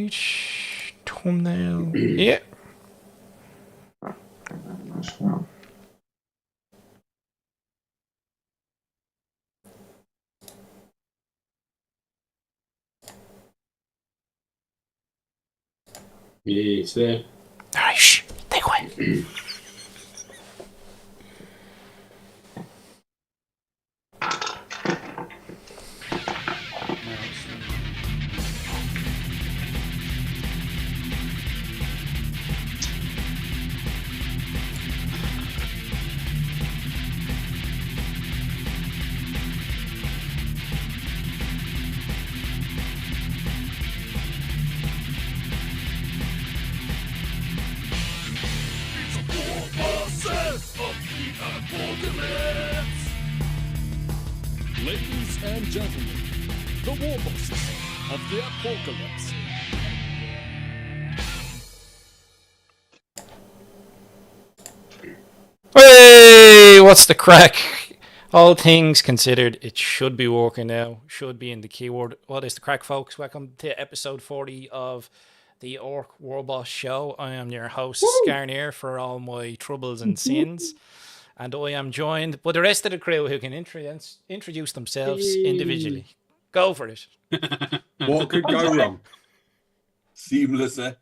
right. Thumbnail. Yeah. Yeah, it's there. Alright, shh. Take away. Ladies and gentlemen, the Warbosses of the Apocalypse. Hey, what's the crack? All things considered, it should be working now. Should be in the keyword. What is the crack, folks? Welcome to episode 40 of the Ork Warbosses show. I am your host, Scarnier, for all my troubles and sins. And I am joined by the rest of the crew who can introduce themselves individually. Go for it. What could go wrong? Seamless, eh?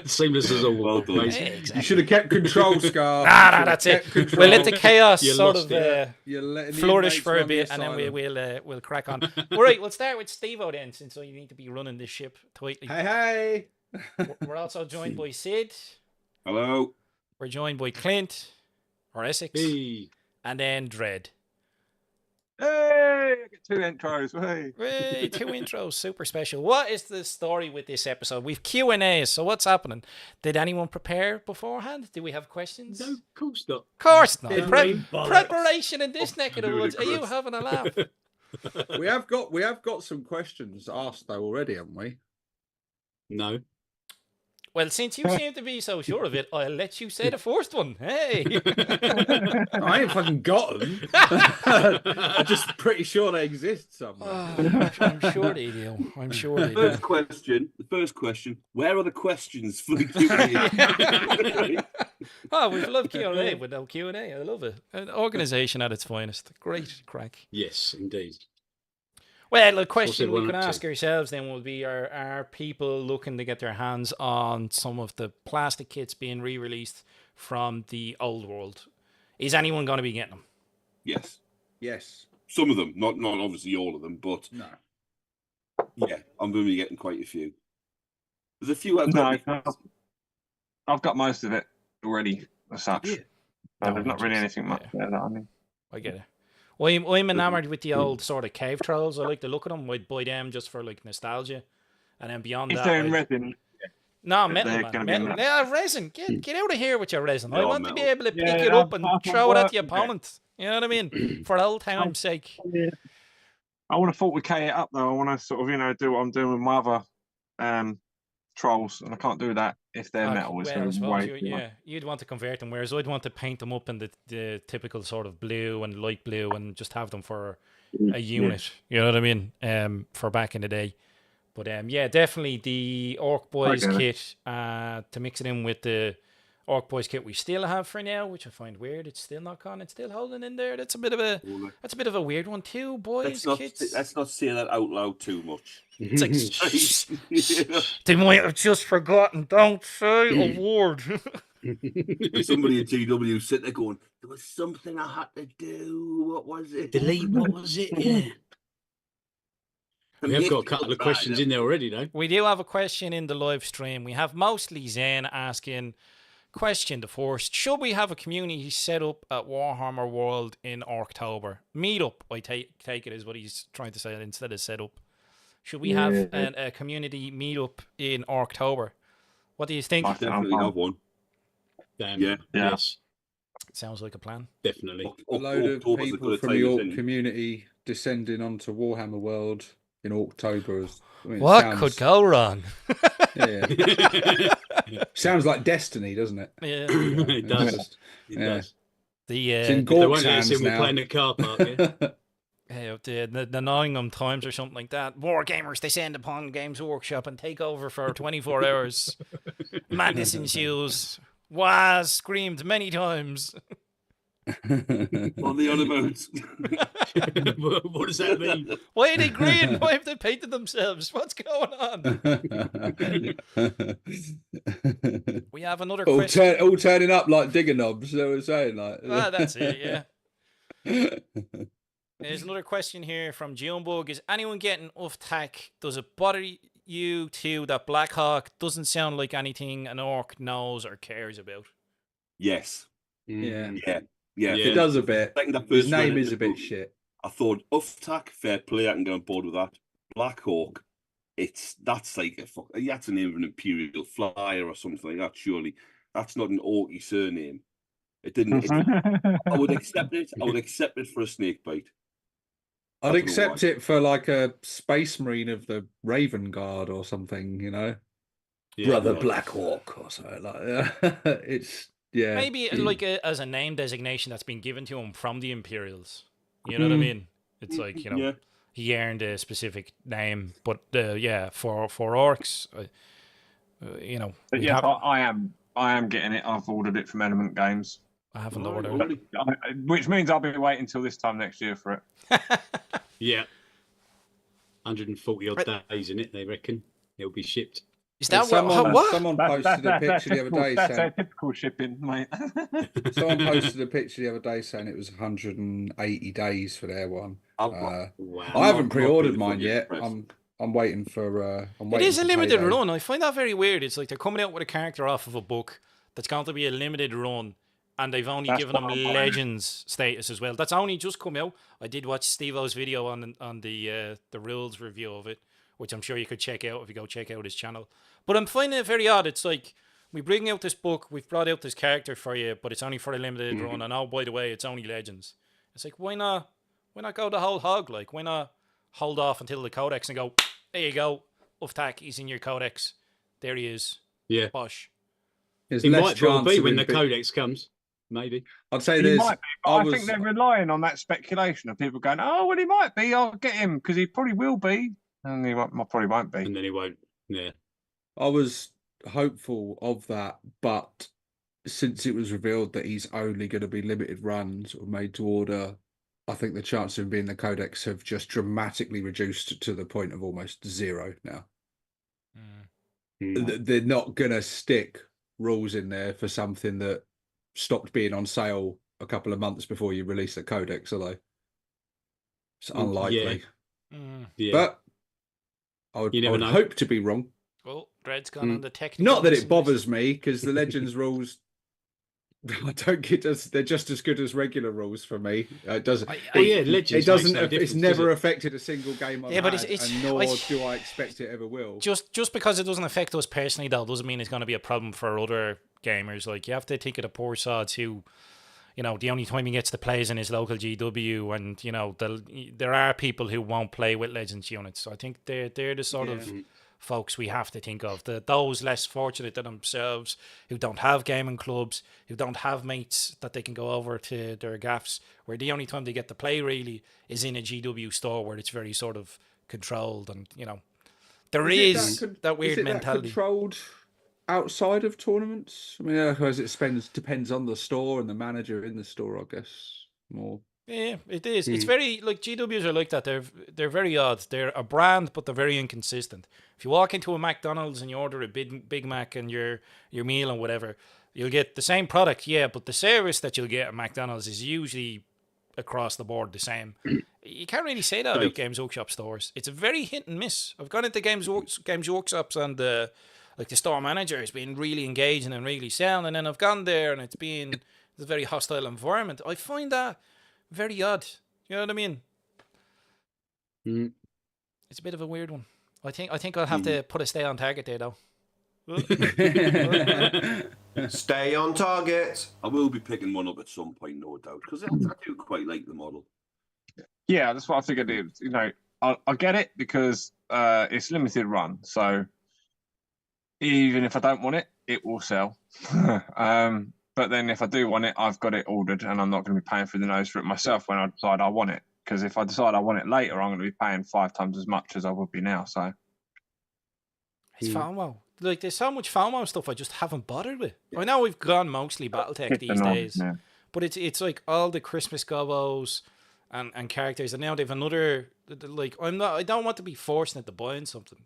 Seamless as all. Well done. Yeah, exactly. You should have kept control, Scar. Nah, that's it. We'll let the chaos You sort lost of flourish for a bit, and then we'll crack on. All right, we'll start with Steve-O then, since you need to be running this ship tightly. Hey. We're also joined by Sid. Hello. We're joined by Clint, or Essex, Hey. and then Dread. Hey, I get 2 intros. Hey. Hey, 2 intros, super special. What is the story with this episode? We've Q&As, so what's happening? Did anyone prepare beforehand? Do we have questions? No, of course not. Of course not. Bollocks. Preparation in this neck of the woods. Are you Ludicrous. having a laugh? We have got some questions asked though already, haven't we? No. Well, since you seem to be so sure of it, I'll let you say the first one. Hey! I ain't fucking got them. I'm just pretty sure they exist somewhere. I'm sure they do. I'm sure they do. The first question. Where are the questions for the Q&A? Oh, we love Q&A with no Q&A. I love it. An organisation at its finest. Great crack. Yes, indeed. Well, a question one we could or two. ask ourselves then would be, are people looking to get their hands on some of the plastic kits being re-released from the old world? Is anyone going to be getting them? Yes. Yes. Some of them. Not obviously all of them, but No. yeah, I'm going to be getting quite a few. There's a few I've No, got. I've got most of it already, as such. Yeah. So there's not really anything much there that I mean. I get it. I'm enamoured with the old sort of cave trolls. I like the look of them. I'd buy them just for like nostalgia. And then beyond If that, they're in resin, no, metal, they're man. gonna be Metal. in Yeah, resin. Get out of here with your resin. I No, want to be metal. able to pick Yeah, it up and I can throw it at work the with it. opponent. You know what I mean? For old time's sake. I want to 40k it up though. I want to sort of, do what I'm doing with my other trolls, and I can't do that if they're metal. It's Well, I going to suppose way yeah, you'd want to convert them, whereas I'd want to paint them up in the typical sort of blue and light blue and just have them for a unit. You know what I mean? For back in the day. But yeah, definitely the Ork Boys Okay. kit to mix it in with the Ork Boys kit we still have for now, which I find weird. It's still not gone. It's still holding in there. That's a bit of a weird one too, boys. Kits. Let's not say that out loud too much. It's like shh, they might have just forgotten. Don't say a word. Somebody at GW sitting there going, there was something I had to do. What was it? Delete, what was it? Yeah. We have got a couple of questions in there already, though. We do have a question in the live stream. We have mostly Zen asking, question the first, should we have a community set up at Warhammer World in October? Meetup, I take it is what he's trying to say instead of set up. Should we have a community meetup in October? What do you think? I Definitely have one. Yeah. Yes, Sounds like a plan. definitely. A load of October's a people good from time, the Orc isn't it? community descending onto Warhammer World in October. What could go wrong? Yeah. Sounds like destiny, doesn't it? Yeah. It does. It Yeah. does. The It's in If they Gork's won't let us hands in, we'll now. play in the car park, yeah? the Nottingham Times or something like that. War gamers descend upon Games Workshop and take over for 24 hours. Madness ensues. Was screamed many times. What are they on about? What does that mean? Why are they green? Why have they painted themselves? What's going on? We have another question. all turning up like digger knobs. They were saying like. Ah, that's it. Yeah. There's another question here from Junebug. Is anyone getting off tack? Does it bother you too that Blackhawk doesn't sound like anything an orc knows or cares about? Yes. Yeah. Yeah. It does a bit. Like that His first name read is the a bit book, shit. I thought, Uff-tack, fair play, I can get on board with that. Black Hawk, that's like that's the name of an Imperial flyer or something like that, surely. That's not an Orky surname. I would accept it. I would accept it for a snake bite. I'd accept it for like a Space Marine of the Raven Guard or something, you know? Yeah, Brother yeah. Black Hawk or something like that. It's, yeah. Maybe like as a name designation that's been given to him from the Imperials. You know what I mean? It's like, you know, he earned a specific name, but yeah, for orcs, you know. But yes, I am getting it. I've ordered it from Element Games. I haven't ordered it. Which means I'll be waiting until this time next year for it. Yeah. 140 odd days in it, they reckon. It'll be shipped. Is that what? Someone posted a picture the other day that's saying... typical shipping, mate. Someone posted a picture the other day saying it was 180 days for their one. Wow. I haven't pre-ordered mine yet. I'm waiting for... it is a limited run. I find that very weird. It's like they're coming out with a character off of a book that's going to be a limited run, and they've only given them Legends status as well. That's only just come out. I did watch Steve-O's video on the rules review of it, which I'm sure you could check out if you go check out his channel. But I'm finding it very odd. It's like, we bring out this book, we've brought out this character for you, but it's only for a limited run, and oh, by the way, it's only Legends. It's like, why not go the whole hog? Like, why not hold off until the Codex and go, there you go, Uff-tack, he's in your Codex. There he is. Yeah. Bosh. There's It less might well chance be of when him the being- Codex comes. Maybe. I'd say He there's... might be, but I think they're relying on that speculation of people going, oh, well, he might be. I'll get him because he probably will be. And he probably won't be. And then he won't. Yeah. I was hopeful of that, but since it was revealed that he's only going to be limited runs or made to order, I think the chances of him being the Codex have just dramatically reduced to the point of almost zero now. They're not going to stick rules in there for something that stopped being on sale a couple of months before you release the Codex, are they? It's unlikely. Yeah. But I would hope to be wrong. Well, Dred's gone on the technical... Not that it bothers me, because the Legends rules, I don't get they're just as good as regular rules for me. It doesn't. Legends. It doesn't. No it's never affected a single game. But and nor do I expect it ever will. Just because it doesn't affect us personally, though, doesn't mean it's going to be a problem for other gamers. Like, you have to think of the poor sods who, you know, the only time he gets to play is in his local GW, and you know, there are people who won't play with Legends units. So I think they're the sort of folks we have to think of. Those less fortunate than themselves, who don't have gaming clubs, who don't have mates that they can go over to their gaffs, where the only time they get to play really is in a GW store where it's very sort of controlled, and you know, there is that weird mentality. Controlled outside of tournaments? I mean, I suppose it depends on the store and the manager in the store, I guess, more. Yeah, it is. It's very, like, GWs are like that. They're very odd. They're a brand, but they're very inconsistent. If you walk into a McDonald's and you order a Big Mac and your meal and whatever, you'll get the same product, yeah, but the service that you'll get at McDonald's is usually across the board the same. You can't really say that about Games Workshop stores. It's a very hit and miss. I've gone into Games Workshops and like the store manager has been really engaging and really selling, and then I've gone there and it's a very hostile environment. I find that very odd. You know what I mean? It's a bit of a weird one. I think I'll have to put a stay on target there, though. Stay on target. I will be picking one up at some point, no doubt, because I do quite like the model. Yeah, that's what I figured. You know, I get it because it's limited run, so even if I don't want it, it will sell. But then if I do want it, I've got it ordered, and I'm not going to be paying through the nose for it myself when I decide I want it. Because if I decide I want it later, I'm going to be paying 5 times as much as I would be now. So It's FOMO. Like, there's so much FOMO stuff I just haven't bothered with. I know we've gone mostly BattleTech it's these annoying, days, yeah. but it's like all the Christmas gobos and characters, and now they have another. Like, I don't want to be forcing it to buying something.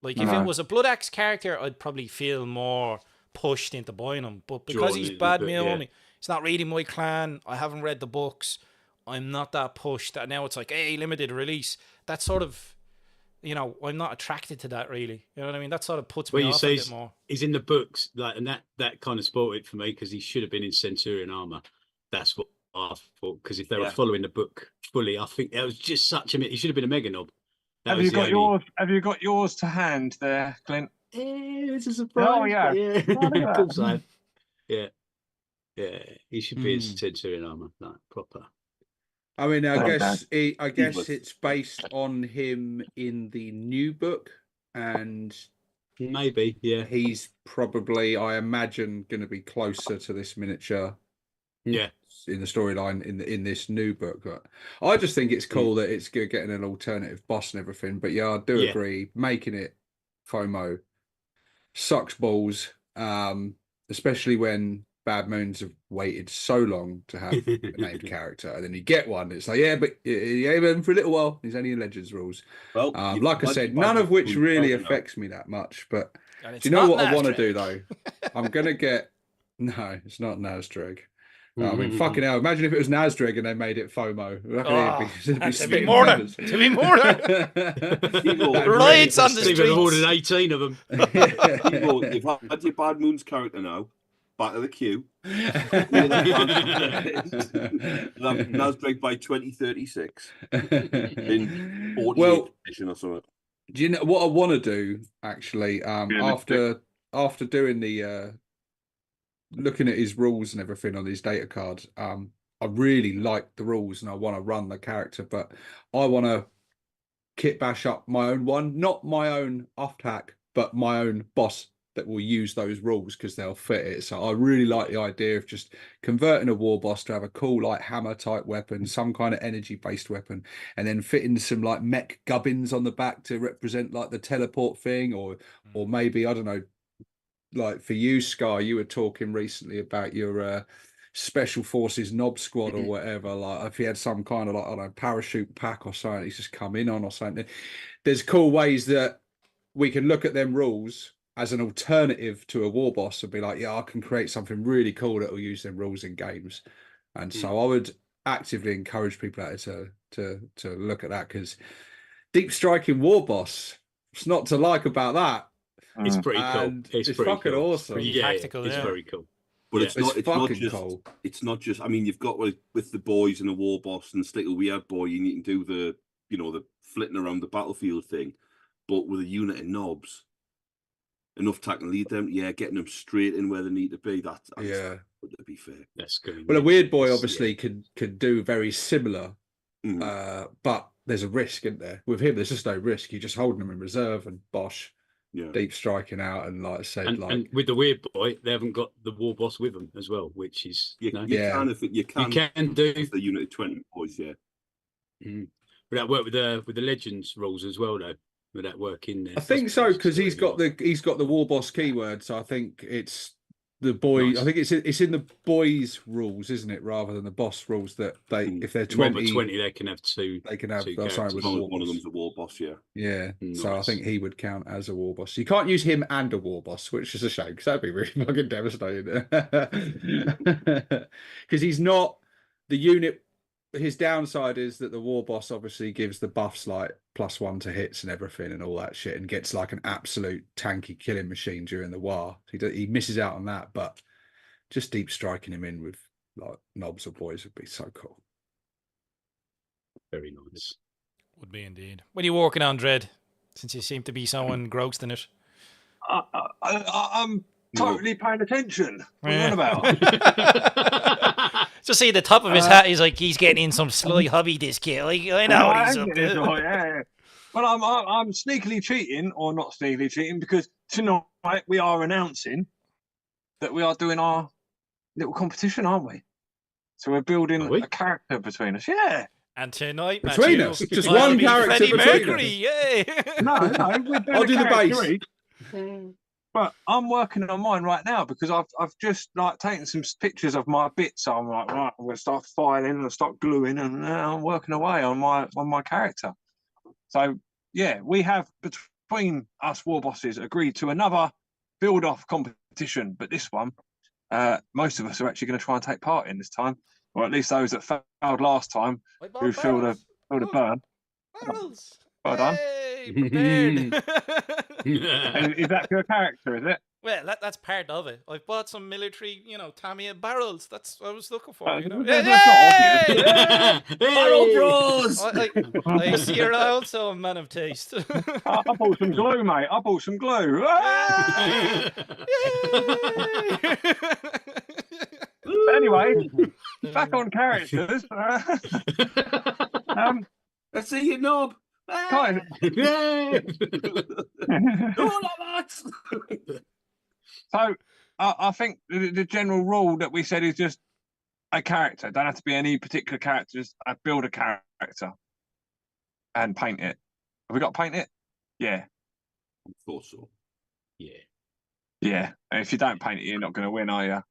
Like, if it No. was a Blood Axe character, I'd probably feel more pushed into buying him. But because Drawn he's in a bad bit, me yeah. only, it's not really my clan. I haven't read the books. I'm not that pushed. That now it's like, hey, limited release. That sort of, I'm not attracted to that really. You know what I mean? That sort of puts me Well, you off a say bit more. he's in the books, like, and that kind of spoiled it for me because he should have been in Centurion armor. That's what I thought. Because if they were following the book fully, I think that was just such a. He should have been a mega knob. Have you got yours? Have you got yours to hand there, Clint? It's a surprise. Oh yeah, yeah. Oh, look at Of course that. I have. Yeah. He should be in Centurion armor, like proper. I mean, I Well guess was- it's based on him in the new book, and Maybe, yeah. he's probably, I imagine, going to be closer to this miniature Yeah. in the storyline in this new book. But I just think it's cool that it's getting an alternative boss and everything. But yeah, I do agree, making it FOMO sucks balls, especially when Bad Moons have waited so long to have a named character, and then you get one. It's like, yeah, but he ain't been for a little while. He's only in Legends rules. Well, Like I said, none of which really affects me that much. But do you know what I want to do though? I'm gonna get no, it's not Nazdreg. I mean, fucking hell! Imagine if it was Nazdreg and they made it FOMO. To be murdered. To be murdered. Riots on the Even more streets. than 18 of them. People, you've had your Bad Moons character now. Back of the queue. Nasdaq by 2036 in 48 edition or something. Do you know what I want to do actually? After doing the looking at his rules and everything on his data cards, I really like the rules and I want to run the character, but I want to kit bash up my own one, not my own off-tack, but my own boss that will use those rules because they'll fit it. So I really like the idea of just converting a Warboss to have a cool like hammer type weapon, some kind of energy based weapon, and then fitting some like mech gubbins on the back to represent like the teleport thing, or maybe, I don't know, like for you, Sky, you were talking recently about your special forces knob squad or whatever. Like if he had some kind of like, I don't know, parachute pack or something he's just come in on or something. There's cool ways that we can look at them rules as an alternative to a Warboss and be like, yeah, I can create something really cool that will use them rules in games. And so I would actively encourage people out there to look at that, because deep striking Warboss, what's not to like about that? It's pretty cool. It's pretty fucking cool. awesome. Pretty tactical, it's yeah. very cool. But Yeah. it's not fucking just cool. it's not just, I mean, you've got with the boys and the Warboss and stick a weird boy, and you can do the the flitting around the battlefield thing. But with a unit of knobs, enough tack and lead them, getting them straight in where they need to be. That's to be fair. That's good. Well, a weird boy obviously could do very similar, but there's a risk, isn't there? With him, there's just no risk. You're just holding him in reserve, and Bosch deep striking out, and like I said, and with the weird boy, they haven't got the Warboss with them as well, which is you can do the unit of 20 boys, Would that work with the Legends rules as well, though? Would that work in there? I think so, because he's got the Warboss keyword, so I think it's the boy. Nice. I think it's in the boys rules, isn't it, rather than the boss rules, that they if they're 20, 20 they can have two. They can have two sorry, with one of them's a Warboss, yeah. Nice. So I think he would count as a Warboss. You can't use him and a Warboss, which is a shame, because that'd be really fucking devastating. Because he's not the unit. His downside is that the Warboss obviously gives the buffs like +1 to hits and everything and all that shit, and gets like an absolute tanky killing machine during the war. He misses out on that, but just deep striking him in with like knobs or boys would be so cool. Very nice. Would be indeed. What are you working on, Dread? Since you seem to be so engrossed in it. I'm totally paying attention. What are you on about? Just see the top of his hat. He's like he's getting in some sly hobby. This kid, like I know what he's up to. Yeah. But I'm sneakily cheating, or not sneakily cheating, because tonight we are announcing that we are doing our little competition, aren't we? So we're building a character between us. Yeah. And tonight, Between Matthew, us, just I'll one be character Freddie between Mercury. Yay! No, we're doing I'll a do the character bass. each. But I'm working on mine right now because I've just like taken some pictures of my bits. So I'm like, right, I'm going to start filing and start gluing, and I'm working away on my character. So yeah, we have between us Warbosses agreed to another build-off competition, but this one, most of us are actually going to try and take part in this time, or at least those that failed last time, I bought who feel the barrels. burn. Barrels. Well done. Hey, prepared. Is that for your character? Is it? Well, that's part of it. I've bought some military, Tamiya barrels. That's what I was looking for, That's not obvious. Barrel Bros! I see you're also a man of taste. I bought some glue, mate. I bought some glue. Anyway, back on characters. Let's see your knob. Kind Yeah. All of that. So I think the general rule that we said is just a character. Don't have to be any particular character. Just build a character and paint it. Have we got to paint it? Yeah. I thought so. Yeah. Yeah. And if you don't paint it, you're not going to win, are you?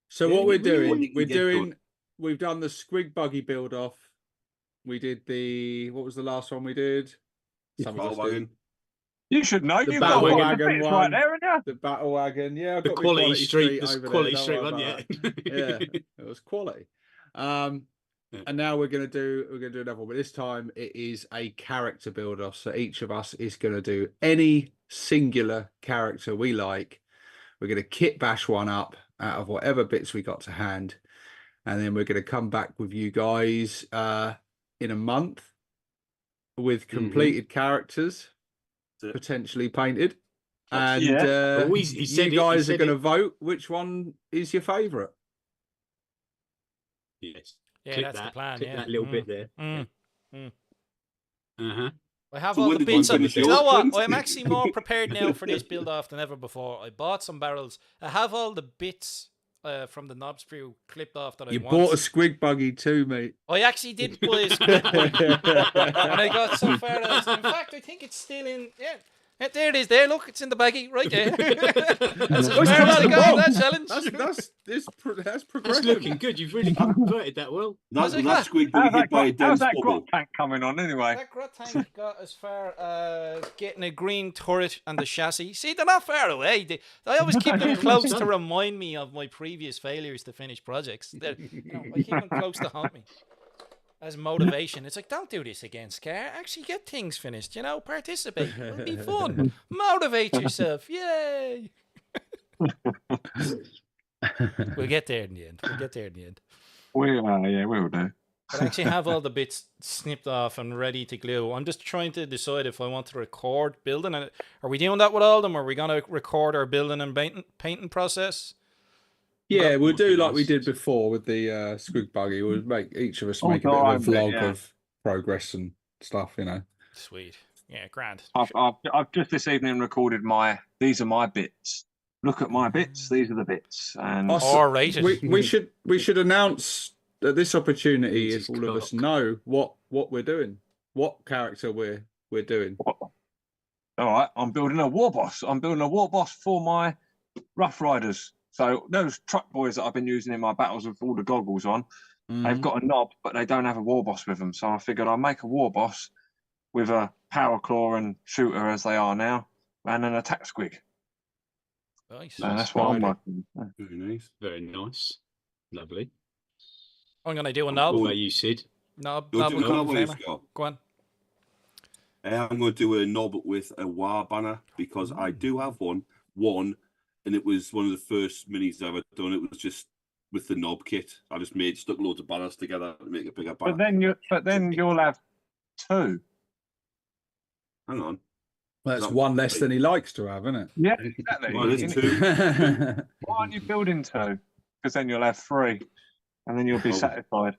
So Yeah, what we're you really want doing, it to get done. we've done the squig buggy build off. We did what was the last one we did? Some of us Battle did. wagon. You should know. The You've battle got wagon the bits one. right there, haven't you? The battle wagon, yeah. I've The got my quality street, over the quality there, street don't one, worry yeah. about that. Yeah, it was quality. And now we're gonna do another one, but this time it is a character build off. So each of us is gonna do any singular character we like. We're gonna kit bash one up out of whatever bits we got to hand, and then we're gonna come back with you guys in a month with completed characters, potentially painted. And He said you guys are it. going to vote which one is your favourite. Yes. Yeah, Click that's the that. plan. Click Yeah, that little bit there. I have So all when the did you bits. finish You yours, know what? Clint? I'm actually more prepared now for this build off than ever before. I bought some barrels. I have all the bits from the knob sprue clipped off that I You want. bought a squig buggy too, mate. I actually did buy a squid buggy, and I got so far as. In fact, I think it's still in. Yeah, there it is. There, look, it's in the baggie right there. That's as far as I got in that challenge. That's That's progressive. looking good. You've really converted that well. Was it That's that? squig buggy hit by a How's dense that bubble. grot tank coming on anyway? That grot tank got as far as getting a green turret and the chassis. See, they're not far away. I always keep them close to remind me of my previous failures to finish projects. I keep them close to haunt me as motivation. It's like, don't do this again, Scar. Actually get things finished, participate. It'll be fun. Motivate yourself. Yay. We'll get there in the end. We'll do. But I actually have all the bits snipped off and ready to glue. I'm just trying to decide if I want to record building. Are we doing that with all of them? Are we going to record our building and painting process? Yeah, we'll do like we did before with the squig buggy. We'll make each of us make a bit of a vlog of progress and stuff, Sweet. Yeah, grand. I've just this evening recorded these are my bits. Look at my bits. These are the bits. And R-rated. We should announce at this opportunity if all of us know what we're doing, what character we're doing. All right, I'm building a Warboss. I'm building a Warboss for my Rough Riders. So those truck boys that I've been using in my battles with all the goggles on, they've got a knob, but they don't have a Warboss with them. So I figured I'd make a Warboss with a power claw and shooter as they are now, and an attack squig. Nice. And that's what I'm working with. Very nice. Very nice. Lovely. I'm going to do a knob. What about you, Sid? Knob. You'll Knob do with a knob Flame. with Scott. Go on. I'm going to do a knob with a war banner because I do have one, and it was one of the first minis I've ever done. It was just with the knob kit. I just stuck loads of banners together to make a bigger banner. But then you'll have two. Hang on. That's one less than he likes to have, isn't it? Yeah, exactly. Well, there's two. Why aren't you building two? Because then you'll have three, and then you'll be satisfied.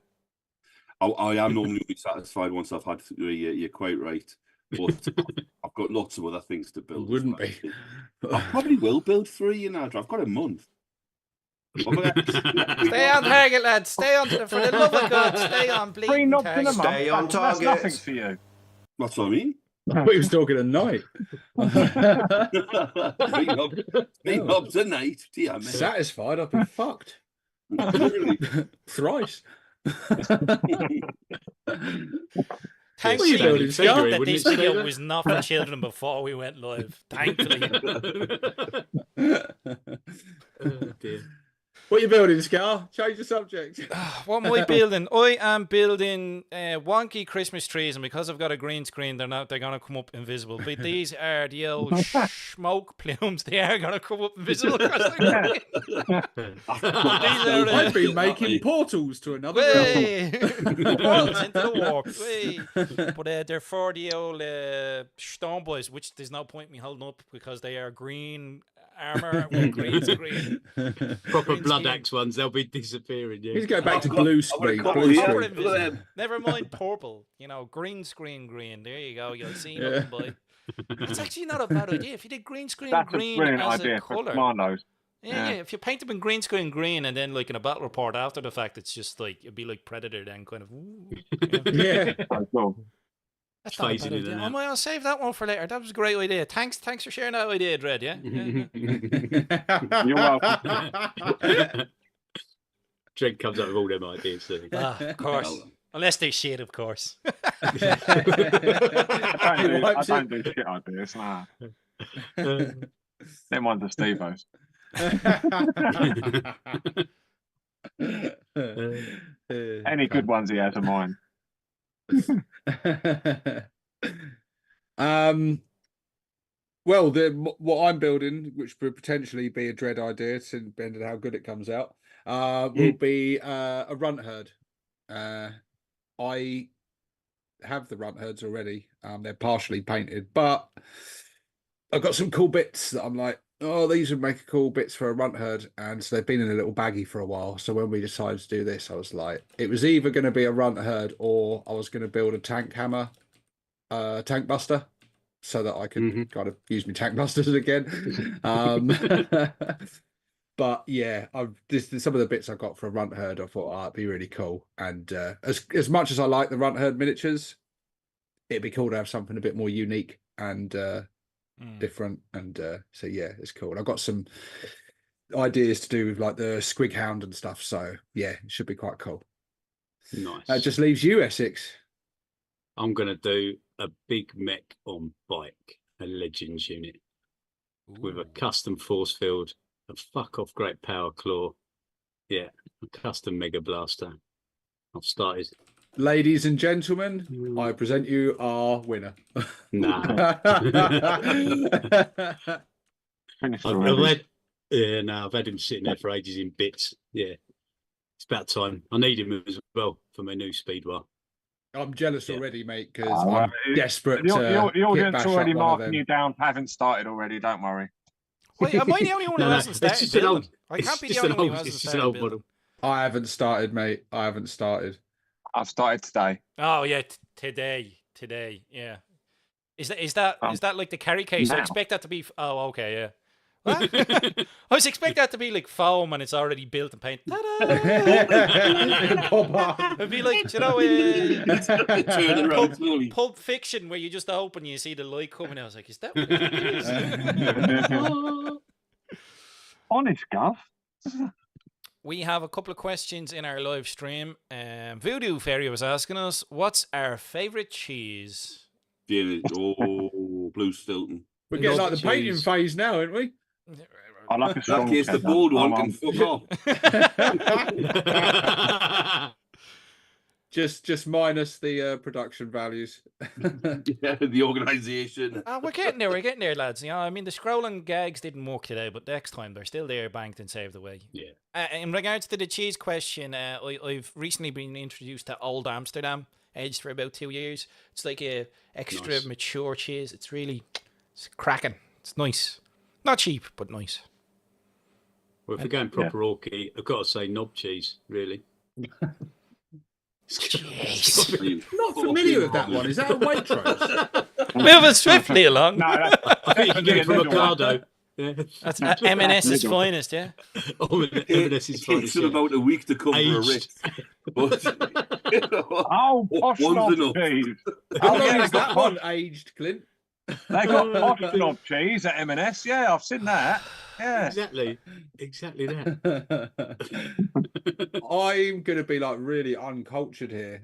I am normally satisfied once I've had three. You're quite right. But I've got lots of other things to build. Wouldn't be. I probably will build three, I've got a month. Stay on target, lads. Stay on for the love of God. Stay on, Three bleeding knobs in a target. month. Stay on That's nothing target. for you. That's what I mean. I thought he was talking at night. 3 knobs a night. Dear me. Satisfied, I've been fucked. Really? Thrice. Thanks What are you to building, you Scar? that Wouldn't this it say video that? was not for children before we went live. Thankfully. Oh, dear. What are you building, Scar? Change the subject. What am I building? I am building wonky Christmas trees, and because I've got a green screen, they're gonna come up invisible. But these are the old smoke plumes. They are gonna come up invisible across the screen. I've been making portals to another realm. Way! Portals into the warp. Way! But they're for the old Stone Boys, which there's no point in me holding up because they are green armor with green screen. Proper Green blood screen. axe ones, they'll be disappearing. Yeah. He's going back to I've got- blue I've got a screen. couple Blue here. Proper screen. Look at invisible. them. Never mind purple. You know, green screen green. There you go. You'll see nothing by. It's actually not a bad idea. If you did green screen That's a green brilliant as idea a for colour. commandos. Yeah, if you paint them in green screen green and then like in a battle report after the fact, it's just like it'd be like Predator then kind of. Ooh, Yeah. Oh, cool. That's not a Phasing bad in idea. and Oh, out. I'll save that one for later. That was a great idea. Thanks for sharing that idea, Dred. Yeah. You're welcome. Drake comes up with all them ideas. So. Of course. Unless they're shit, of course. I don't do shit ideas. Nah. Them ones are Steve-O's. Any good ones he has are mine. Well, what I'm building, which would potentially be a dread idea, depending on how good it comes out, will be a runt herd. I have the runt herds already. They're partially painted, but I've got some cool bits that I'm like, oh, these would make cool bits for a runt herd. And so they've been in a little baggie for a while. So when we decided to do this, I was like, it was either going to be a runt herd or I was going to build a tank hammer, tank buster, so that I could kind of use my tank busters again. But yeah, some of the bits I got for a runt herd, I thought, it'd be really cool. And as much as I like the runt herd miniatures, it'd be cool to have something a bit more unique and different. And so yeah, it's cool. I've got some ideas to do with like the squig hound and stuff. So yeah, it should be quite cool. Nice. That just leaves you, Essex. I'm going to do a big mech on bike, a Legends unit, with a custom force field, a fuck off great power claw. Yeah, a custom mega blaster. I've started. Ladies and gentlemen, I present you our winner. Nah. Finished I've already. I've had him sitting there for ages in bits. Yeah, it's about time. I need him as well for my new speedway. I'm jealous Yeah. already, mate, because Oh, I'm desperate The to the audience bash already up one of marking them. you down. Haven't started already. Don't worry. Wait, am I the only one who No, hasn't it's started just an building? old- I it's can't be the just an only one who old- hasn't it's just an started old building. model. I haven't started, mate. I haven't started. I've started today. Oh yeah, today, yeah. Is that like the carry case? I now. expect that to be. Oh, okay, yeah. What? I was expecting that to be like foam and it's already built and painted. Ta-da! Pop up. It'd be like, you know, Turn it around slowly. Pulp Fiction, where you just open, you see the light coming. I was like, is that what it is? Honest, Gov. We have a couple of questions in our live stream. Voodoo Fairy was asking us, what's our favourite cheese? Yeah, oh, Blue Stilton. We're getting like the Cheese. painting phase now, aren't we? I like a In that strong case, the cheddar. bold one I'm can on. fuck off. Just minus the production values. Yeah, the organisation. We're getting there, lads. You know, I mean, the scrolling gags didn't work today, but next time they're still there, banked and saved away. Yeah. In regards to the cheese question, I've recently been introduced to Old Amsterdam, aged for about 2 years. It's like a extra Nice. mature cheese. It's cracking. It's nice. Not cheap, but nice. Well, if we're going proper orky, I've got to say knob cheese, really. Jeez. Not familiar with that one. Is that a Waitrose? Moving swiftly along. No, I think you can get it from Lidl one. Ocado. Yeah. That's M&S's finest, yeah. M&S is It fine. takes them about a week to cover a Aged. writ. But, you know, Oh, posh one's knob enough. cheese. How Oh, long yeah, is that one aged, Clint? They got posh knob cheese at M&S. Yeah, I've seen that. Yeah. Exactly that. I'm gonna be like really uncultured here,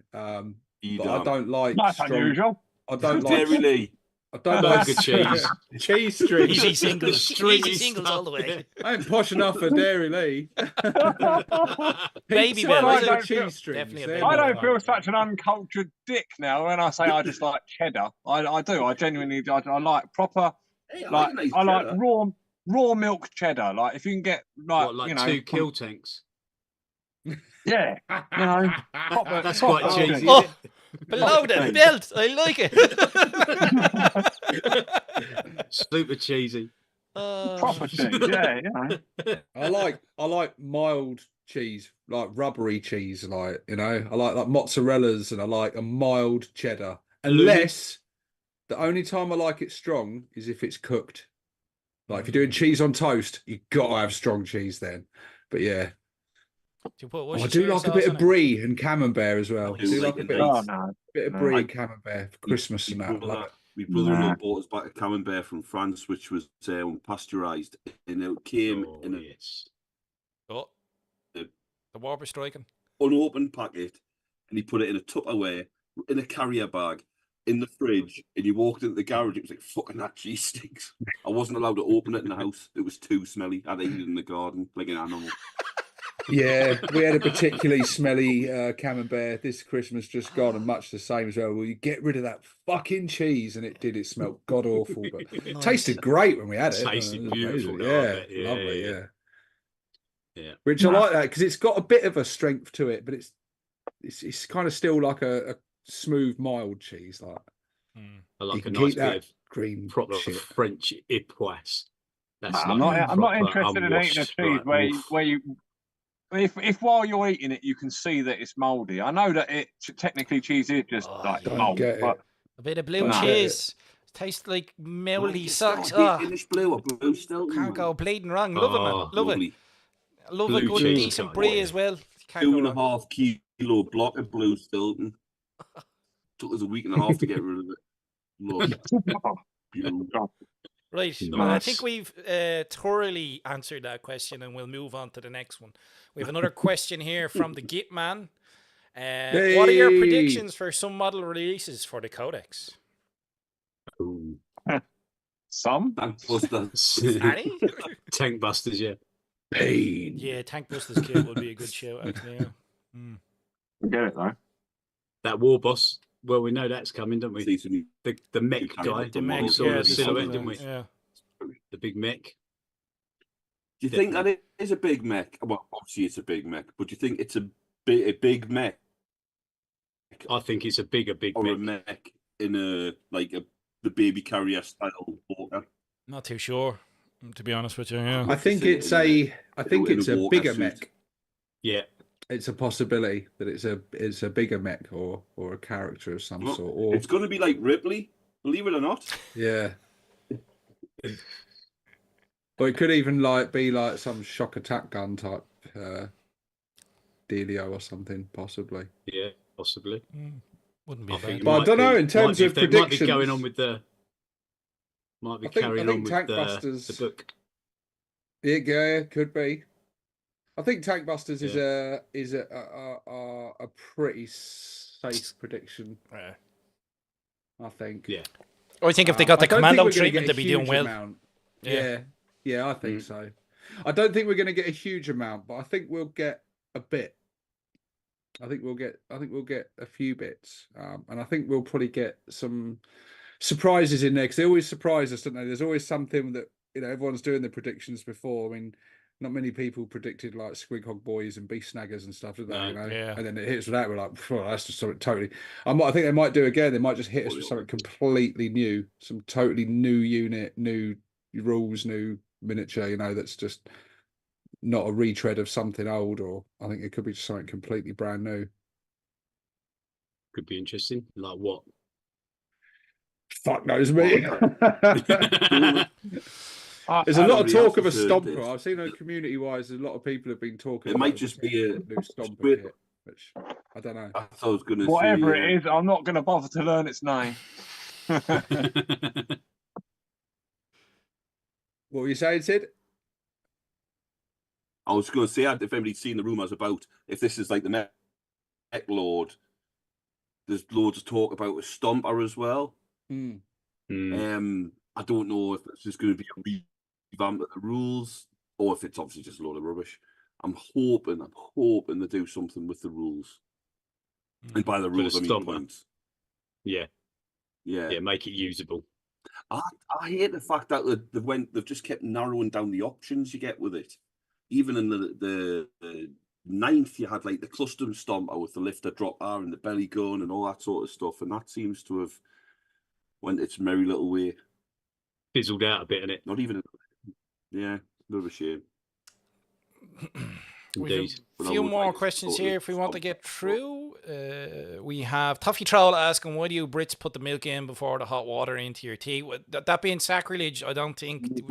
You but I don't like That's strong. unusual. I don't like. Dairy Lee. I don't Burger like cheese. cheese strings. Easy singles. Stringy Easy singles all the way. I ain't posh enough for Dairy Lee. Baby Pizza Bell, with is it? cheese Definitely strings. a they're Baby I my Bell. don't feel favourite. such an uncultured dick now when I say I just like cheddar. I do. I genuinely I like proper, Hey, I like nice I like cheddar. raw milk cheddar. Like if you can get like, What, like you know, 2 kill tanks? yeah, you know, proper, That's proper quite cheesy. Oh, isn't below the Hey. belt. I like it. Super cheesy. proper cheese. Yeah, you know. I like mild cheese, like rubbery cheese, like I like mozzarella's and I like a mild cheddar. Unless the only time I like it strong is if it's cooked. Like if you're doing cheese on toast, you gotta have strong cheese then. But yeah. Do you put I Worcestershire do like a sauce bit on of it? brie and camembert as well. I Nice. do Like like a a bit, Oh nice- no, of no. brie and camembert for Christmas and that. I love it. My brother-in-law Nah. bought us back a camembert from France, which was pasteurised, and it came Oh, in a yes. Oh, Uh, the Warboss striking. unopened packet, and he put it in a Tupperware, in a carrier bag, in the fridge, and you walked into the garage, it was like, fucking that cheese stinks. I wasn't allowed to open it in the house. It was too smelly. I'd eat it in the garden like an animal. Yeah, we had a particularly smelly camembert this Christmas just gone, and much the same as well. Well, you get rid of that fucking cheese, and it did. It smelled god awful, but it Nice. tasted great when we had it. Tasted It was beautiful, amazing. though, I Yeah, bet. Yeah, lovely. yeah. Yeah, Yeah. which I like that because it's got a bit of a strength to it, but it's kind of still like a smooth, mild cheese. Like I you like a can nice keep that bit of green proper shit. French époisse. That's I'm like not proper interested in eating a unwashed, cheese like, where you if while you're eating it you can see that it's mouldy. I know that technically cheese is just Oh, like yeah. mold, Don't get but it. A bit of blue No. cheese. Tastes like mouldy socks. Oh, English blue or blue Stilton. can't go bleeding wrong. Love it, man. Oh, Love it. Lovely. Love a Blue good, cheese, decent can't brie go as well. Can't Two go and a wrong. half kilo block of blue Stilton. Took us a week and a half to get rid of it. Look, beautiful. Right. Well, I Nice. think we've thoroughly answered that question, and we'll move on to the next one. We have another question here from the Git Man. What are your Hey. predictions for some model releases for the Codex? Ooh. some. Any? Tank busters, yeah. Pain. Yeah, Tank Busters kit would be a good shout, actually. Yeah. Get it though. That Warboss. Well, we know that's coming, don't we? See some The mech guy. The mech, We saw yeah, the silhouette, the- didn't we? Yeah. The big mech. Do you think that it is a big mech? Well, obviously it's a big mech, but do you think it's a big mech I think it's a big or a mech. mech in the baby carrier style walker? Not too sure, to be honest with you. Yeah. I think in it's a- I think in a it's a walker bigger suit. mech. Yeah. It's a possibility that it's a bigger mech or a character of some Well, sort. Or It's going to be like Ripley, believe it or not. yeah. Or it could even be like some shock attack gun type dealio or something, possibly. Yeah, possibly. Wouldn't be I bad. think it But I might don't know, be- in terms might be- of they might be going predictions- on with the. Might be I think carrying on with Tank the Busters- book. Yeah, could be. I think Tank Busters is Yeah. a pretty safe prediction. Yeah. I think. Yeah. I think if they got I the don't think commando we're gonna treatment, get they'd a be doing huge well. amount. Yeah. Yeah, I think so. I don't think we're going to get a huge amount, but I think we'll get a bit. I think we'll get a few bits, and I think we'll probably get some surprises in there because they always surprise us, don't they? There's always something that everyone's doing the predictions before. I mean, not many people predicted like Squig Hog Boys and Beast Snaggers and stuff, did they? No. Yeah. And then it hits with that, we're like, that's just something totally. I think they might do again. They might just hit us with something completely new, some totally new unit, new rules, new miniature. That's just not a retread of something old, or I think it could be just something completely brand new. Could be interesting. Like what? Fuck knows me. There's a lot of Nobody talk of a else has heard this. stomper. I've seen community-wise, a lot of people have been talking. It about might just be a new stomper squid. kit, which I don't know. I thought I was going to say Whatever it is, I'm not going to bother to learn its name. What were you saying, Sid? I was going to say, if anybody's seen the rumours about if this is like the Mech Lord, there's loads of talk about a Stomper as well. Mm. I don't know if it's just going to be a revamp of the rules or if it's obviously just a load of rubbish. I'm hoping they do something with the rules. And by the rules, I mean points. Yeah, yeah, make it usable. I hate the fact that they've just kept narrowing down the options you get with it. Even in the ninth, you had like the custom stomper with the lifter drop R and the belly gun and all that sort of stuff, and that seems to have went its merry little way. Fizzled out a bit in it. Not even, yeah, a bit of a shame. We've a few more questions here if we want to get through. We have Tuffy Troll asking, why do you Brits put the milk in before the hot water into your tea? That being sacrilege, I don't think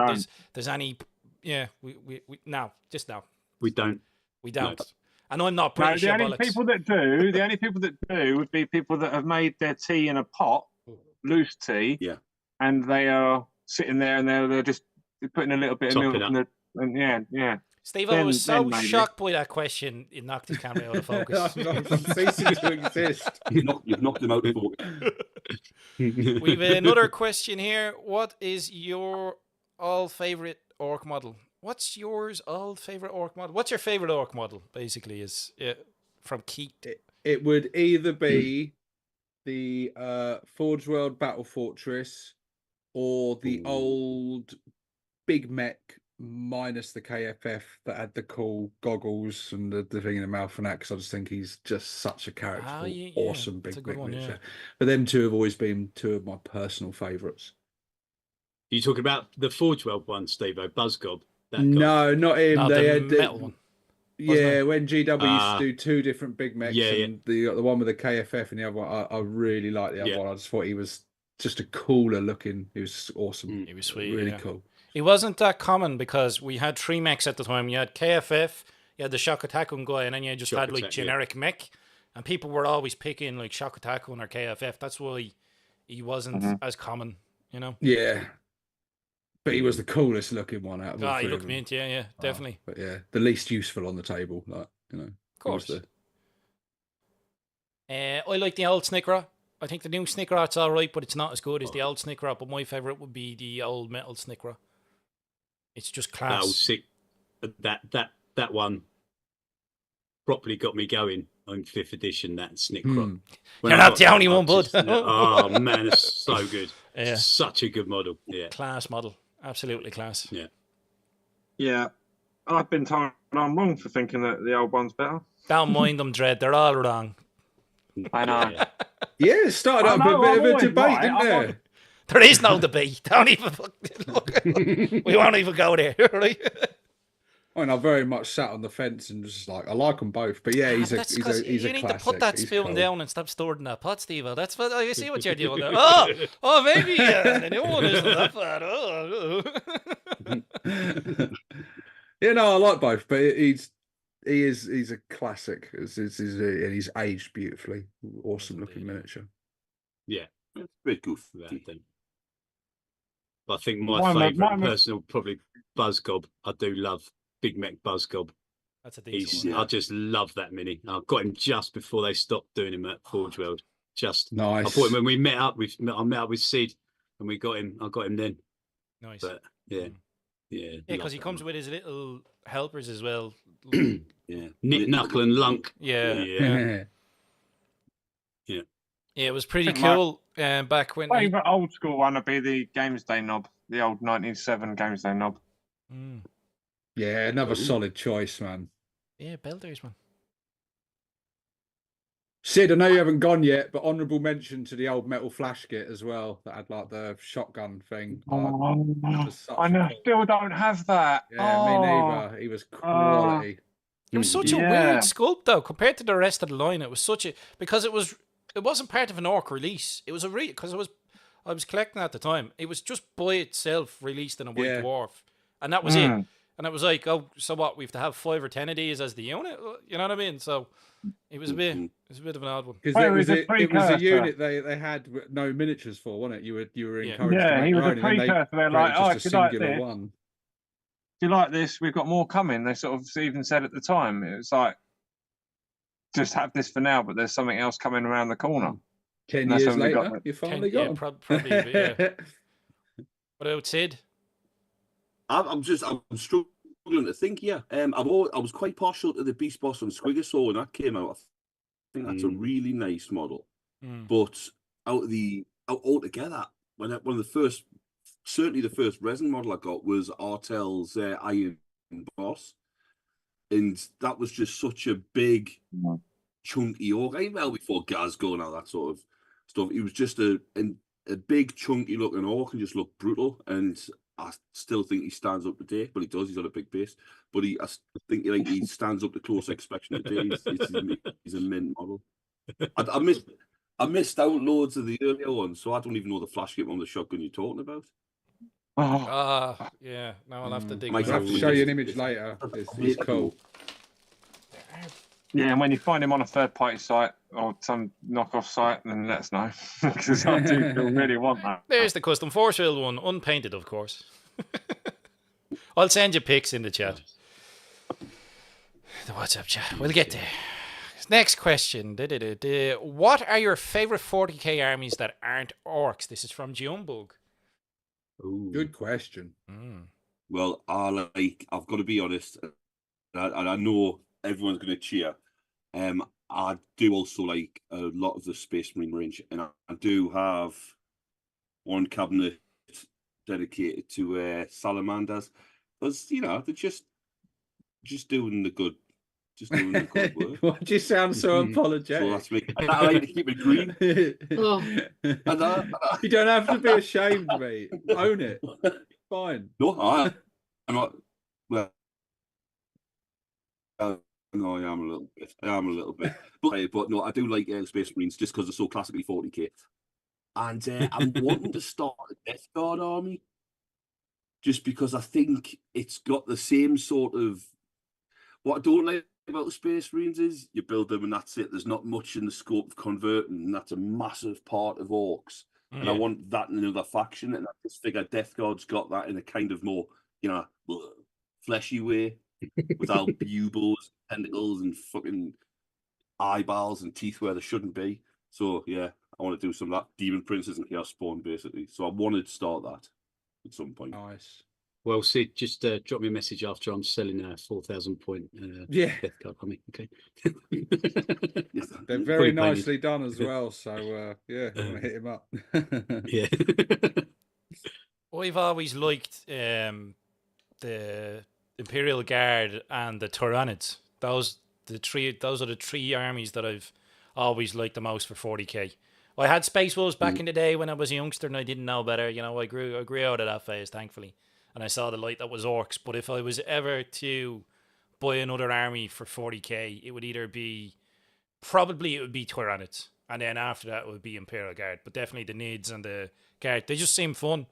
there's any... Yeah, we no, just no. We don't. We don't. No. And I'm not British. No, the only people that do would be people that have made their tea in a pot, loose tea, and they are sitting there and they're just putting a little bit of milk in the... And yeah. Steve, I was so shocked by that question, it knocked his camera out of focus. I'm ceasing to exist. You've knocked him out of focus. We've another question here. What is your all-favourite Ork model? What's yours all-favourite Ork model? What's your favourite Ork model, basically, is from Keith? It would either be the Forge World Battle Fortress or the old Big Mech minus the KFF that had the cool goggles and the thing in the mouth and that, because I just think he's just such a character. Awesome Big Mech miniature. But them two have always been two of my personal favourites. Are you talking about the Forge World one, Steve-O, Buzzgob? No, not him. No, they the had metal one. Yeah, when GW used to do two different Big Mechs, and the one with the KFF and the other one, I really like the other one. I just thought he was just a cooler looking. He was awesome. He was sweet. Really cool. It wasn't that common because we had three mechs at the time. You had KFF, you had the Shock Attack guy, and then you just had like generic mech. And people were always picking like Shock Attack or KFF. That's why he wasn't as common, you know? Yeah. But he was the coolest looking one out of all three. He looked mint, yeah, definitely. But yeah, the least useful on the table, like, you know. Of course. I like the old Snickerer. I think the new Snickerer, it's all right, but it's not as good as the old Snickerer. But my favourite would be the old metal Snickerer. It's just class. That one properly got me going on 5th edition, that Snickerer. You're not the only one, bud. Oh, man, it's so good. Yeah. It's such a good model. Yeah. Class model. Absolutely class. Yeah. Yeah. I've been told I'm wrong for thinking that the old one's better. Don't mind them, Dread. They're all wrong. I know. Yeah, it started up a bit of a debate, didn't there? There is no debate. Don't even look. We won't even go there, right? I mean, I very much sat on the fence and just like, I like them both, but yeah, he's a you need classic. To put that spoon down and stop storing that pot, Steve. That's what I see what you're doing there. Oh, maybe the new one isn't that bad. Yeah, no, I like both, but he's a classic. And he's aged beautifully. Awesome looking miniature. Yeah, it's a bit goofy. But I think my favourite personal probably Buzzgob. I do love Big Mech Buzzgob. That's a decent one. I just love that mini. I got him just before they stopped doing him at Forge World. Just nice. I bought him when we met up. I met up with Sid and we got him. I got him then. Nice. But yeah, because he comes with his little helpers as well. Yeah, Nick, Knuckle, and Lunk. Yeah, it was pretty cool. Back when favourite old school one would be the Games Day knob, the old 1997 Games Day knob. Yeah, another solid choice, man. Yeah, Belders, man. Sid, I know you haven't gone yet, but honourable mention to the old metal flash kit as well that had like the shotgun thing. I still don't have that. Yeah, me neither. He was quality. It was such a weird sculpt though, compared to the rest of the line. It was such a because it wasn't part of an Ork release. It was because it was I was collecting at the time. It was just by itself released in a white Yeah. dwarf, and that was it. And it was like, oh, so what? We have to have 5 or 10 of these as the unit. You know what I mean? So it was a bit of an odd one. Because Well, it it was was a it was a precursor. unit they had no miniatures for, wasn't it? You were Yeah. encouraged to Yeah, make he your was a own, and then they precursor. They're created like, oh, just if a you like singular this, one. if you like this, we've got more coming. They sort of even said at the time, it was like, just have this for now, but there's something else coming around the corner. 10 And that's years when we got later, it. you finally 10, got yeah, 'em. probably a bit, yeah. What about Sid? I'm struggling to think. Yeah, I was quite partial to the Beast Boss on Squigosaur when that came out. I think that's a really nice model. But altogether, one of the first, certainly the first resin model I got was Artel's Iron Boss, and that was just such a big, chunky orc. Well, before Gazgo and all that sort of stuff, he was just a big, chunky looking orc and just looked brutal. And I still think he stands up today, but he does. He's got a big base, but I think he stands up to close inspection today. He's a mint model. I missed out loads of the earlier ones, so I don't even know the flash kit on the shotgun you're talking about. Yeah. Now I'll have to dig. Might I'll have to to show you an just- image later. It's cool. Yeah, and when you find him on a third-party site or some knockoff site, then let us know, because I do really want that. There's the custom force field one, unpainted, of course. I'll send you pics in the chat. The WhatsApp chat. We'll get there. Next question. What are your favorite 40k armies that aren't orcs? This is from Junebug. Good question. Well, I've got to be honest, and I know everyone's going to cheer. I do also like a lot of the Space Marine range, and I do have one cabinet dedicated to salamanders, because they're just doing the good. Just doing the good work. Why do you sound so apologetic? So that's me. I like to keep it green. You don't have to be ashamed, mate. Own it. Fine. No, I'm not. Well, no, I am a little bit. But no, I do like Space Marines just because they're so classically 40k. And I'm wanting to start a Death Guard army, just because I think it's got the same sort of. What I don't like about the Space Marines is you build them and that's it. There's not much in the scope of converting, and that's a massive part of orcs. And I want that in another faction, and I just figure Death Guard's got that in a kind of more, fleshy way, without bugles, tentacles, and fucking eyeballs and teeth where there shouldn't be. So yeah, I want to do some of that Demon Princes and Chaos Spawn basically. So I wanted to start that at some point. Nice. Well, Sid, just drop me a message after I'm selling a 4,000 point Death Guard army. Okay. They're very nicely done as well. So yeah, I'm gonna hit him up. Yeah. I've always liked the Imperial Guard and the Tyrannids. Those are the three armies that I've always liked the most for 40k. I had Space Wolves back in the day when I was a youngster and I didn't know better. I grew out of that phase, thankfully. And I saw the light that was orcs. But if I was ever to buy another army for 40k, it would either be Tyrannids, and then after that it would be Imperial Guard. But definitely the Nids and the Guard, they just seem fun.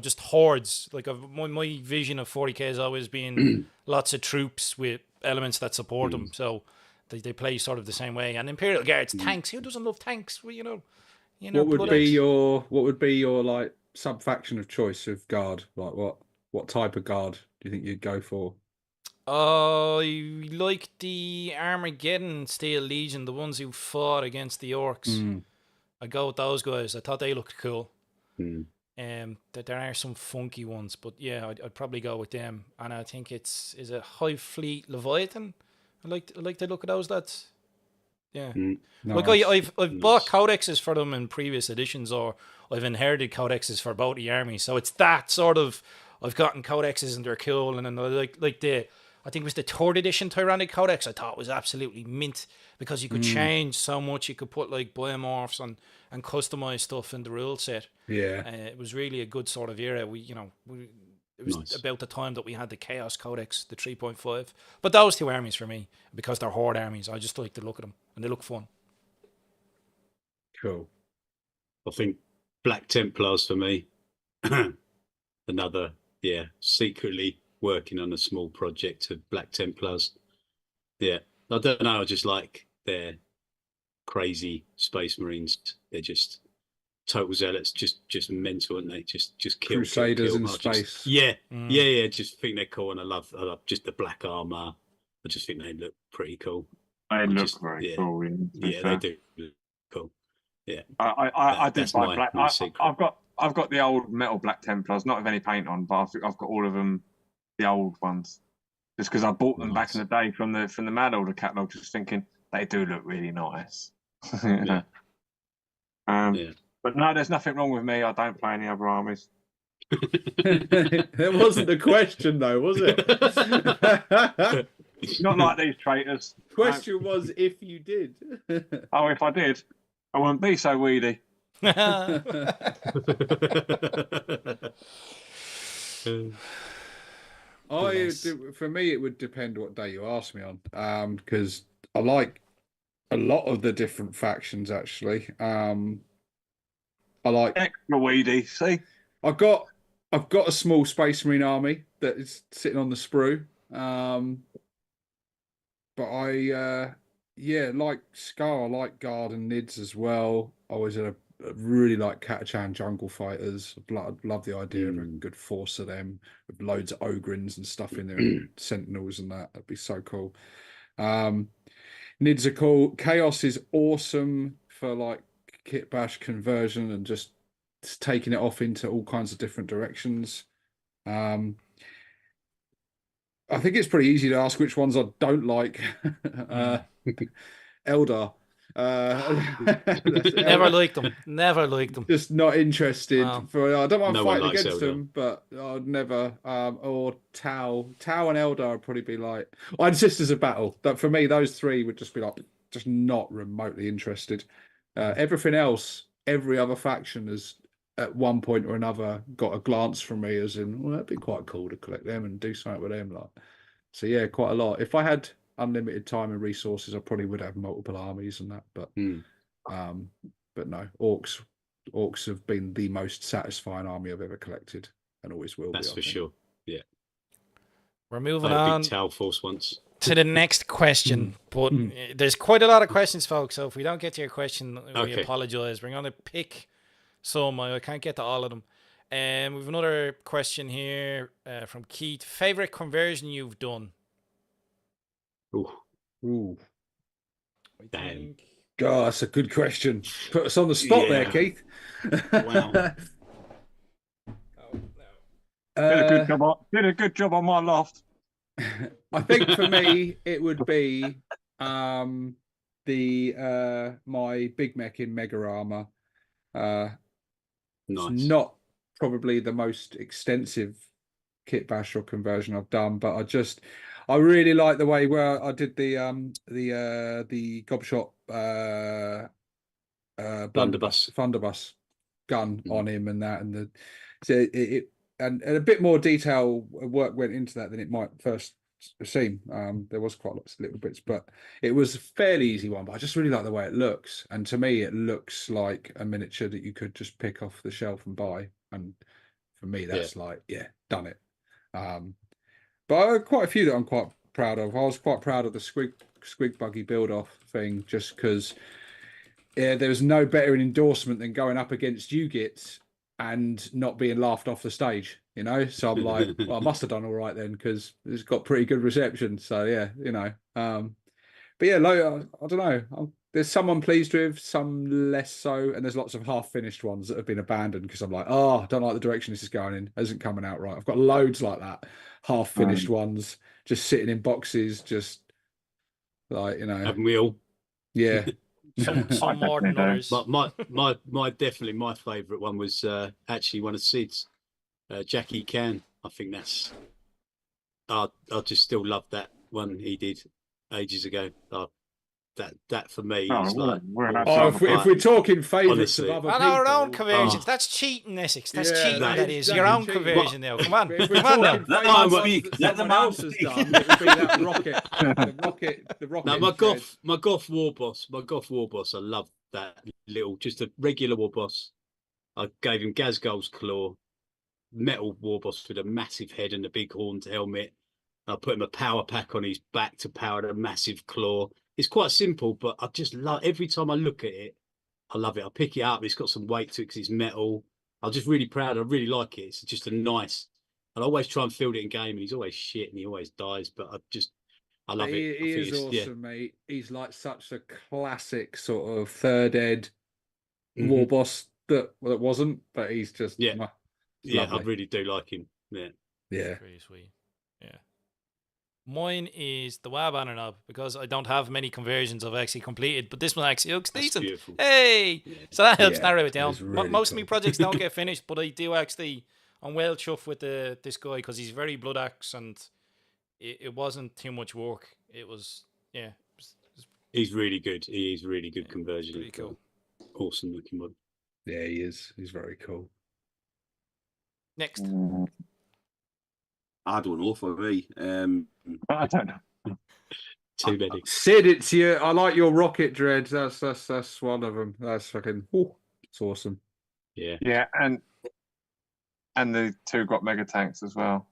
Just hordes. Like my vision of 40k has always been lots of troops with elements that support them. So they play sort of the same way. And Imperial Guards, tanks. Who doesn't love tanks? Well, what would be your like sub faction of choice of guard? Like what type of guard do you think you'd go for? I like the Armageddon Steel Legion, the ones who fought against the orcs. I'd go with those guys. I thought they looked cool. That there are some funky ones, but yeah, I'd probably go with them. And I think is a High Fleet Leviathan. I like the look of those lads. Yeah, Nice. like I've bought codexes for them in previous editions, or I've inherited codexes for both the armies. So it's that sort of. I've gotten codexes and they're cool, and then like I think it was the 3rd edition Tyrannic Codex I thought was absolutely mint, because you could change so much. You could put like biomorphs and customize stuff in the rule set. Yeah. It was really a good sort of era. It was about the time that we had the Chaos Codex, the 3.5. But those two armies for me, because they're horde armies, I just like the look of them and they look fun. Cool. I think Black Templars for me. Another, secretly working on a small project of Black Templars. Yeah, I don't know. I just like their crazy Space Marines. They're just total zealots, just mental, and they just kill, Crusaders kill, in kill. space. Yeah. Just think they're cool, and I love just the black armor. I just think they look pretty cool. They look very cool. Yeah, they do look cool. Yeah, I did buy black. my secret. I've got the old metal Black Templars, not with any paint on, but I've got all of them, the old ones, just because I bought them back in the day from the Mad Order catalogue, just thinking they do look really nice. Yeah. But no, there's nothing wrong with me. I don't play any other armies. That wasn't the question, though, was it? Not like these traitors. Question was if you did. Oh, if I did, I wouldn't be so weedy. For me, it would depend what day you ask me on, because I like a lot of the different factions. Actually, I like extra weedy. See, I've got a small Space Marine army that is sitting on the sprue, but I like Scar. I like Guard and Nids as well. I always really like Catachan jungle fighters. I'd love the idea of a good force of them with loads of Ogrins and stuff in there, and Sentinels and that. That'd be so cool. Nids are cool. Chaos is awesome for like kit bash conversion and just taking it off into all kinds of different directions. I think it's pretty easy to ask which ones I don't like. Eldar. Never liked them. Just not interested. I don't mind fighting against Eldar. them, but I'd never. Or Tau and Eldar would probably be like. And Sisters of Battle. That for me, those three would just be like just not remotely interested. Everything else, every other faction has at one point or another got a glance from me as in, well, that'd be quite cool to collect them and do something with them. Like, so yeah, quite a lot. If I had unlimited time and resources, I probably would have multiple armies and that. But no, orcs have been the most satisfying army I've ever collected and always will. That's for sure. Yeah, we're moving on. Tau Force once. To the next question, but there's quite a lot of questions, folks. So if we don't get to your question, we apologise. We're going to pick some. I can't get to all of them. We have another question here from Keith. Favorite conversion you've done? Ooh. Damn. God, that's a good question. Put us on the spot there, Keith. Wow. Did a good job on my loft. I think for me it would be my big mech in Mega Armor. Nice. It's not probably the most extensive kit bash or conversion I've done, but I really like the way where I did the Gobshot Thunderbus gun on him and that, and and a bit more detail work went into that than it might first seem. There was quite lots of little bits, but it was a fairly easy one. But I just really like the way it looks, and to me, it looks like a miniature that you could just pick off the shelf and buy. And for me, that's done it. But quite a few that I'm quite proud of. I was quite proud of the squig buggy build off thing, just because there was no better endorsement than going up against UGIT and not being laughed off the stage, you know. So I'm like, well, I must have done all right then, because it's got pretty good reception. So yeah, you know. But yeah, I don't know. There's some I'm pleased with, some less so, and there's lots of half-finished ones that have been abandoned because I'm like, I don't like the direction this is going in. It isn't coming out right. I've got loads like that, half-finished ones, just sitting in boxes, just like, you know. Haven't we all? Yeah. Some more than others. My definitely my favourite one was actually one of Sid's, Jackie Can. I think that's I just still love that one he did ages ago. That for me is like. If we're talking favourites of other people, our own conversions, that's cheating, Essex. That's cheating. That is your own conversion now. Come on, come on now. Let them else has done. It would be that rocket. The rocket. No, my goth Warboss. I love that little, just a regular Warboss. I gave him Gazgol's claw, metal Warboss with a massive head and a big horned helmet. I put him a power pack on his back to power the massive claw. It's quite simple, but I just love every time I look at it. I love it. I pick it up. It's got some weight to it because it's metal. I'm just really proud. I really like it. It's just a nice. I always try and field it in game, and he's always shit and he always dies. But I love it. He is awesome, mate. He's like such a classic sort of third ed Warboss that wasn't, but he's just yeah. Lovely. I really do like him. Yeah. Pretty sweet. Yeah. Mine is the Warbanner knob because I don't have many conversions I've actually completed, but this one actually looks decent. Beautiful. Hey, so that helps narrow it down. Really Most cool. of my projects don't get finished, but I do actually. I'm well chuffed with this guy because he's very blood axe and it wasn't too much work. It was He's really good. He is really good conversion. Pretty cool. Awesome looking one. Yeah, he is. He's very cool. Next. I don't know for me. I don't know. Too many. Sid, it's you. I like your rocket dread. That's one of them. That's fucking. It's awesome. Yeah. Yeah, and the two got mega tanks as well.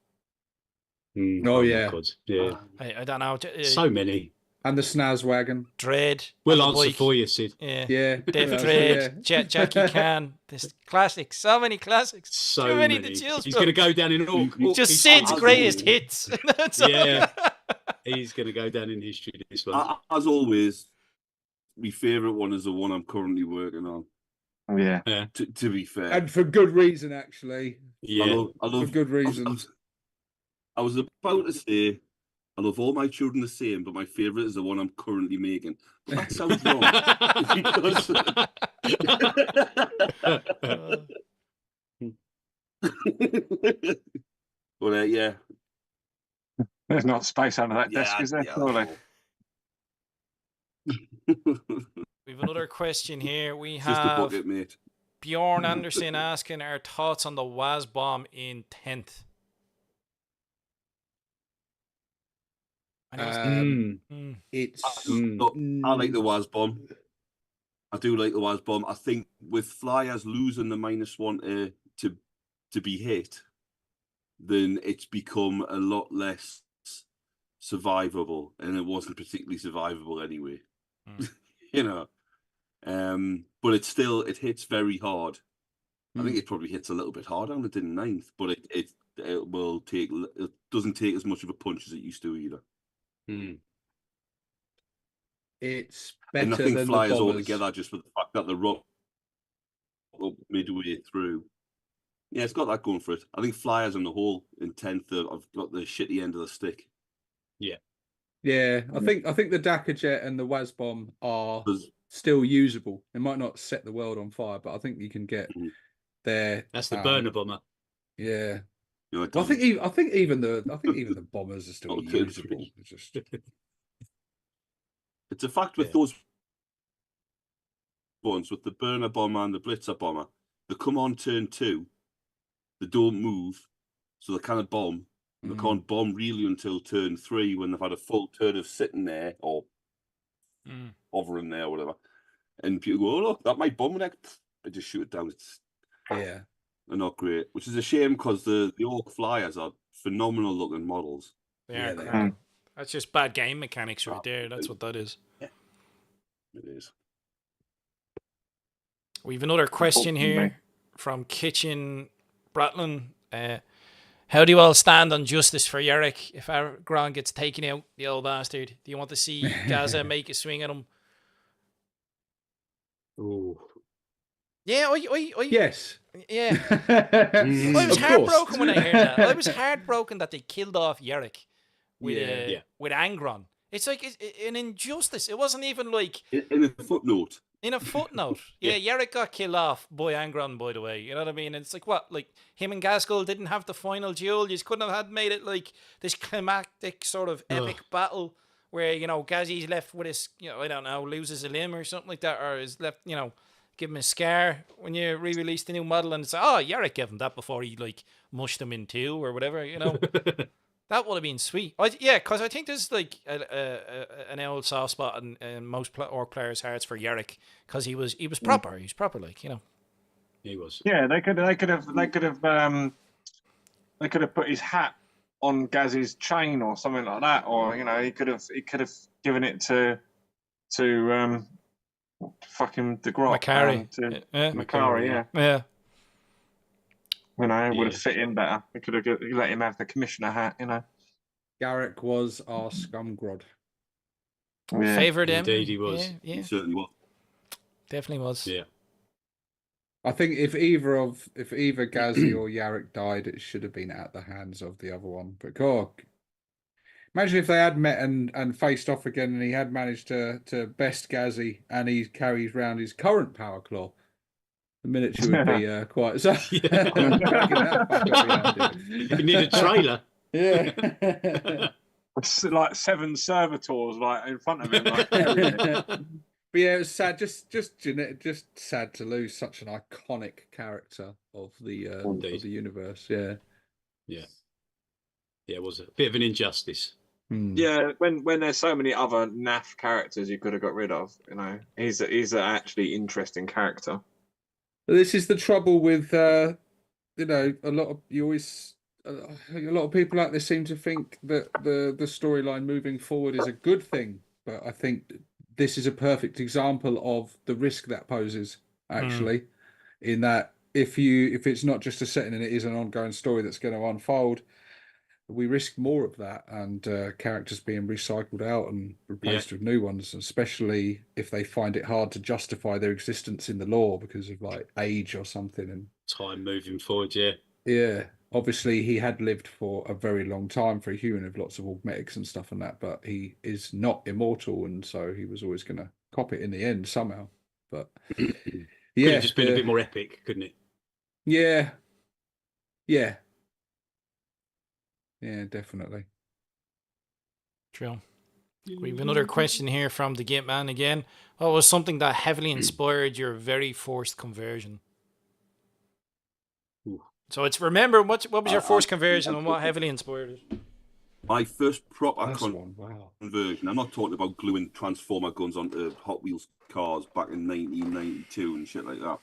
Oh, yeah. My God. Yeah. I don't know. So many. And the Snaz wagon. Dread. We'll on the answer bike. for you, Sid. Yeah. Yeah. Def Yeah, Dread. Jackie Can. This classics. So many classics. So Too many many. to choose He's from. going to go down in Ork. Just Sid's greatest hits. That's all. Yeah. He's going to go down in history, this one. As always, my favourite one is the one I'm currently working on. Yeah. To be fair, And for good reason, actually. Yeah. I love For good reason. I was about to say I love all my children the same, but my favourite is the one I'm currently making. That sounds wrong. But yeah. There's not space under that desk, is there? Surely. We have another question here. We Just a have bucket, mate. Bjorn Anderson asking our thoughts on the WAS bomb in 10th. It's. Look, I like the WAS bomb. I do like the WAS bomb. I think with flyers losing the -1 to be hit, then it's become a lot less survivable, and it wasn't particularly survivable anyway. You know, but it hits very hard. I think it probably hits a little bit harder than it did in 9th, but it doesn't take as much of a punch as it used to either. It's better And I think than flyers the bombers. altogether, just with the fact that the rock up midway through. Yeah, it's got that going for it. I think flyers on the whole in 10th have got the shitty end of the stick. Yeah, I think the Dakar Jet and the WAS bomb are still usable. It might not set the world on fire, but I think you can get there. That's the burner bomber. Yeah. You know, Well, I think even the bombers are still usable. It's just it's a fact with those ones, with the burner bomber and the blitzer bomber, they come on turn 2, they don't move, so they kind of bomb. They can't bomb really until turn 3 when they've had a full turn of sitting there or hovering there or whatever. And people go, oh, look, that might bomb next. They just shoot it down. They're not great, which is a shame because the Ork flyers are phenomenal looking models. They are. That's just bad game mechanics right there. That's what that is. Yeah, it is. We have another question here from Kitchen Bratlin. How do you all stand on justice for Yarick if Aragorn gets taken out, the old bastard? Do you want to see Gaza make a swing at him? Oh. Yeah, yes. Yeah. I was heartbroken when I heard that. I was heartbroken that they killed off Yarick with Angron. It's like an injustice. It wasn't even like in a footnote. In a footnote. Yeah, Yarick got killed off by Angron, by the way. You know what I mean? And it's like, what? Like, him and Gaskell didn't have the final duel. You just couldn't have had made it like this climactic sort of epic battle where, you know, Gazzy's left with his, you know, I don't know, loses a limb or something like that, or is left, you know, give him a scar when you re-release the new model, and it's like, oh, Yarick gave him that before he, like, mushed him in 2 or whatever, you know? That would have been sweet. Because I think there's like an old soft spot in most Orc players' hearts for Yarick because he was proper. He's proper, like, you know. He was. Yeah, they could have put his hat on Gaz's chain or something like that, or he could have given it to fucking the Grot. Macari. To Macari, yeah. Yeah. It would have fit in better. We could have let him have the commissioner hat, Garrick was our scumgrod. Yeah. Favoured him. Indeed he was. Yeah. He certainly was. Definitely was. Yeah. I think if either Ghazi or Yarrick died, it should have been at the hands of the other one. But God, imagine if they had met and faced off again, and he had managed to best Ghazi, and he carries around his current power claw. The miniature would be quite. So, You need a trailer. Yeah. It's like 7 servitors in front of him. But yeah, it was sad. Just sad to lose such an iconic character of the universe. Yeah. Yeah. Yeah, it was a bit of an injustice. Yeah, when there's so many other naff characters you could have got rid of, he's an actually interesting character. This is the trouble with a lot of a lot of people out there seem to think that the storyline moving forward is a good thing, but I think this is a perfect example of the risk that poses, actually, in that if it's not just a setting and it is an ongoing story that's going to unfold, we risk more of that and characters being recycled out and replaced with new ones, especially if they find it hard to justify their existence in the lore because of age or something. And time moving forward, yeah. Yeah. Obviously, he had lived for a very long time for a human with lots of augmetics and stuff and that, but he is not immortal, and so he was always going to cop it in the end somehow. But Could have just been a bit more epic, couldn't it? Yeah. Yeah, definitely. True. We have another question here from the Git Man again. What was something that heavily inspired your very forced conversion? So it's remember what was your forced conversion and what heavily inspired it? My first proper Wow. conversion. I'm not talking about gluing transformer guns onto Hot Wheels cars back in 1992 and shit like that.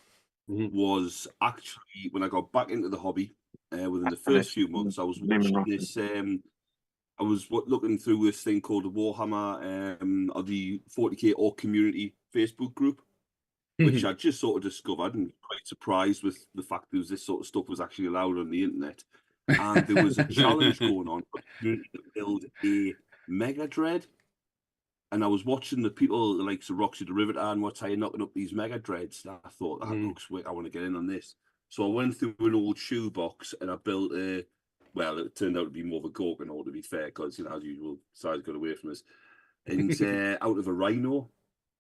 Was actually when I got back into the hobby. Within the first few months, I was watching this. I was looking through this thing called the Warhammer or the 40k Ork community Facebook group, which I just sort of discovered and quite surprised with the fact that this sort of stuff was actually allowed on the internet. And there was a challenge going on to build a Mega Dread. And I was watching the people like Roxy the Riveter and what's how knocking up these Mega Dreads. And I thought, that looks sweet. I want to get in on this. So I went through an old shoebox and I built it turned out to be more of a Gorkanaut, to be fair, because, as usual, size got away from us. And out of a rhino.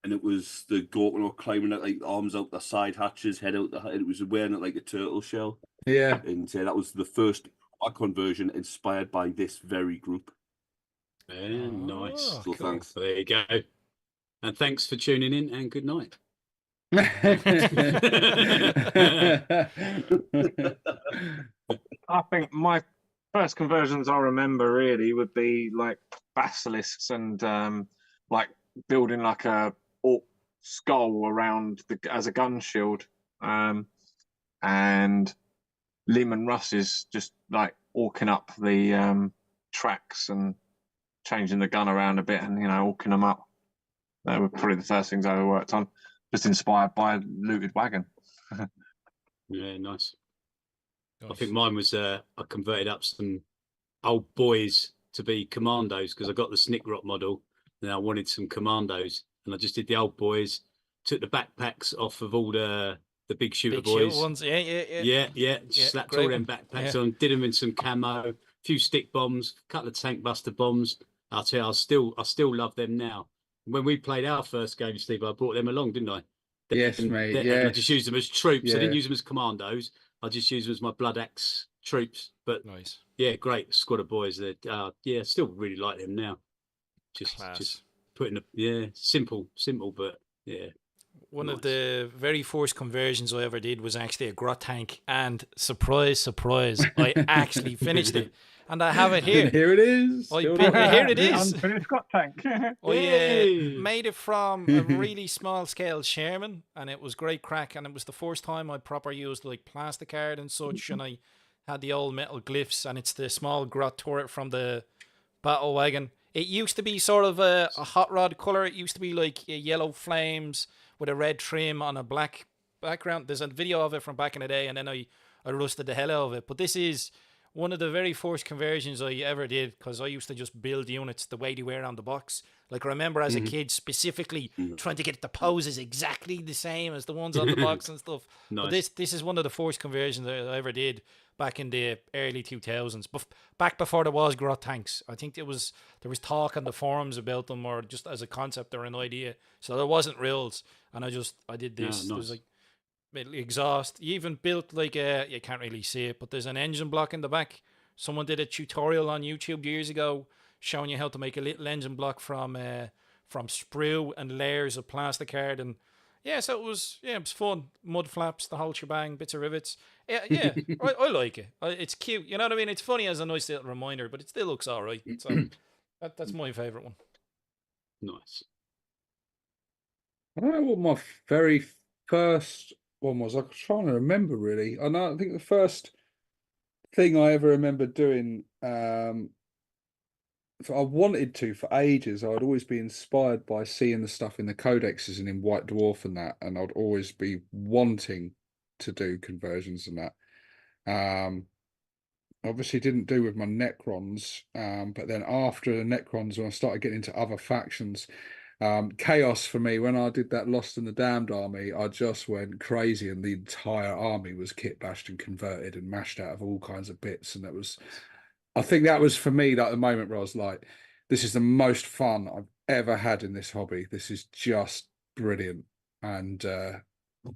And it was the Gorkanaut climbing out, arms out the side hatches, head out it was wearing it like a turtle shell. Yeah. And that was the first conversion inspired by this very group. Nice. So cool. thanks. There you go. And thanks for tuning in, and good night. I think my first conversions I remember really would be like basilisks and building like a orc skull around as a gun shield, and Lehman Russ is just orking up the tracks and changing the gun around a bit and orking them up. They were probably the first things I ever worked on, just inspired by a looted wagon. Yeah, nice. I think mine was I converted up some old boys to be commandos because I got the Snickrot model and I wanted some commandos, and I just did the old boys, took the backpacks off of all the big shooter boys. Ones. Yeah. Slapped all them backpacks on, did them in some camo, a few stick bombs, a couple of tank buster bombs. I'll tell you, I still love them now. When we played our first game, Steve, I brought them along, didn't I? Yes, mate. Yeah. I just used them as troops. I didn't use them as commandos. I just used them as my Blood Axe troops. But Nice. Yeah, great squad of boys. That still really like them now. Just putting simple, but yeah. One of the very first conversions I ever did was actually a Grot tank, and surprise, I actually finished it. And I have it And here. here it is. I Still bit- not here out. it is. Unfinished Scott tank. I Yay! made it from a really small scale Sherman, and it was great crack. And it was the first time I proper used like plastic art and such, and I had the old metal glyphs, and it's the small grot turret from the battle wagon. It used to be sort of a hot rod color. It used to be like yellow flames with a red trim on a black background. There's a video of it from back in the day, and then I rusted the hell out of it. But this is one of the very first conversions I ever did, because I used to just build units the way they were on the box. Like, I remember as a kid specifically trying to get the poses exactly the same as the ones on the box and stuff. Nice. But this is one of the first conversions that I ever did back in the early 2000s, back before there was grot tanks. I think there was talk on the forums about them, or just as a concept or an idea. So there wasn't rules, and I did this. nice. There was like exhaust. You even built like you can't really see it, but there's an engine block in the back. Someone did a tutorial on YouTube years ago showing you how to make a little engine block from sprue and layers of plastic card, and so it was fun. Mud flaps, the whole shebang, bits of rivets. I like it. It's cute. You know what I mean? It's funny as a nice little reminder, but it still looks all right. So that's my favorite one. Nice. I don't know what my very first one was. I'm trying to remember, really. I think the first thing I ever remember doing, I wanted to for ages. I'd always be inspired by seeing the stuff in the codexes and in White Dwarf and that, and I'd always be wanting to do conversions and that. Obviously didn't do with my Necrons, but then after the Necrons, when I started getting into other factions, Chaos for me, when I did that Lost and the Damned army, I just went crazy, and the entire army was kit bashed and converted and mashed out of all kinds of bits. And I think that was for me, like the moment where I was like, this is the most fun I've ever had in this hobby. This is just brilliant. And and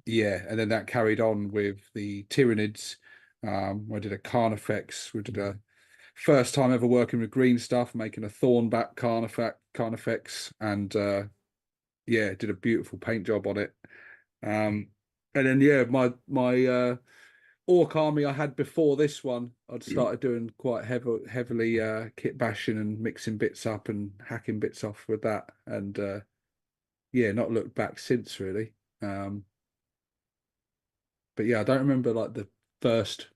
then that carried on with the Tyranids. I did a Carnifex. We did a first time ever working with green stuff, making a Thornback Carnifex, and did a beautiful paint job on it. And then my Ork army I had before this one, I'd started doing quite heavily kit bashing and mixing bits up and hacking bits off with that, and not looked back since, really. But I don't remember like the first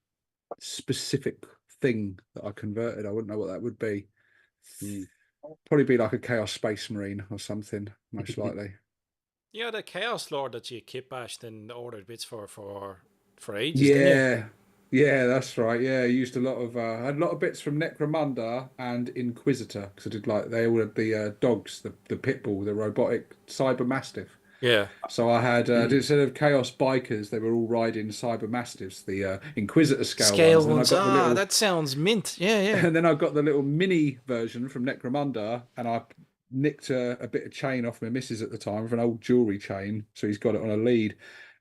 specific thing that I converted. I wouldn't know what that would be. Probably be like a Chaos Space Marine or something, most likely. Yeah, the Chaos Lord that you kit bashed and ordered bits for ages, didn't you? Yeah, that's right. Yeah, I used a lot of I had a lot of bits from Necromunda and Inquisitor, because I did they all had the dogs, the pit bull, the robotic cyber mastiff. Yeah. So I had instead of Chaos Bikers, they were all riding cyber mastiffs, the Inquisitor scale ones. That sounds mint. Yeah. And then I got the little mini version from Necromunda, and I nicked a bit of chain off my missus at the time, with an old jewelry chain, so he's got it on a lead.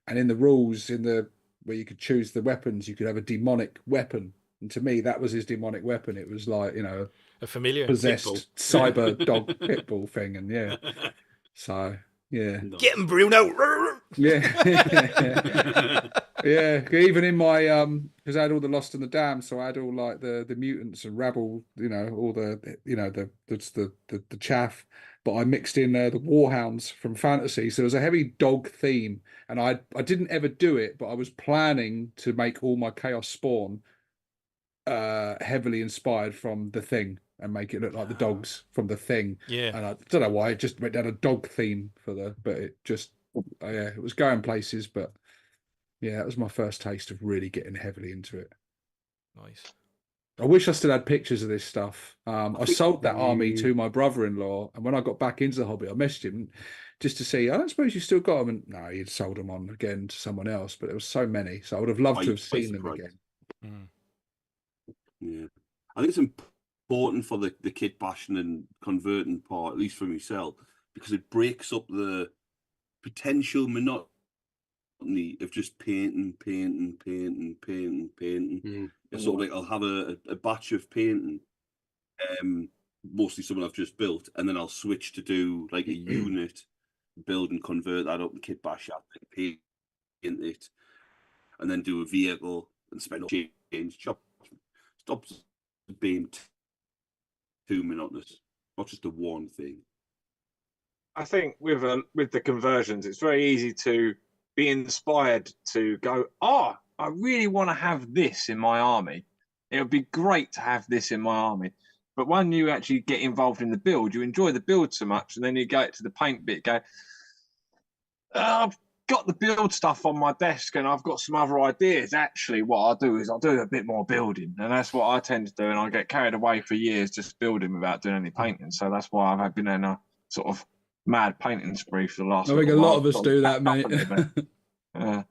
And in the rules, where you could choose the weapons, you could have a demonic weapon, and to me that was his demonic weapon. It was like, a familiar possessed cyber dog pitbull thing, and so get him, Bruno. Yeah, even in my because I had all the Lost and the Damned, so I had all like the mutants and rabble, all the chaff, but I mixed in the warhounds from fantasy, so there was a heavy dog theme, and I didn't ever do it, but I was planning to make all my Chaos Spawn heavily inspired from The Thing, and make it look like the dogs from The Thing. Yeah. And I don't know why, it just went down a dog theme but it just it was going places. But that was my first taste of really getting heavily into it. Nice. I wish I still had pictures of this stuff. I sold that army to my brother-in-law, and when I got back into the hobby, I messaged him just to see, I don't suppose you still got them. And no, he'd sold them on again to someone else, but there was so many, so I would have loved to have seen them again. Yeah, I think it's important for the kit bashing and converting part, at least for myself, because it breaks up the potential monotony of just painting. It's sort of like I'll have a batch of painting, mostly something I've just built, and then I'll switch to do like a unit, build and convert that up and kit bash out, paint it, and then do a vehicle and spend change stops being too monotonous, not just the one thing. I think with the conversions, it's very easy to be inspired to go, oh, I really want to have this in my army. It would be great to have this in my army. But when you actually get involved in the build, you enjoy the build so much, and then you get to the paint bit, go, I've got the build stuff on my desk, and I've got some other ideas. Actually, what I'll do is I'll do a bit more building, and that's what I tend to do. And I get carried away for years just building without doing any painting. So that's why I've been in a sort of mad painting spree for the last. I think a lot of us Sort of do that, mate. Yeah.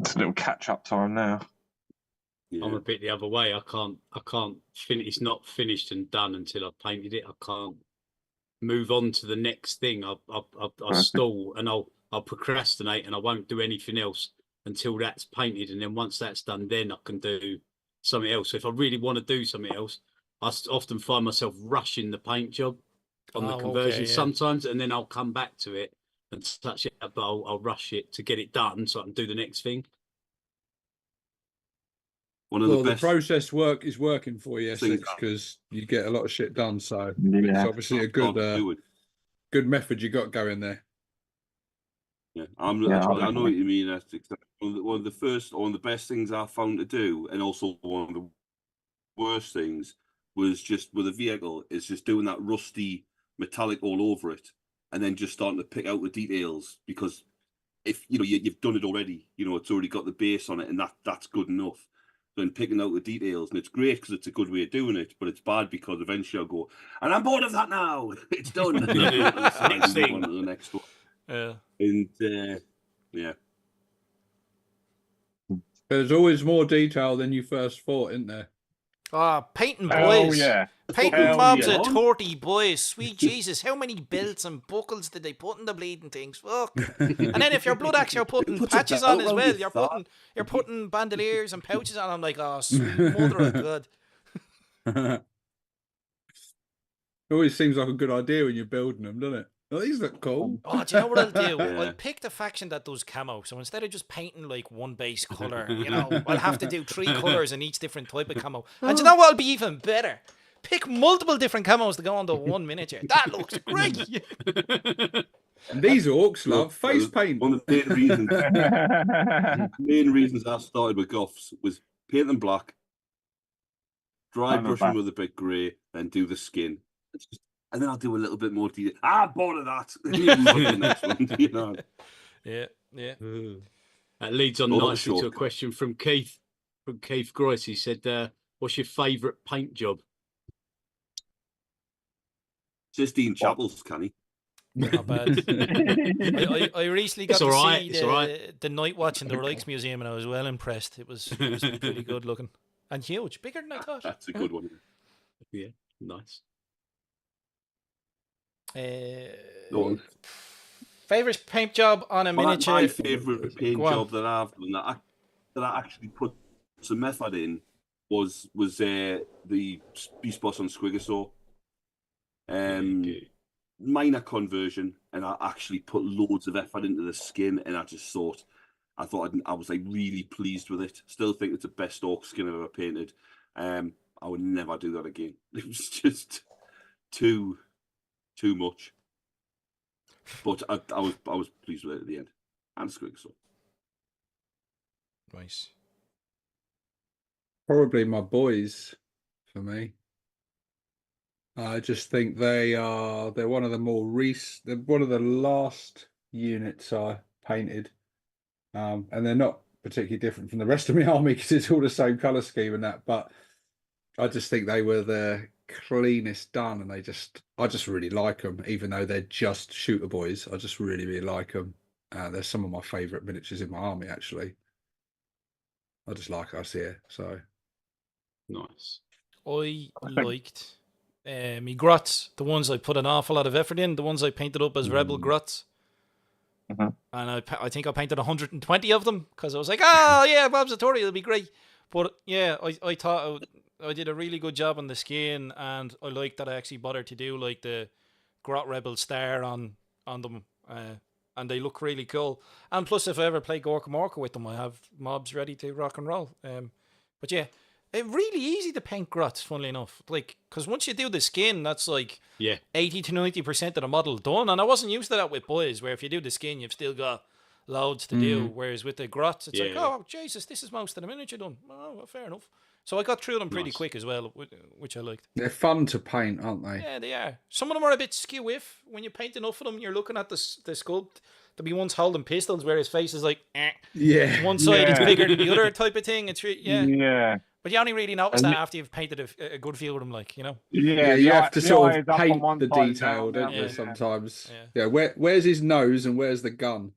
It's a little catch-up time now. I'm Yeah. a bit the other way. I can't finish. It's not finished and done until I've painted it. I can't move on to the next thing. I'll stall and I'll procrastinate and I won't do anything else until that's painted. And then once that's done, then I can do something else. So if I really want to do something else, I often find myself rushing the paint job on the conversion sometimes, and then I'll come back to it and touch it, but I'll rush it to get it done so I can do the next thing. One of Well, the the best process is working for you, things- because you get a lot of shit done. So Yeah. it's obviously a I've got to do it. good method you got going there. Yeah, Yeah, I know definitely. what you mean. That's exactly one of the first, or one of the best things I found to do, and also one of the worst things was just with a vehicle is just doing that rusty metallic all over it, and then just starting to pick out the details, because if you've done it already, it's already got the base on it, and that's good enough. Then picking out the details, and it's great because it's a good way of doing it, but it's bad because eventually I'll go, and I'm bored of that now. It's done. Next thing. On to the next one. Yeah. And yeah. There's always more detail than you first thought, isn't there? Painting Oh boys. yeah. Painting Hell mobs yeah. of 30 boys. Sweet Jesus, how many belts and buckles did they put in the bleeding things? Fuck. And then if you're blood axe, you're putting puts a patches belt on as around well. your You're putting bandoliers and pouches on. I'm like, oh, sweet mother of God. It always seems like a good idea when you're building them, doesn't it? Oh, these look cool. Oh, do you know what I'll do? Yeah. I'll pick the faction that does camo. So instead of just painting like one base colour, I'll have to do 3 colours in each different type of camo. And do you know what'll be even better? Pick multiple different camos to go onto one miniature. That looks great. And these orcs love face paint. One of the main reasons I started with Goths was paint them black, dry I love brush them that. with a bit grey, and do the skin. And then I'll do a little bit more detail. I'm bored of that. Move on to the next one, Yeah. That leads on Not a nicely to a shortcut. question from Keith. From Keith Groyce. He said, "What's your favourite paint job?" Sistine Chapels, can he? Not bad. I recently got It's to all right, see it's all right. the Night Watch in the Rijksmuseum, and I was well impressed. It was pretty good looking and huge, bigger than I thought. That's a good one. Yeah, nice. Favorite paint job on a miniature. My favourite paint Go on. job that I've done that I actually put some effort in was the Beast Boss on Squigosaur. Minor conversion, and I actually put loads of effort into the skin, and I was like really pleased with it. Still think it's the best orc skin I've ever painted. I would never do that again. It was just too much. But I was pleased with it at the end. And Squigosaur. Nice. Probably my boys for me. I just think they're one of the they're one of the last units I painted. And they're not particularly different from the rest of my army because it's all the same colour scheme and that, but I just think they were the cleanest done, and I just really like them, even though they're just shooter boys. I just really like them. They're some of my favourite miniatures in my army, actually. I just like us here, so Nice. I liked me grots, the ones I put an awful lot of effort in, the ones I painted up as rebel grots. Mhm. And I think I painted 120 of them because I was like, oh yeah, Bob's tutorial will be great. But yeah, I thought I did a really good job on the skin, and I liked that I actually bothered to do like the grot rebel star on them, and they look really cool. And plus, if I ever play Gorka Morka with them, I have mobs ready to rock and roll. But yeah, it's really easy to paint grots, funnily enough. Like, because once you do the skin, that's like 80 to 90% of the model done. And I wasn't used to that with boys, where if you do the skin, you've still got loads to do. Whereas with the grots, it's like, oh, Jesus, this is most of the miniature done. Oh, well, fair enough. So I got through them pretty quick as well, which I liked. They're fun to paint, aren't they? Yeah, they are. Some of them are a bit skew-if. When you paint enough of them, you're looking at the sculpt. There'll be ones holding pistols where his face is like, one side is bigger than the other type of thing. It's yeah. But you only really notice that after you've painted a good few of them, like, you know. Yeah, you have to sort of paint the side detail, down, don't you? yeah. Sometimes. Yeah. Where's his nose and where's the gun?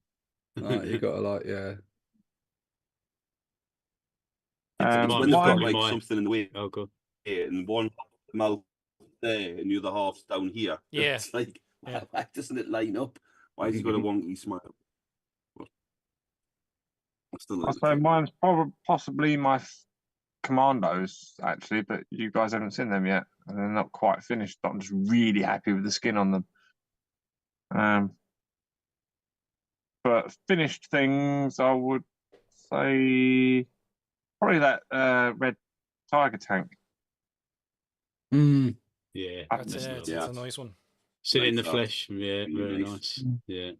You got to It's when they've got like mine. something in the way. Oh, God. And one mouth there and the other half's down here. Yeah. It's like, why doesn't it line up? Why has he got a wonky smile? I suppose mine's possibly my commandos, actually, but you guys haven't seen them yet. And they're not quite finished, but I'm just really happy with the skin on them. But finished things, I would say probably that red tiger tank. Yeah, that's a nice one. Sit in the flesh. Yeah, very nice. Yeah.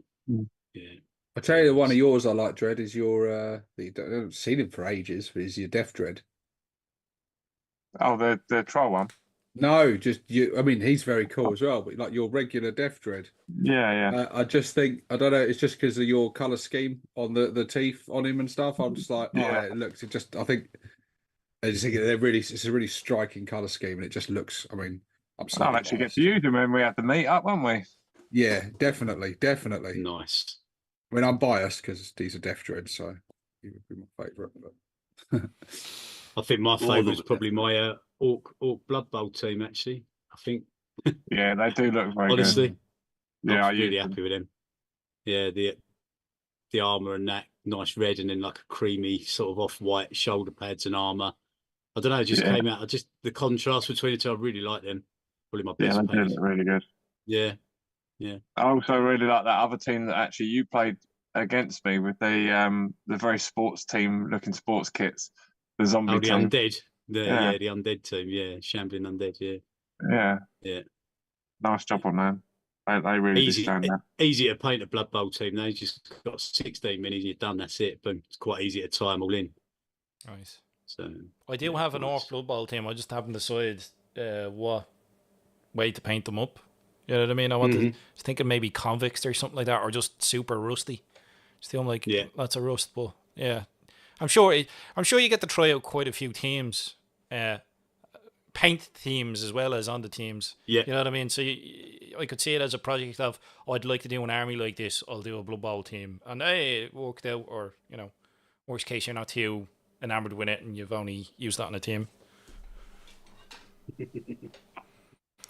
I tell you, one of yours I like, Dread, is your. You haven't seen him for ages, but is your Death Dread. Oh, the troll one. No, just you. I mean, he's very cool as well, but like your regular Death Dread. Yeah. I just think I don't know. It's just because of your color scheme on the teeth on him and stuff. I'm just like, it looks. It just. I think. I just think they're really. It's a really striking color scheme, and it just looks. I mean, I'll actually get to use them when we have to meet up, won't we? Yeah, definitely. Nice. I mean, I'm biased because he's a Death Dread, so he would be my favourite. But I think my favourite is probably my Ork Blood Bowl team. Actually, I think. Yeah, they do look very honestly, good. Yeah, I'm really happy with them. Yeah, the armour and that nice red, and then like a creamy sort of off-white shoulder pads and armour. I don't know, it just came out. The contrast between the two, I really like them. Probably my best. Yeah, they do look really good. Yeah. I also really like that other team that actually you played against me with the very sports team looking sports kits. The zombie team. Undead. The undead team, shambling undead, yeah. Nice job on them. They really did stand out. Easy to paint a Blood Bowl team. They just got 16 minutes, you're done, that's it. But it's quite easy to tie them all in. Nice. So I do have an Ork Blood Bowl team. I just haven't decided what way to paint them up. You know what I mean? I was thinking maybe convicts or something like that, or just super rusty. Still, I'm like, lots of rust, but yeah, I'm sure you get to try out quite a few teams, paint teams as well as on the teams. Yeah, you know what I mean. So I could see it as a project of, I'd like to do an army like this. I'll do a Blood Bowl team, and hey, it worked out. Or worst case, you're not too enamored with it, and you've only used that on a team.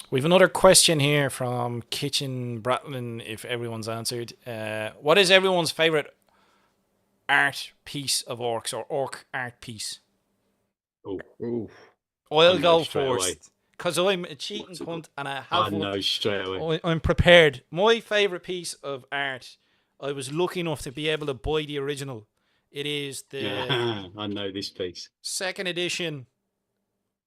We've another question here from Kitchen Bratlin, if everyone's answered. What is everyone's favourite art piece of orcs, or orc art piece? I'll go first, because I'm a cheating cunt and I have know straight away. I'm prepared. My favourite piece of art, I was lucky enough to be able to buy the original. It is the I know this piece. 2nd edition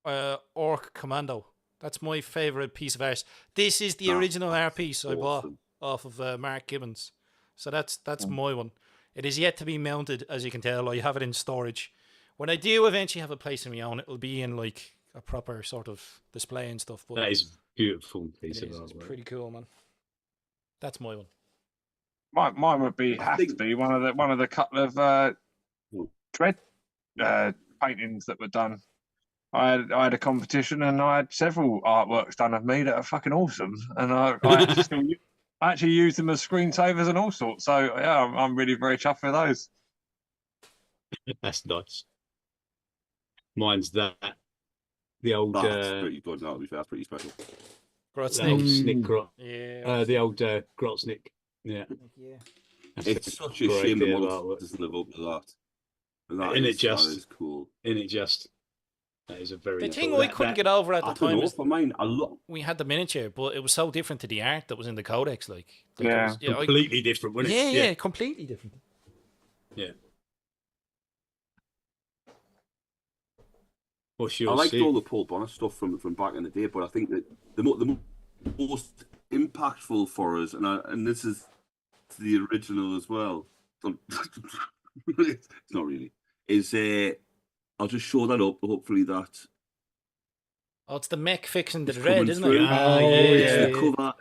Orc Commando. That's my favourite piece of art. This is the original art piece I bought off of Mark Gibbons. So that's my one. It is yet to be mounted, as you can tell. I have it in storage. When I do eventually have a place of my own, it'll be in like a proper sort of display and stuff. But that is a beautiful piece of art. It's pretty cool, man. That's my one. Mine would have to be one of the couple of Dread paintings that were done. I had a competition and I had several artworks done of me that are fucking awesome, and I actually used them as screensavers and all sorts. So yeah, I'm really very chuffed with those. That's nice. Mine's that the old. That's pretty good. Now, that's pretty special. Grotsnick grot. Yeah. The old Grotsnick. Yeah. It's such a shame the model doesn't live up to that. That is cool. That is a very. The thing I couldn't get over at the time was for mine. We had the miniature, but it was so different to the art that was in the codex. Like yeah, completely different, wasn't it? Yeah, completely different. Yeah. What's I yours, liked Steve? all the Paul Bonner stuff from back in the day, but I think that the most impactful for us, and this is the original as well. It's not really. Is I'll just show that up. Hopefully that Oh, it's the mech fixing the is dread, coming isn't through. it? Ah, Oh, It's yeah. the cover.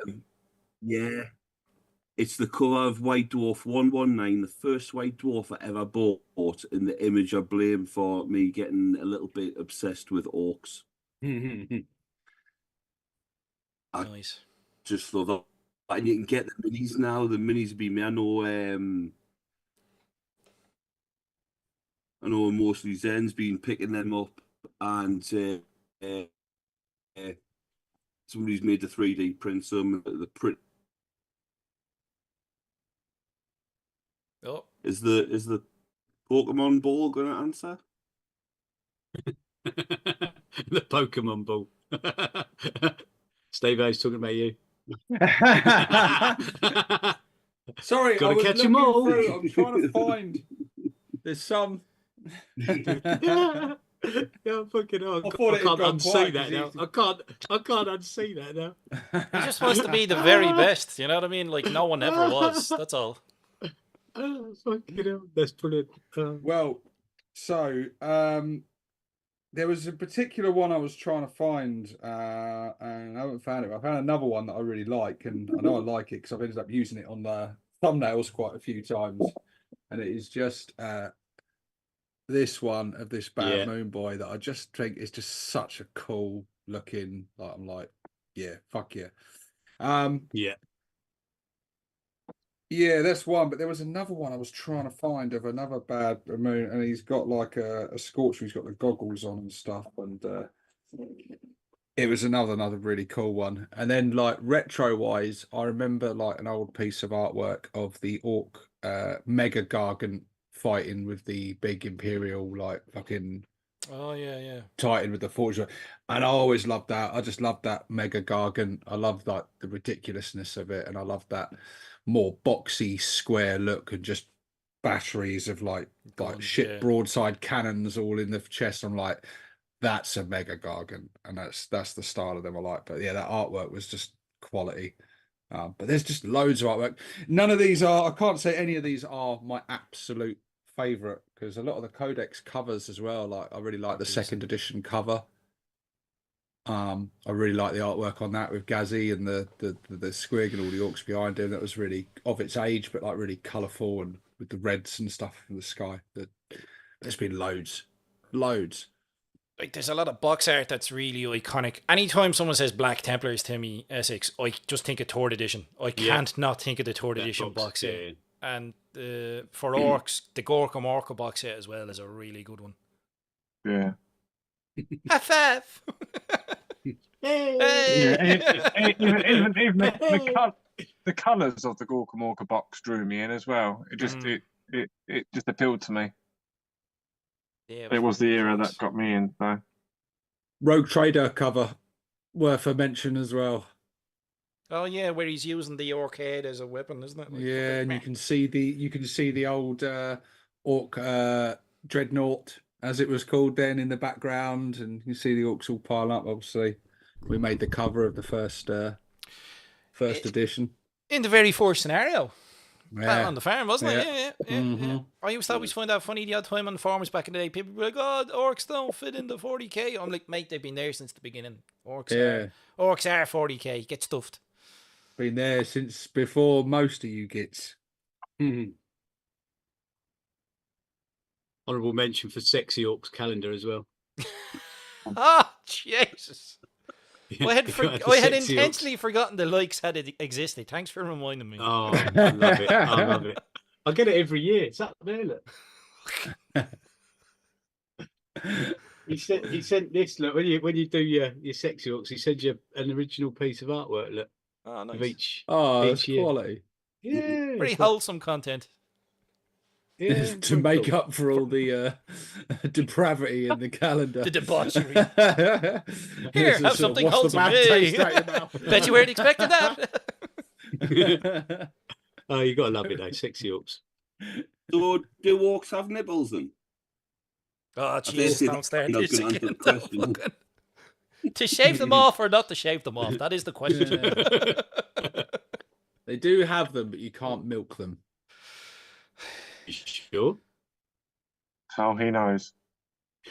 Yeah. It's the cover of White Dwarf 119, the first White Dwarf I ever bought, and the image I blame for me getting a little bit obsessed with orcs. I Nice. just love that. And you can get the minis now. The minis have been me. I know mostly Zen's been picking them up, and somebody's made the 3D print. Some the print Oh, is the Pokemon ball going to answer? The Pokemon ball. Steve A's talking about you. Sorry, Gotta I was catch 'em looking all. through. I'm trying to find. There's some. Yeah, fucking hell. I thought I it had can't gone unsee quiet that 'cause now. I can't unsee that now. he just wants to be the very best. You know what I mean? Like no one ever was. That's all. Oh, fucking hell. That's brilliant. Well, so there was a particular one I was trying to find, and I haven't found it. I found another one that I really like, and I know I like it because I've ended up using it on the thumbnails quite a few times. And it is just this one of this Bad Yeah. Moon Boy that I just think is just such a cool looking. Like I'm like, yeah, fuck yeah. Yeah. Yeah, that's one. But there was another one I was trying to find of another Bad Moon, and he's got like a Scorcher. He's got the goggles on and stuff, and it was another really cool one. And then like retro wise, I remember like an old piece of artwork of the Orc Mega Gargant fighting with the big Imperial like fucking Oh yeah. Titan with the forge, and I always loved that. I just loved that Mega Gargant. I loved like the ridiculousness of it, and I loved that more boxy square look and just batteries of like Guns, shit yeah. broadside cannons all in the chest. I'm like, that's a Mega Gargant, and that's the style of them I like. But yeah, that artwork was just quality. But there's just loads of artwork. None of these are. I can't say any of these are my absolute favorite because a lot of the Codex covers as well. Like I really like the second edition cover. I really like the artwork on that with Gazzy and the squig and all the orcs behind him. That was really of its age, but like really colourful and with the reds and stuff in the sky. There's been loads. Like there's a lot of box art that's really iconic. Anytime someone says Black Templars to me, Essex, I just think of third edition. I can't not think of the third edition box set. Yeah. And for orcs, the Gorka Morka box set as well is a really good one. Yeah. High five! Yeah, even the colours of the Gorka Morka box drew me in as well. It just it just appealed to me. Yeah, It was the really era close. that got me in. So Rogue Trader cover worth a mention as well. Oh yeah, where he's using the orc head as a weapon, isn't it? Like, Yeah, and you can see the old orc dreadnought as it was called then in the background, and you can see the orcs all pile up. Obviously, we made the cover of the first edition in the very first scenario. yeah. On the farm, wasn't it? Yeah. Mhm. I used to always find that funny the odd time on the farmers back in the day. People were like, "Oh, orcs don't fit in the 40k." I'm like, mate, they've been there since the beginning. Orcs are 40k. Get stuffed. Been there since before most of you gets. Honourable mention for Sexy Orcs calendar as well. Oh, Jesus. I had Sexy intentionally forgotten the likes had existed. Thanks for reminding me. Oh, I love it. I love it. I get it every year. It's up there, look. He sent this, look, when you do your Sexy Orcs, he sends you an original piece of artwork, look. Oh, nice. Of each That's year. quality. Yeah. Pretty wholesome content. Yeah, To make up for all the depravity in the calendar. The debauchery. Here, This is have something what's the wholesome. bad Hey. taste out your mouth? Bet you weren't expecting that. Oh, you gotta love it though, Sexy Orcs. So do orcs have nipples then? Oh, dare Jesus, say don't that's start not this gonna answer again. the Don't question. fucking- To shave them off or not to shave them off? That is the question. They do have them, but you can't milk them. You sure? So he knows.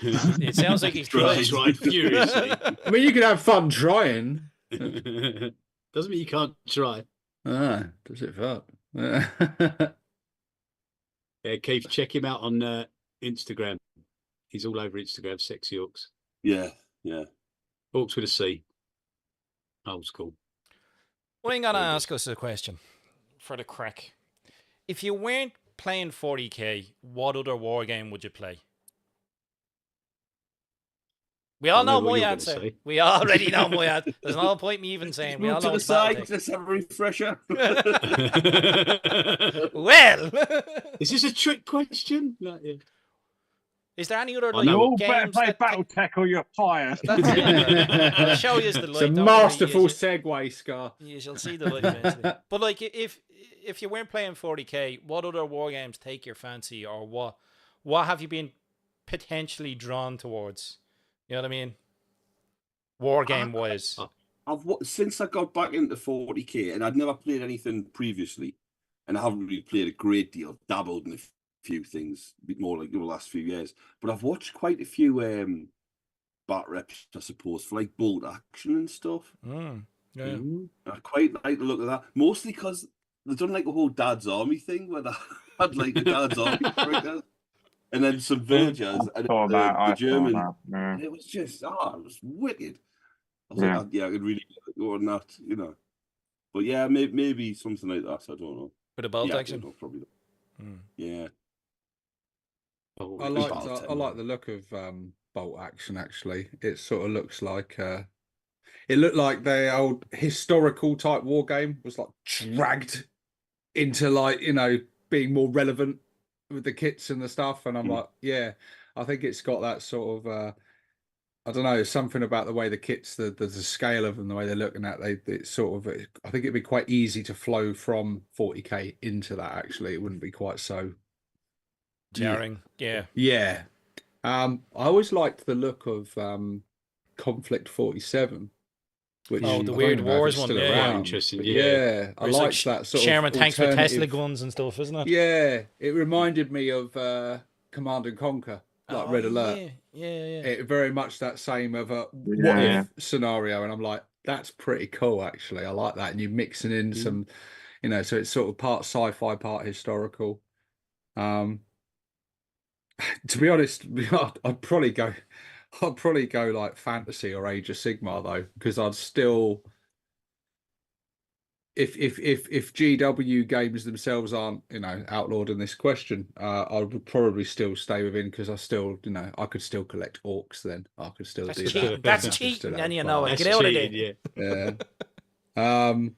It sounds like he's Right, tried. furiously. I mean, you can have fun trying. Doesn't mean you can't try. Ah, does it fuck? Yeah, Keith, check him out on Instagram. He's all over Instagram, Sexy Orcs. Yeah. Orcs with a C. Old school. Well, I'm going to ask us a question for the crack. If you weren't playing 40k, what other war game would you play? We all know my answer. We already know my answer. There's no point me even saying. We all Move know to the it's side. Battletech. Let's have a refresher. Well, Is this a trick question? Like, yeah. is there any other I like know. You all better games play that BattleTech or you're fired. That's it. I'll show you the light. It's a don't worry. masterful You segue, Scar. shall see the light eventually. But like, if you weren't playing 40k, what other war games take your fancy, or what have you been potentially drawn towards? You know what I mean? War game wise. Since I got back into 40k, and I'd never played anything previously, and I haven't really played a great deal. Dabbled in a few things, a bit more like the last few years. But I've watched quite a few bat reps, I suppose, for like bolt action and stuff. Yeah. I quite like the look of that, mostly because they've done like a whole Dad's Army thing where they had like the Dad's Army characters, and then some Vergers and the German. Yeah. It was just, it was wicked. I was Yeah. like, I could really go on that, you know. But yeah, maybe something like that. I don't know. With a bolt Yeah, action. no, probably not. Yeah. I like the look of bolt action. Actually, it sort of looks like it looked like the old historical type war game was like dragged into like being more relevant with the kits and the stuff. And I'm like, yeah, I think it's got that sort of I don't know, something about the way the kits, the scale of them, the way they're looking at, it's sort of, I think it'd be quite easy to flow from 40k into that. Actually, it wouldn't be quite so Jarring. Yeah. Yeah. I always liked the look of Conflict 47, which Oh, the I Weird don't know if Wars it's one, still yeah. around, Interesting, but yeah. I It's like like that sort Sherman of tanks with Tesla alternative- guns and stuff, isn't it? Yeah, it reminded me of Command and Conquer, like Red Alert. Yeah. It very much that same of a what Yeah. if scenario, and I'm like, that's pretty cool actually. I like that, and you're mixing in some, so it's sort of part sci-fi, part historical. To be honest, I'd probably go like fantasy or Age of Sigmar though, because I'd still, if GW games themselves aren't outlawed in this question, I would probably still stay within, because I still I could still collect orcs. Then I could still That's do cheating. that. That's I could cheating, still and have you know fun. it. Get out of there. Yeah.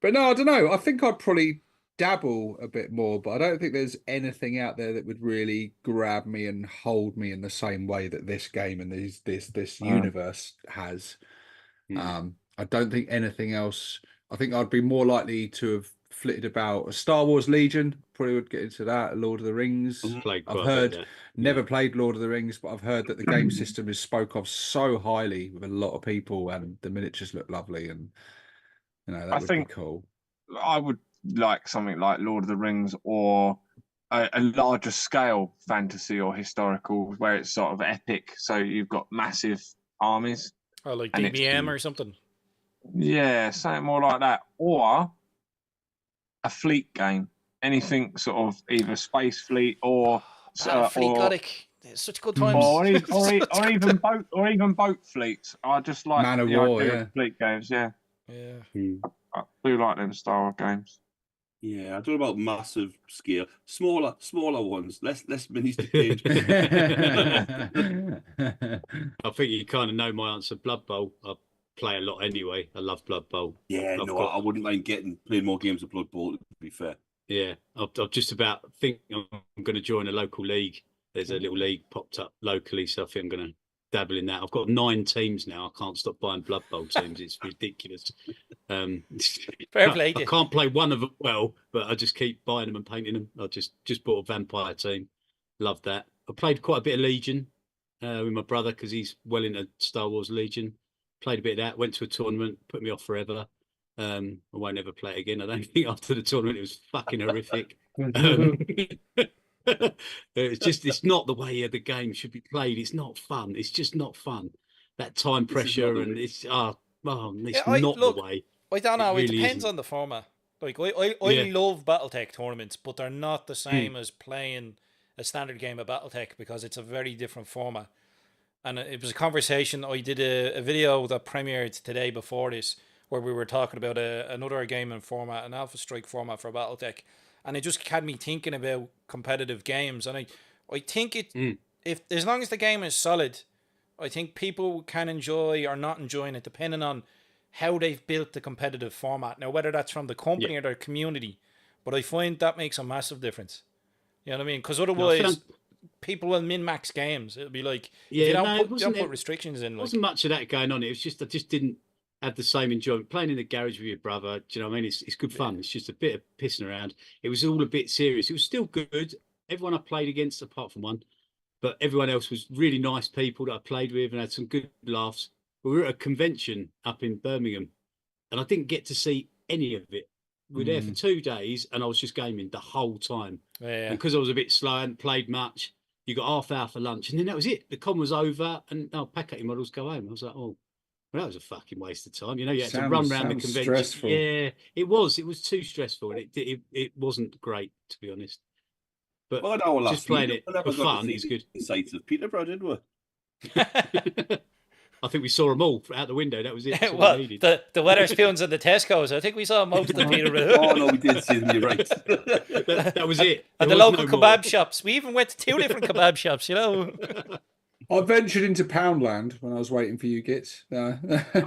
But no, I don't know. I think I'd probably dabble a bit more, but I don't think there's anything out there that would really grab me and hold me in the same way that this game and this universe has. I don't think anything else. I think I'd be more likely to have flitted about a Star Wars Legion. Probably would get into that. Lord of the Rings. I've heard, never played Lord of the Rings, but I've heard that the game system is spoke of so highly with a lot of people, and the miniatures look lovely, and that would be cool. I would like something like Lord of the Rings, or a larger scale fantasy or historical, where it's sort of epic. So you've got massive armies. Or like and DBM or something. Yeah, something more like that. Or a fleet game. Anything sort of either space fleet or Fleet Gothic. Such good times. or even boat fleets. I just like Man of the War, idea yeah. of fleet games. Yeah, Yeah. I do like them style games. Yeah, I don't know about massive scale, smaller ones, less minis to change. I think you kind of know my answer. Blood Bowl. I play a lot anyway. I love Blood Bowl. Yeah, I wouldn't mind playing more games of Blood Bowl, to be fair. Yeah, I've just about think I'm going to join a local league. There's a little league popped up locally, so I think I'm going to dabble in that. I've got 9 teams now. I can't stop buying Blood Bowl teams. It's ridiculous. Fair play. I can't play one of them well, but I just keep buying them and painting them. I just bought a vampire team. Love that. I played quite a bit of Legion with my brother because he's well into Star Wars Legion. Played a bit of that. Went to a tournament. Put me off forever. I won't ever play it again. I don't think after the tournament it was fucking horrific. It's not the way the game should be played. It's not fun. It's just not fun. That time pressure and it's not the way. I don't know. It It really depends isn't. on the format. Like I Yeah. love BattleTech tournaments, but they're not the same as playing a standard game of BattleTech because it's a very different format. And it was a conversation. I did a video that premiered today before this, where we were talking about another gaming format, an Alpha Strike format for BattleTech, and it just had me thinking about competitive games. And I think if as long as the game is solid, I think people can enjoy or not enjoying it depending on how they've built the competitive format. Now, whether that's from the company or their community, but I find that makes a massive difference. You know what I mean? Because otherwise, people will min-max games. It'll be like, if you don't put restrictions in. There wasn't much of that going on. It was just, I just didn't have the same enjoyment. Playing in the garage with your brother, do you know what I mean? It's good fun. It's just a bit of pissing around. It was all a bit serious. It was still good. Everyone I played against, apart from one, but everyone else was really nice people that I played with and had some good laughs. We were at a convention up in Birmingham and I didn't get to see any of it. We were there for 2 days and I was just gaming the whole time. Yeah. And because I was a bit slow, I hadn't played much, you got half hour for lunch and then that was it. The con was over and pack up your models, go home. I was like, oh, well, that was a fucking waste of time. You know, you had to run around the convention. Stressful. Yeah, it was. It was too stressful and it wasn't great, to be honest. But just playing it for fun is good. The sights of Peterborough, did we? I think we saw them all out the window. That was it. That's Well, we needed. the Wetherspoons and the Tesco's. I think we saw most of the Peterborough. Oh no, we did see them. You're right. that was it. And the local kebab shops. We even went to 2 different kebab shops. You know. I ventured into Poundland when I was waiting for you, Gits. I had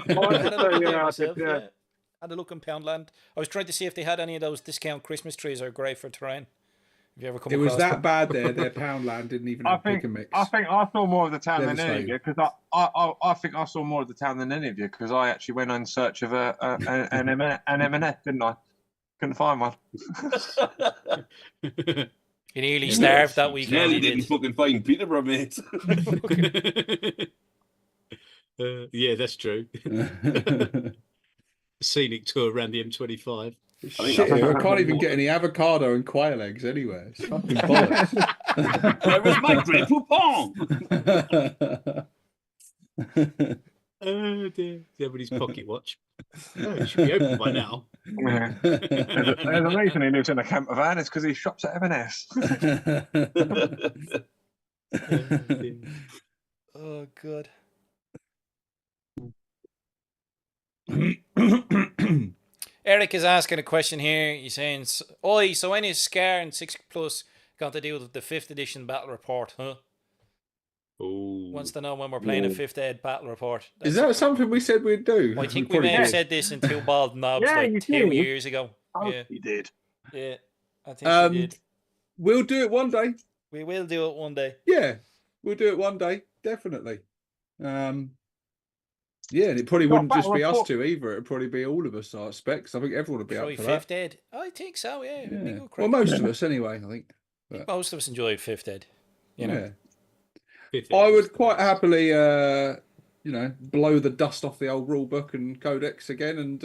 a look in Poundland. I was trying to see if they had any of those discount Christmas trees that are great for terrain. Have you ever come It was across that them? bad there. Their Poundland didn't even have pick and mix. I think I saw more of the town than any of Devastating. you because I think I saw more of the town than any of you because I actually went in search of an M&S, didn't I? Couldn't find one. You nearly starved that weekend. Nearly you didn't did. fucking find Peterborough, mate. Yeah, that's true. Scenic tour around the M25. Shit, I can't even get any avocado and quail eggs anywhere. It's fucking bollocks. Where was my great poupon? Oh dear. Everybody's pocket watch. Oh, it should be open by now. Yeah. There's a reason he lives in a camper van. It's because he shops at M&S. Oh, God. Eric is asking a question here. He's saying, "Oi, so when is Scar and 6 Plus going to deal with the 5th edition battle report, huh?" Ooh. Wants to know when we're playing a 5th ed battle report. Is that something we said we'd do? I think we may have said this in Two Bald Knobs Yeah, you like 2 did. years ago. Oh, Yeah, he did. yeah. I think we did. We'll do it one day. We will do it one day. Yeah, we'll do it one day, definitely. Yeah, and it probably wouldn't just be us two either. It'd probably be all of us, I expect. 'Cause I think everyone would be up Try for 5th that. ed. I think so, yeah. It'd be Yeah. good Well, crack. most of us anyway, I think. I think most of us enjoy 5th ed. You know. Yeah. I would quite happily, blow the dust off the old rule book and codex again, and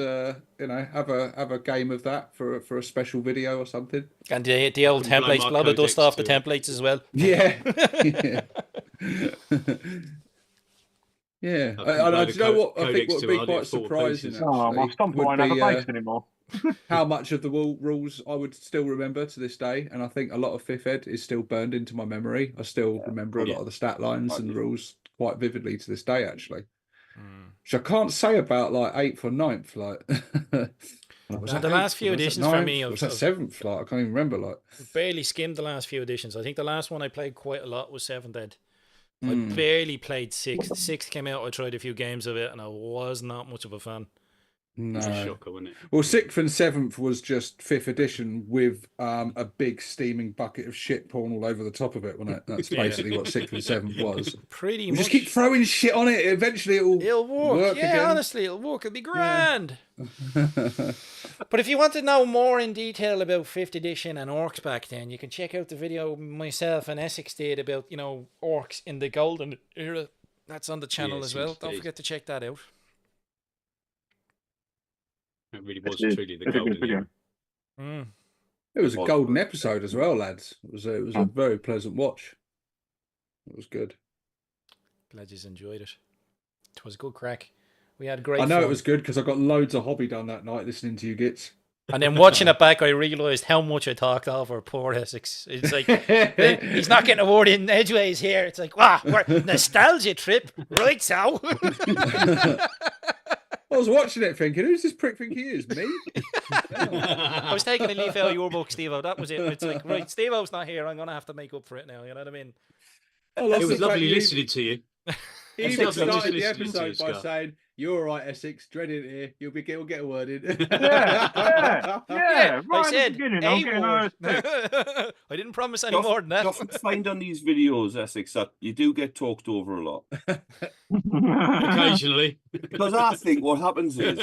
have a game of that for a special video or something. And the old Blow templates, my blow the dust codex off the too. templates as well. Yeah. Yeah. I can Do blow you know what? the I think codex would too be hard, quite it fall to surprising. pieces. Oh, my Actually, stomp would won't have a be, base anymore. how much of the rules I would still remember to this day, and I think a lot of 5th ed is still burned into my memory. I still remember a lot of the stat lines and the rules quite vividly to this day, actually. Which I can't say about like 8th or 9th. Like, was that the last 8th? few Was that editions for 9th? me Was that 7th? Like, I can't even remember. Like, barely skimmed the last few editions. I think the last one I played quite a lot was 7th ed. I barely played 6th. 6th came out, I tried a few games of it, and I was not much of a fan. It's a No. shocker, wasn't it? Well, 6th and 7th was just 5th edition with a big steaming bucket of shit porn all over the top of it, wasn't it? That's Yeah. basically what 6th and 7th was. Pretty We much. just keep throwing shit on it. Eventually, It'll work. Yeah, again. honestly, it'll work. It'll be grand. But if you want to know more in detail about 5th edition and orcs back then, you can check out the video myself and Essex did about, you know, orcs in the golden era. That's on the channel Yes, as well. it Don't is. forget to check that out. It really was It's truly the a good golden video. era. Mm. It was a Well, golden episode as well, lads. It was a very pleasant watch. It was good. Glad you enjoyed it. It was a good crack. We had great I know fun. it was good because I got loads of hobby done that night listening to you gits. And then watching it back, I realised how much I talked over poor Essex. It's like, he's not getting a word in edgeways here. It's like, wow, nostalgia trip. Right, so. I was watching it thinking, who's this prick think he is? Me? I was taking a leaf out of your book, Steve-O. That was it. It's like, right, Steve-O's not here. I'm going to have to make up for it now. You know what I mean? It was lovely listening to you. He It's even lovely just started the listening to episode you, by Scott. saying, "You're all right, Essex. Dreading it here. We'll get a word in." Yeah. I Right said, at the beginning, I'm getting word. a I didn't promise any more than that. You often find on these videos, Essex, that you do get talked over a lot. Occasionally. Because I think what happens is...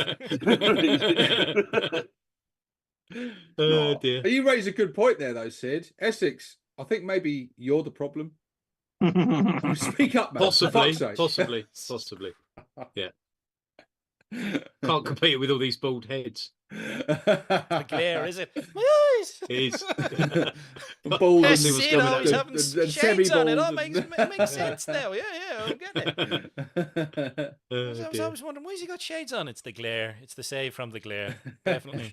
Oh No. dear. You raise a good point there, though, Sid. Essex, I think maybe you're the problem. Speak up, man. For Possibly. fuck's sake. Possibly. Yeah. Can't compete with all these bald heads. The glare, is it? My eyes! It is. Bald Yes, and- Sid always having and shades on. It all semi-bald makes sense now. Yeah, I'm getting it. I Oh, was dear. always wondering, why has he got shades on? It's the glare. It's the save from the glare. Definitely.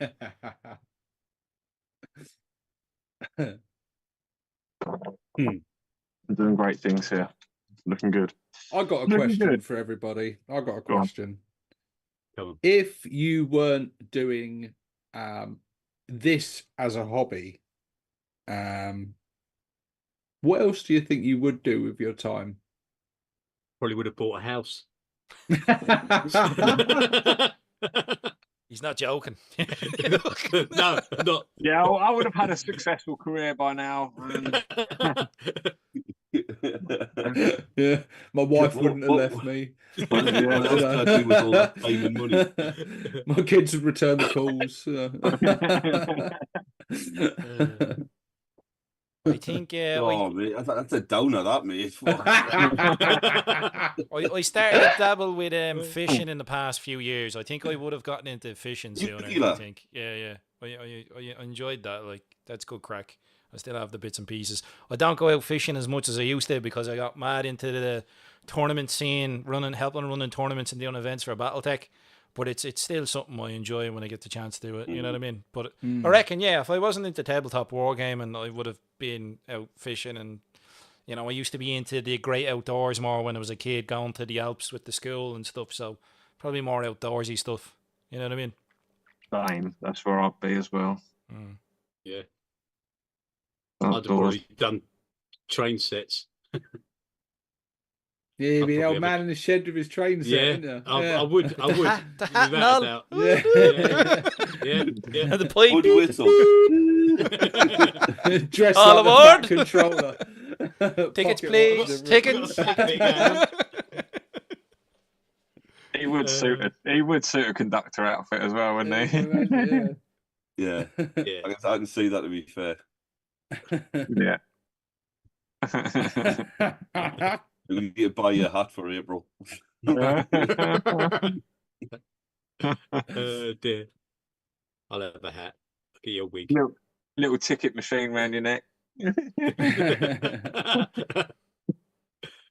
They're doing great things here. Looking good. I got a Looking question good. for everybody. I got a Go on. question. Come on. If you weren't doing this as a hobby, what else do you think you would do with your time? Probably would have bought a house. He's not joking. No, not. Yeah, I would have had a successful career by now. Yeah, my wife What- wouldn't have what- left me. What else can I do with all that time and money? My kids would return the calls. I think Oh, mate, that's a downer, that, mate. I started to dabble with fishing in the past few years. I think I would have gotten into fishing sooner. I Nuclear. think. Yeah. I enjoyed that. Like, that's good crack. I still have the bits and pieces. I don't go out fishing as much as I used to because I got mad into the tournament scene, helping running tournaments and doing events for BattleTech. But it's still something I enjoy when I get the chance to do it. You know what I mean? But I reckon, yeah, if I wasn't into tabletop wargaming, I would have been out fishing. And, you know, I used to be into the great outdoors more when I was a kid, going to the Alps with the school and stuff. So probably more outdoorsy stuff. You know what I mean? Same. That's where I'd be as well. Yeah. I'd have Outdoors. probably done train sets. Yeah, I'll be the probably old have man in the shed with his train set, Yeah, isn't you? I would. The hat and without all. a doubt. Yeah. Yeah. And the pipe. Wood whistle. Dressed All like the aboard. Bat controller. Tickets, Pocket please. watch. Tickets. He would suit it. He would suit a conductor outfit as well, wouldn't he? Yeah, Yeah. I can see that, to be fair. Yeah. You need to buy your hat for April. Oh dear. I'll have a hat. Look at your wig. Little ticket machine round your neck.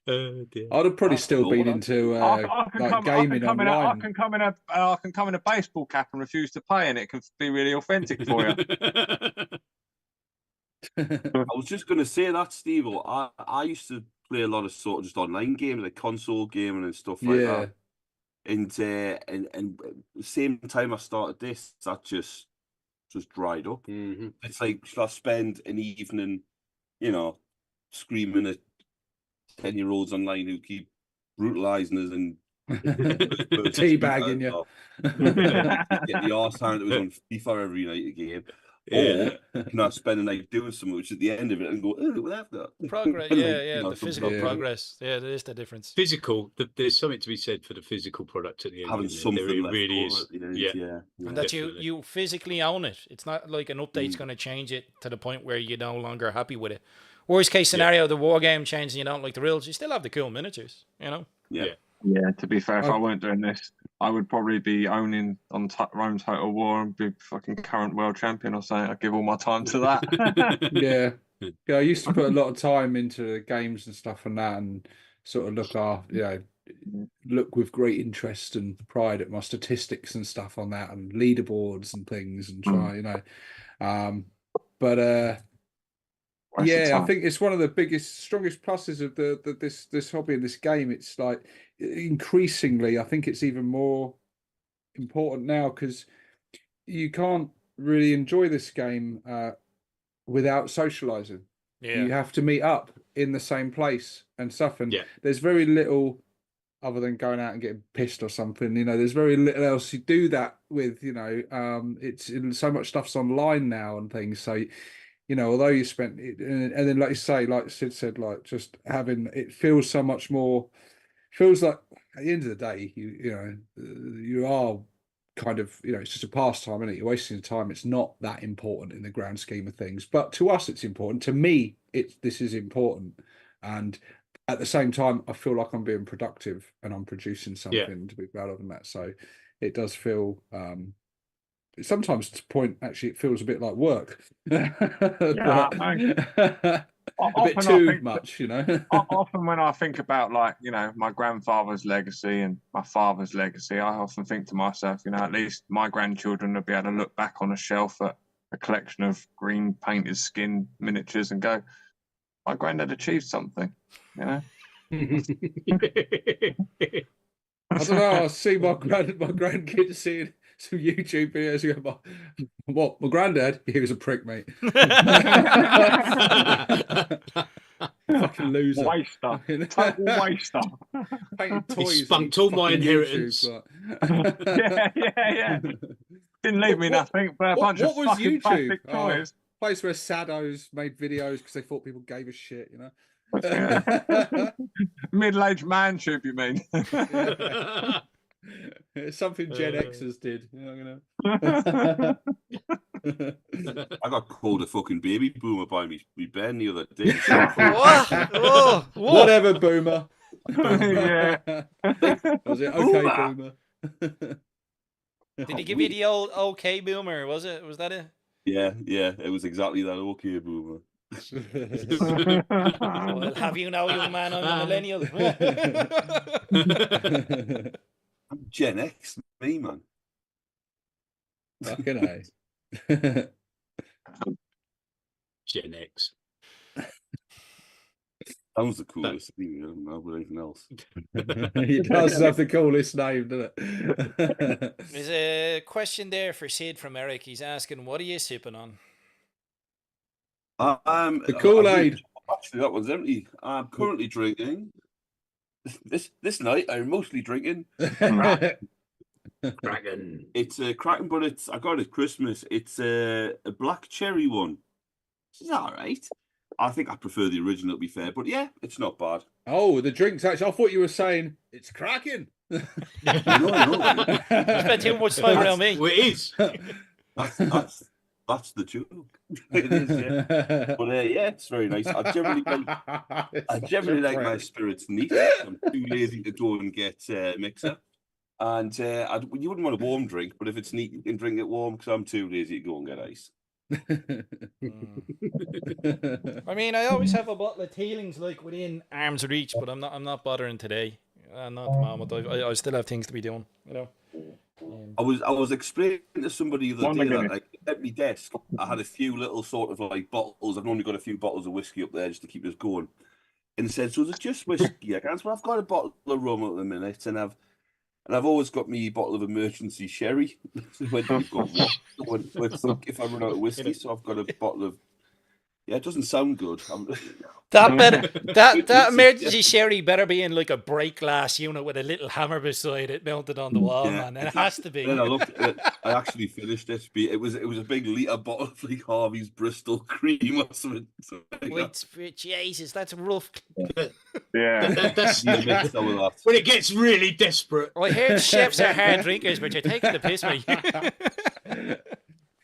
Oh dear. I'd have probably That's still cool, been that's into I like gaming come in online. I can come in a baseball cap and refuse to pay, and it can be really authentic for you. I was just going to say that, Steve. I used to play a lot of sort of just online games, like console gaming and stuff like Yeah. that. And the same time I started this, that just dried up. Mhm. It's like, should I spend an evening, screaming at 10-year-olds online who keep brutalizing us and Teabagging you. Get the arse hand that was on FIFA every night again. Or can I spend a night doing something which at the end of it and go, oh, look at that. Progress, the physical progress. Yeah, that is the difference. Physical, there's something to be said for the physical product at the end. Having something there left really over is. at the end, Yeah. And that you physically own it. It's not like an update's going to change it to the point where you're no longer happy with it. Worst case scenario, the war game changed and you don't like the rules, you still have the cool miniatures, you know? Yeah, to be fair, if I weren't doing this, I would probably be owning on Rome Total War and be fucking current world champion or something. I'd give all my time to that. Yeah, I used to put a lot of time into games and stuff and that, and sort of look with great interest and pride at my statistics and stuff on that, and leaderboards and things, and try, I think it's one of the biggest, strongest pluses of this hobby and this game. It's like increasingly, I think it's even more important now because you can't really enjoy this game without socializing. You have to meet up in the same place and stuff, and there's very little other than going out and getting pissed or something. There's very little else you do that with. It's so much stuff's online now and things, so although you spent it, and then like you say, like Sid said, like just having it feels so much more. Feels like at the end of the day, you are kind of, it's just a pastime, isn't it? You're wasting time. It's not that important in the grand scheme of things, but to us, it's important. To me, this is important, and at the same time, I feel like I'm being productive and I'm producing something to be proud of, and that. So it does feel. Sometimes to point, actually, it feels a bit like work. A bit too much, Often when I think about my grandfather's legacy and my father's legacy, I often think to myself, at least my grandchildren will be able to look back on a shelf at a collection of green painted skin miniatures and go, my granddad achieved something, I don't know. I see my grandkids seeing some YouTube videos. You go, what? My granddad? He was a prick, mate. Fucking loser. Waster. Total waster. Painted toys. He spunked all my inheritance. Yeah. Didn't leave me nothing but a bunch of fucking plastic toys. Place where saddos made videos because they thought people gave a shit, Middle-aged man tube, you mean? It's something Gen Xers did. I got called a fucking baby boomer by me Ben the other day. What? Whatever, boomer. Yeah. Was it okay, boomer? Did he give you the old okay boomer? Was that it? Yeah, it was exactly that. Okay, boomer. Well, have you now, young man? I'm a millennial. I'm Gen X, me, man. Fucking Gen X. That was the coolest thing. I don't know about anything else. It does have the coolest name, doesn't it? There's a question there for Sid from Eric. He's asking, what are you sipping on? The Kool-Aid. Actually, that one's empty. I'm currently drinking. This night, I'm mostly drinking. Kraken. It's a Kraken, but I got it at Christmas. It's a black cherry one. It's all right. I think I prefer the original, to be fair, but yeah, it's not bad. Oh, the drinks actually. I thought you were saying it's Kraken. No. You spent too much time around me. Well, it is. That's the joke. It is, yeah. But yeah, it's very nice. I generally like my spirits neat. I'm too lazy to go and get a mixer. And you wouldn't want a warm drink, but if it's neat, you can drink it warm because I'm too lazy to go and get ice. I mean, I always have a bottle of Teelings like within arm's reach, but I'm not bothering today. Not at the moment. I still have things to be doing, I was explaining to somebody the other day that like, at my desk I had a few little sort of like bottles. I've only got a few bottles of whiskey up there just to keep us going. And said, so is it just whiskey? I can't. Well, I've got a bottle of rum at the minute, and I've always got me bottle of emergency sherry. When you've got if I run out of whiskey, so I've got a bottle of Yeah, it doesn't sound good. That emergency sherry better be in like a break glass unit with a little hammer beside it mounted on the wall, Yeah. man. It has to be. Then I looked at it. I actually finished it. It was a big litre bottle of like Harvey's Bristol cream or something. Wait, Jesus, that's rough. Yeah. That's Yeah, some of that. when it gets really desperate. I heard chefs are hard drinkers, but you're taking the piss, mate.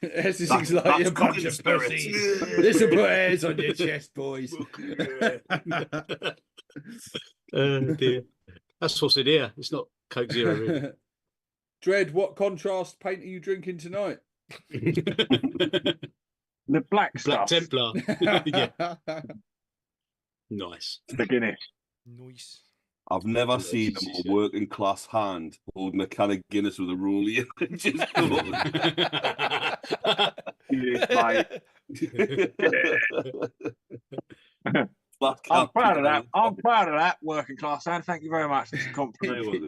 This is That's like a bunch cooking of spirits. pussies. This will put hairs on your chest, boys. Oh dear. That's what's in here. It's not Coke Zero. Really. Dread, what contrast paint are you drinking tonight? The black Black stuff. Templar. Yeah. Nice. The Guinness. Nice. I've never seen a more working class hand holding a can of Guinness with a ruler. Just Yes, mate. Flat I'm cap, proud of you that. know. I'm proud of that, working class hand. Thank you very much. It's a compliment. Say what it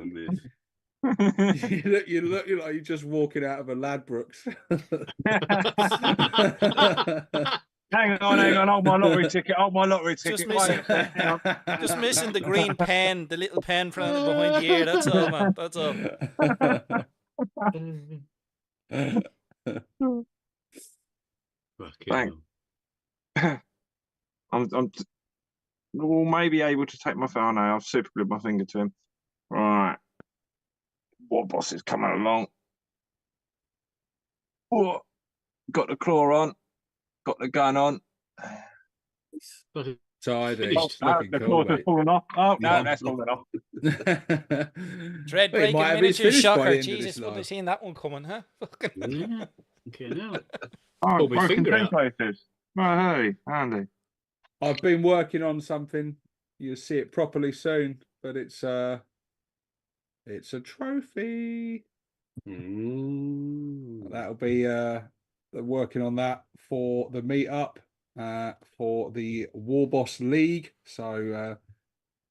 is. you look like you're just walking out of a Ladbrokes. Hang on. Hold my lottery ticket. Just Wait missing, a second. just missing the green pen, the little pen behind the ear. That's all, man. That's all. Fucking Thank- hell. Well, maybe able to take my phone. Oh, no, I've super glued my finger to him. Right. Warboss is coming along. Oh, got the claw on. Got the gun on. Tidy. Oh, It's looking the cool, claws are mate. falling off. Oh, no, Yeah. that's falling off. Dread Well, he breaking might have his miniature finish by the shocker. end of Jesus, this wouldn't have live. seen that one coming, huh? Fucking Yeah. Okay, now. Oh, Pull my broken finger two out. places. Oh, hey, handy. I've been working on something. You'll see it properly soon, but it's a trophy. That'll be working on that for the meetup for the Warboss League. So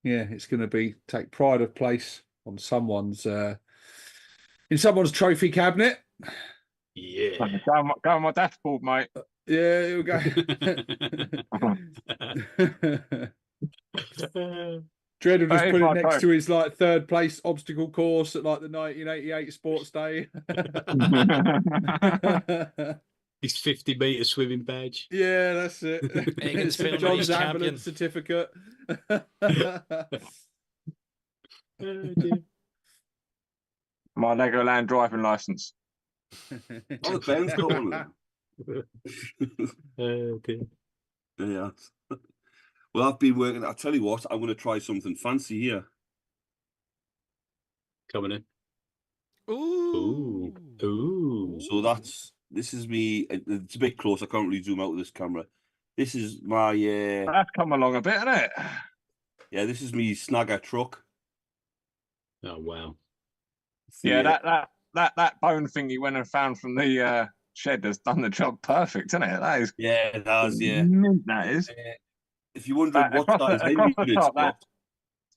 yeah, it's going to be take pride of place on someone's in someone's trophy cabinet. Yeah. Go on my dashboard, mate. Yeah, here we go. Dread will just That is put it my next type. to his like third place obstacle course at like the 1988 Sports Day. His 50-meter swimming badge. Yeah, that's it. Egan St. Spillman, John's he's champion. ambulance certificate. Oh, dear. My Legoland driving license. Oh, the pen's got one of them. Oh, dear. Yeah. Well, I've been working. I'll tell you what, I'm going to try something fancy here. Coming in. Ooh. Ooh. So this is me. It's a bit close. I can't really zoom out with this camera. This is my That's come along a bit, hasn't it? yeah. This is me Snagger truck. Oh, wow. Yeah, that bone thing you went and found from the shed has done the job perfect, isn't it? That is Yeah, it has. Yeah. mint, that is. If you're wondering That- what across size the- across engine the it's top, that-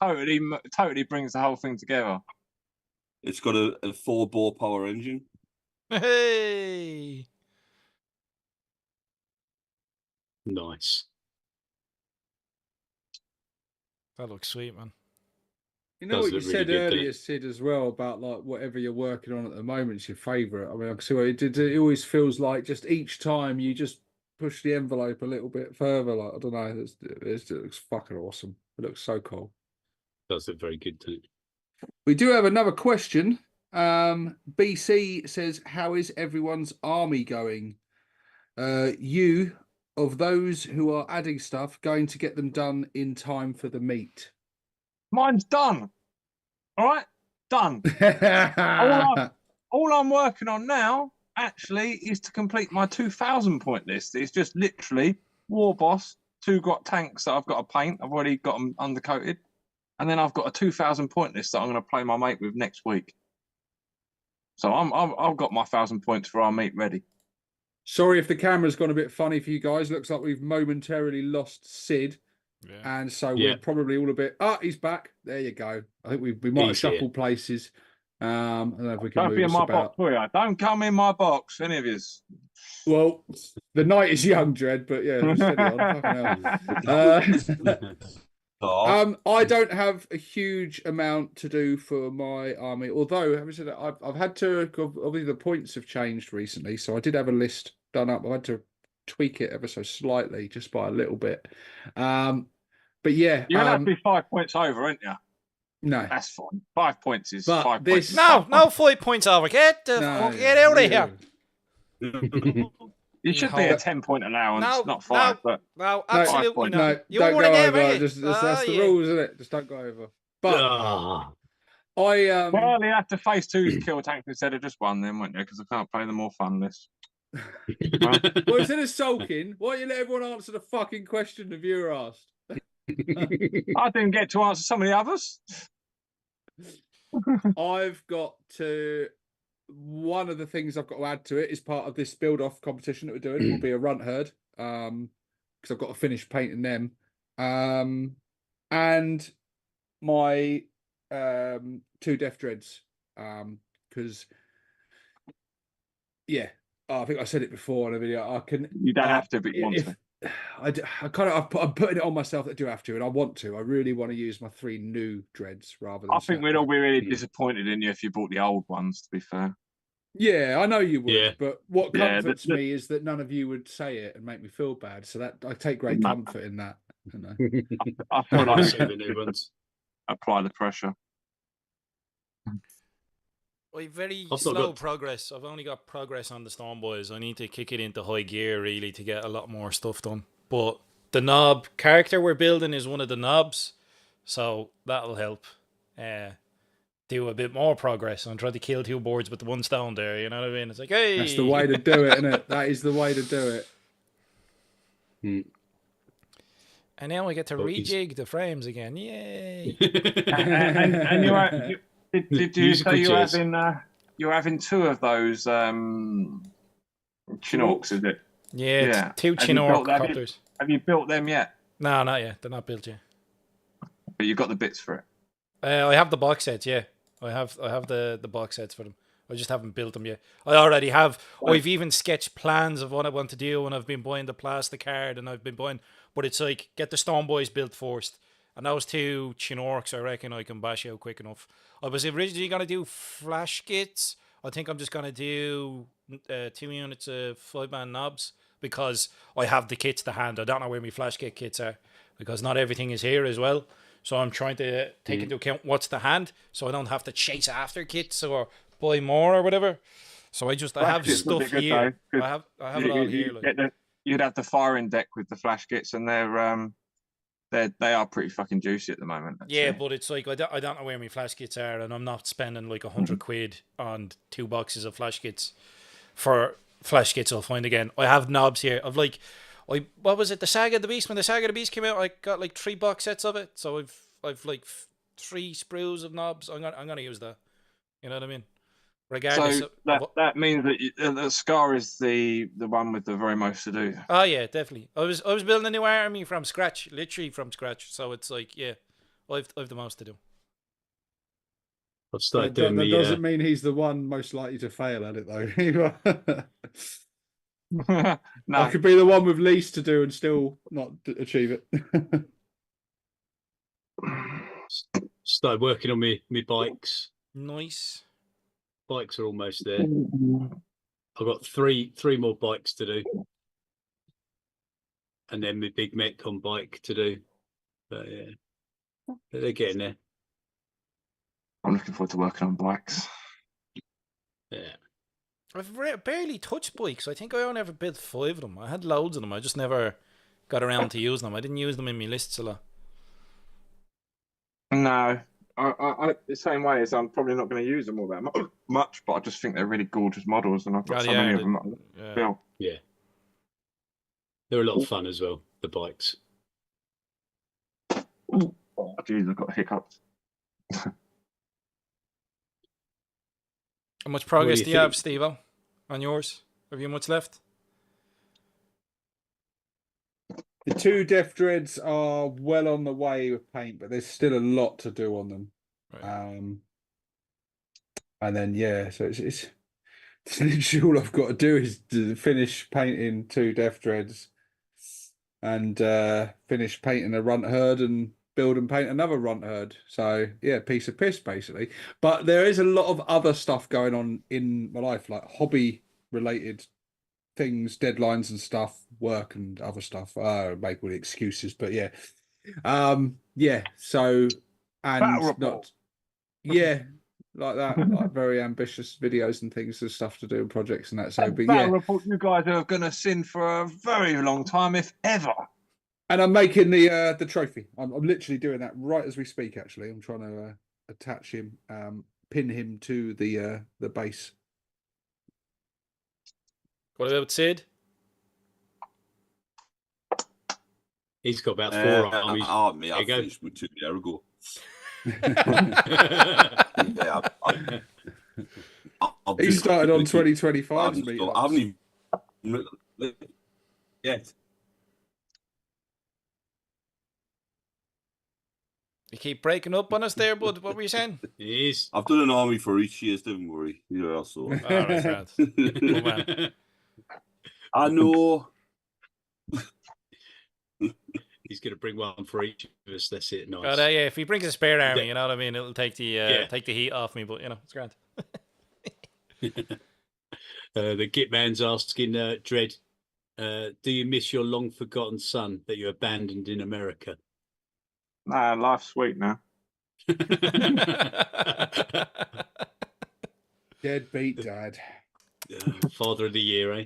got, Totally brings the whole thing together. it's got a 4-bore power engine. Hey. Nice. That looks sweet, man. You know Does what you look really said good, doesn't earlier, it? Sid, as well about like whatever you're working on at the moment is your favourite. I mean, I can see what it always feels like just each time you just push the envelope a little bit further. Like I don't know, it looks fucking awesome. It looks so cool. Does look very good, doesn't it? We do have another question. BC says, "How is everyone's army going? You of those who are adding stuff going to get them done in time for the meet?" Mine's done. All right, done. All I'm working on now, actually, is to complete my 2,000 point list. It's just literally Warboss, 2 got tanks that I've got to paint. I've already got them undercoated. And then I've got a 2,000 point list that I'm going to play my mate with next week. So I've got my 1,000 points for our meet ready. Sorry if the camera's gone a bit funny for you guys. Looks like we've momentarily lost Sid. Yeah. And so Yeah. we're probably all a bit. Ah, he's back. There you go. I think we might have He's here. shuffled places. I don't know if we can Don't move be in us my about. box, will you? Don't come in my box, any of yous. Well, the night is young, Dread, but yeah, steady on. Fucking hell. I don't have a huge amount to do for my army, although having said that, I've had to, obviously the points have changed recently, so I did have a list done up. I had to tweak it ever so slightly, just by a little bit. But yeah, You're gonna have to be 5 points over, aren't you? no, That's fine. 5 points is But 5 this- points. No, 5 points over. Get the fuck get out of here. You should be a 10-point allowance, No, not 5. no, But no, absolutely no, not. You don't won go again, over. mate. Just, that's the rules, isn't it? Just don't go over. But I well, you have to face 2 kill tanks instead of just 1, then, won't you? Because I can't play the more fun list. well, instead of sulking, why don't you let everyone answer the fucking question the viewer asked? I didn't get to answer some of the others. I've got to. One of the things I've got to add to it is part of this build-off competition that we're doing will be a runt herd, because I've got to finish painting them, and my 2 death dreads, because yeah, I think I said it before in a video. I can. You don't have to, but you want to. I'm putting it on myself that I do have to, and I want to. I really want to use my 3 new dreads rather than. I think we'd all be really disappointed in you if you bought the old ones, to be fair. Yeah, I know you would, Yeah. but what Yeah, comforts me is that none of you would say it and make me feel bad. So that I take great comfort in that. You know. I feel I like see the new ones. apply the pressure. I've very I've not slow got- progress. I've only got progress on the Storm Boys. I need to kick it into high gear really to get a lot more stuff done. But the knob character we're building is one of the knobs, so that'll help do a bit more progress. I'm trying to kill 2 boards with the 1 stone there. You know what I mean? It's like, hey, That's the way to do it, isn't it? That is the way to do it. And now I get to Oh, he's- rejig the frames again. Yay! And did you Musical say chairs. you're having 2 of those Chinooks, is it? Yeah, Yeah. it's 2 Have you Chinook built that? copters. Have you built them yet? No, not yet. They're not built yet. But you got the bits for it. I have the box sets. Yeah, I have the box sets for them. I just haven't built them yet. I already have. I've even sketched plans of what I want to do, and I've been buying the plastic card, and I've been buying. But it's like get the Stone Boys built first, and those 2 Chinorks, I reckon I can bash out quick enough. I was originally gonna do flash kits. I think I'm just gonna do 2 units of 5-man knobs because I have the kits to hand. I don't know where my flash kits are because not everything is here as well. So I'm trying to take into account what's to hand, so I don't have to chase after kits or buy more or whatever. So I have kits would be stuff good, here. though, I have it all here. Like. You'd have the firing deck with the flash kits, and they are pretty fucking juicy at the moment. Yeah, but it's like I don't know where my flash kits are, and I'm not spending like 100 quid on 2 boxes of flash kits for flash kits I'll find again. I have knobs here. What was it? The Saga of the Beast. When the Saga of the Beast came out, I got like 3 box sets of it. So I've like 3 sprues of knobs. I'm gonna use that. You know what I mean? Regardless. So that means that Scar is the one with the very most to do. Oh yeah, definitely. I was building a new army from scratch, literally from scratch. So it's like, yeah, I've the most to do. I've started That doing the. doesn't mean he's the one most likely to fail at it, though. No, I could be the one with least to do and still not achieve it. Started working on me bikes. Nice. Bikes are almost there. I've got three more bikes to do, and then my big Metcon bike to do. But yeah, they're getting there. I'm looking forward to working on bikes. Yeah. I've barely touched bikes. I think I only ever built 5 of them. I had loads of them. I just never got around to using them. I didn't use them in my lists a lot. No, I the same way as I'm probably not going to use them all that much, but I just think they're really gorgeous models, and I've got so many of them. Yeah, they're a lot of fun as well. The bikes. Oh, jeez, I've got hiccups. How much progress do do you you have, think? Steve-O, on yours? Have you much left? The 2 Death Dreads are well on the way with paint, but there's still a lot to do on them. Right. And then so it's literally all I've got to do is to finish painting 2 Death Dreads and finish painting a Runt Herd and build and paint another Runt Herd. So yeah, piece of piss basically. But there is a lot of other stuff going on in my life, like hobby related things, deadlines and stuff, work and other stuff. Make all the excuses, but yeah. So and not like that, like very ambitious videos and things and stuff to do and projects and that. So but Battle report, you guys are gonna sin for a very long time, if ever. And I'm making the trophy. I'm literally doing that right as we speak. Actually, I'm trying to attach him, pin him to the base. What about Sid? He's got about 4 armies. I finished with 2 years ago. He started on 2025. I haven't even yet. You keep breaking up on us there, bud. What were you saying? He is. I've done an army for each year, don't worry. Yeah, so. All right, Grant. Good man. I know. He's going to bring one for each of us. That's it. Nice. But yeah, if he brings a spare army, you know what I mean, it'll take the take the heat off me. But you know, it's grand. The Git man's asking, Dread, do you miss your long forgotten son that you abandoned in America? Nah, life's sweet now. Deadbeat dad. Father of the year, eh?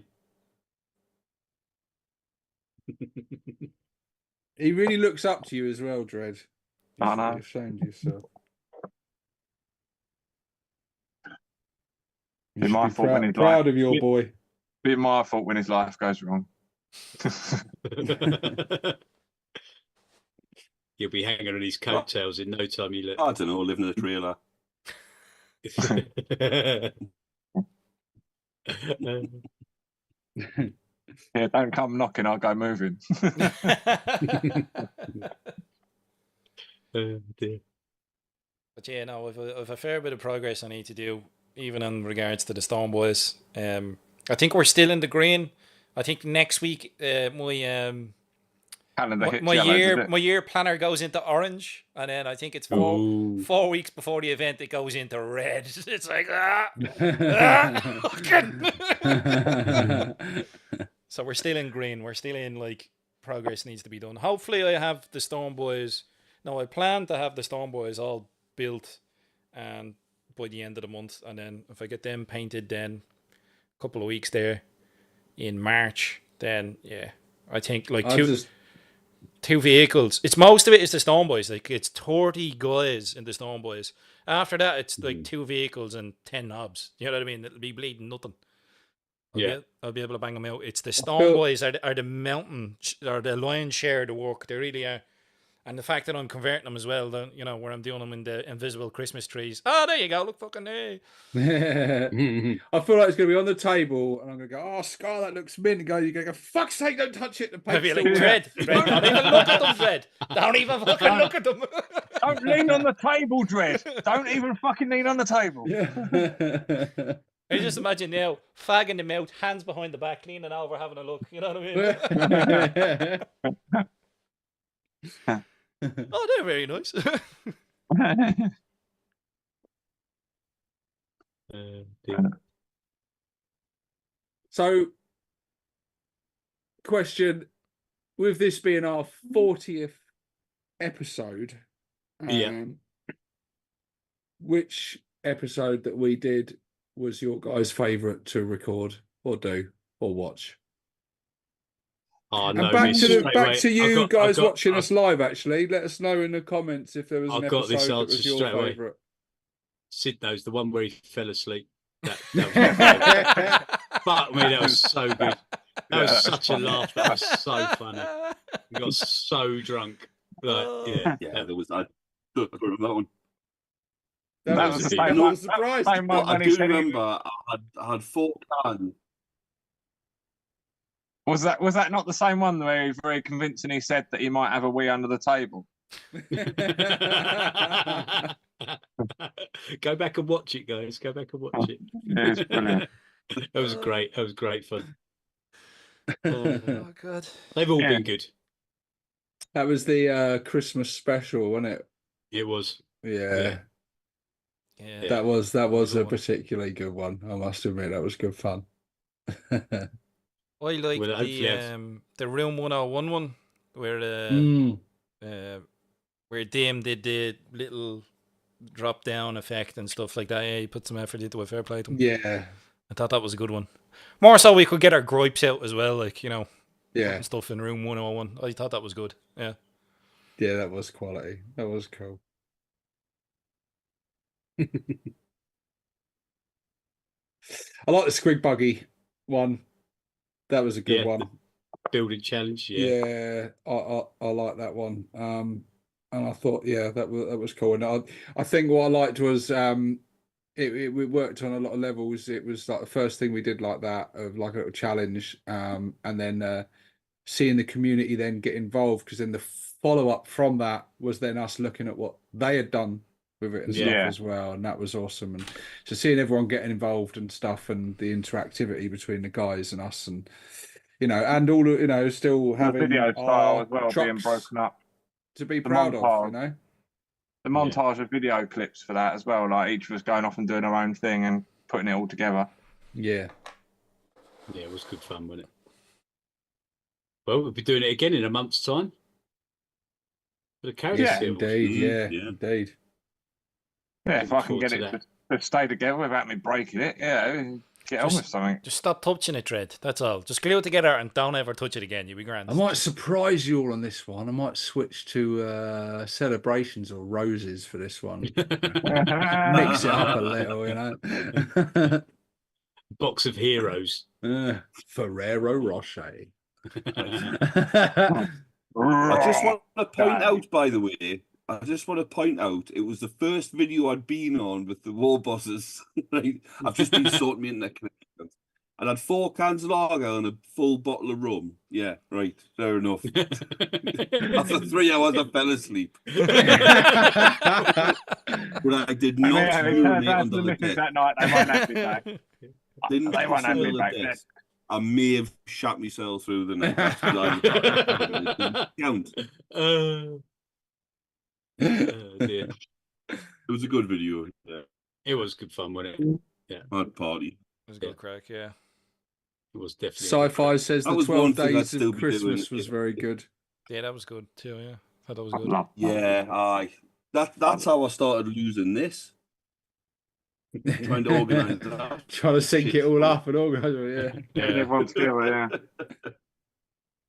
He really looks up to you as well, Dread. I know. You've ashamed yourself. Be my fault when he's proud of your boy. Be my fault when his life goes wrong. You'll be hanging on his coattails in no time. You look. I don't know, living in a trailer. Yeah, don't come knocking, I'll go moving. Dear. But yeah, no, I've a fair bit of progress I need to do, even in regards to the Stone Boys. I think we're still in the green. I think next week my year planner goes into orange, and then I think it's 4 weeks before the event it goes into red. It's like So we're still in green. We're still in like progress needs to be done. Hopefully I have the Stone Boys. No, I plan to have the Stone Boys all built and by the end of the month, and then if I get them painted, then a couple of weeks there in March, then yeah, I think like two vehicles. It's most of it is the Stone Boys. Like it's 30 guys in the Stone Boys. After that, it's like 2 vehicles and 10 knobs. You know what I mean? It'll be bleeding nothing. I'll be able to bang them out. It's the Stone Boys are the mountain or the lion's share of the work. They really are. And the fact that I'm converting them as well, you know, where I'm doing them in the invisible Christmas trees. Oh, there you go. Look fucking there. I feel like it's going to be on the table, and I'm going to go, oh, Scar, that looks mint. And you go, fuck's sake, don't touch it. I'll be like, Dread, don't even look at them, Dread. Don't even fucking look at them. Don't lean on the table, Dread. Don't even fucking lean on the table. Yeah. I just imagine now, fag in the mouth, hands behind the back, leaning over, having a look. You know what I mean? Oh, they're very nice. So, question, with this being our 40th episode, which episode that we did was your guys' favourite to record or do or watch? Oh, and no, back to you guys watching us live. Actually, let us know in the comments if there was an episode that was your favourite. Sid knows the one where he fell asleep. That was fuck me, that was so good. That was such a laugh. That was so funny. We got so drunk. Like, there was that. That one. That was a little surprise. I do remember I had 4 cans. Was that not the same one where he very convincingly said that he might have a wee under the table? Go back and watch it, guys. Go back and watch it. It's brilliant. That was great. That was great fun. Oh god. They've all Yeah. been good. That was the Christmas special, wasn't it? It was. Yeah. Yeah. That was Good a one. particularly good one. I must admit that was good fun. I like Well, hopefully the Room 101 one where where Dame did the little drop down effect and stuff like that. Yeah, he put some effort into it. Fair play to him. Yeah. I thought that was a good one. More so we could get our gripes out as well, like, you know, Yeah. putting stuff in Room 101. I thought that was good. Yeah. Yeah, that was quality. That was cool. I like the Squig Buggy one. That was a good one. Building challenge. Yeah. Yeah, I like that one. And I thought, yeah, that was cool. And I think what I liked was it worked on a lot of levels. It was like the first thing we did like that, of like a little challenge, and then seeing the community then get involved, because then the follow up from that was then us looking at what they had done with it and stuff as well, and that was awesome. And so seeing everyone getting involved and stuff, and the interactivity between the guys and us, and you know, and all, you know, still having the video style as well being trucks broken up to be proud of, you know. The montage of video clips for that as well, like each of us going off and doing our own thing and putting it all together. Yeah. Yeah, it was good fun, wasn't it? Well, we'll be doing it again in a month's time. For the character seals. Indeed, indeed. Yeah, if I can get it to stay together without me breaking it, get on with something. Just stop touching it, Dread. That's all. Just glue it together and don't ever touch it again. You'll be grand. I might surprise you all on this one. I might switch to celebrations or roses for this one. Mix it up a little, you know. Box of heroes. Ferrero Rocher. I just want to point out, by the way, it was the first video I'd been on with the Warbosses. Right? I've just been sorting my internet connection. And I had 4 cans of lager and a full bottle of rum. Yeah, right, fair enough. After 3 hours, I fell asleep. But I did not urinate under the desk. That night, they won't have me back. Didn't They won't have me the back. desk. I may have shot myself through the night. That's what I count. Dear. It was a good video. Yeah. It was good fun, wasn't it? Yeah. Hard party. It was a good crack, yeah. It was definitely. Sci-Fi says That the was 12 one thing I'd days still of be Christmas doing. was very good. Yeah, that was good too, yeah. I thought that was good. Yeah, aye. That's how I started losing this. Trying to organise that. Trying to sync it all up and organise it, yeah. Everyone's together,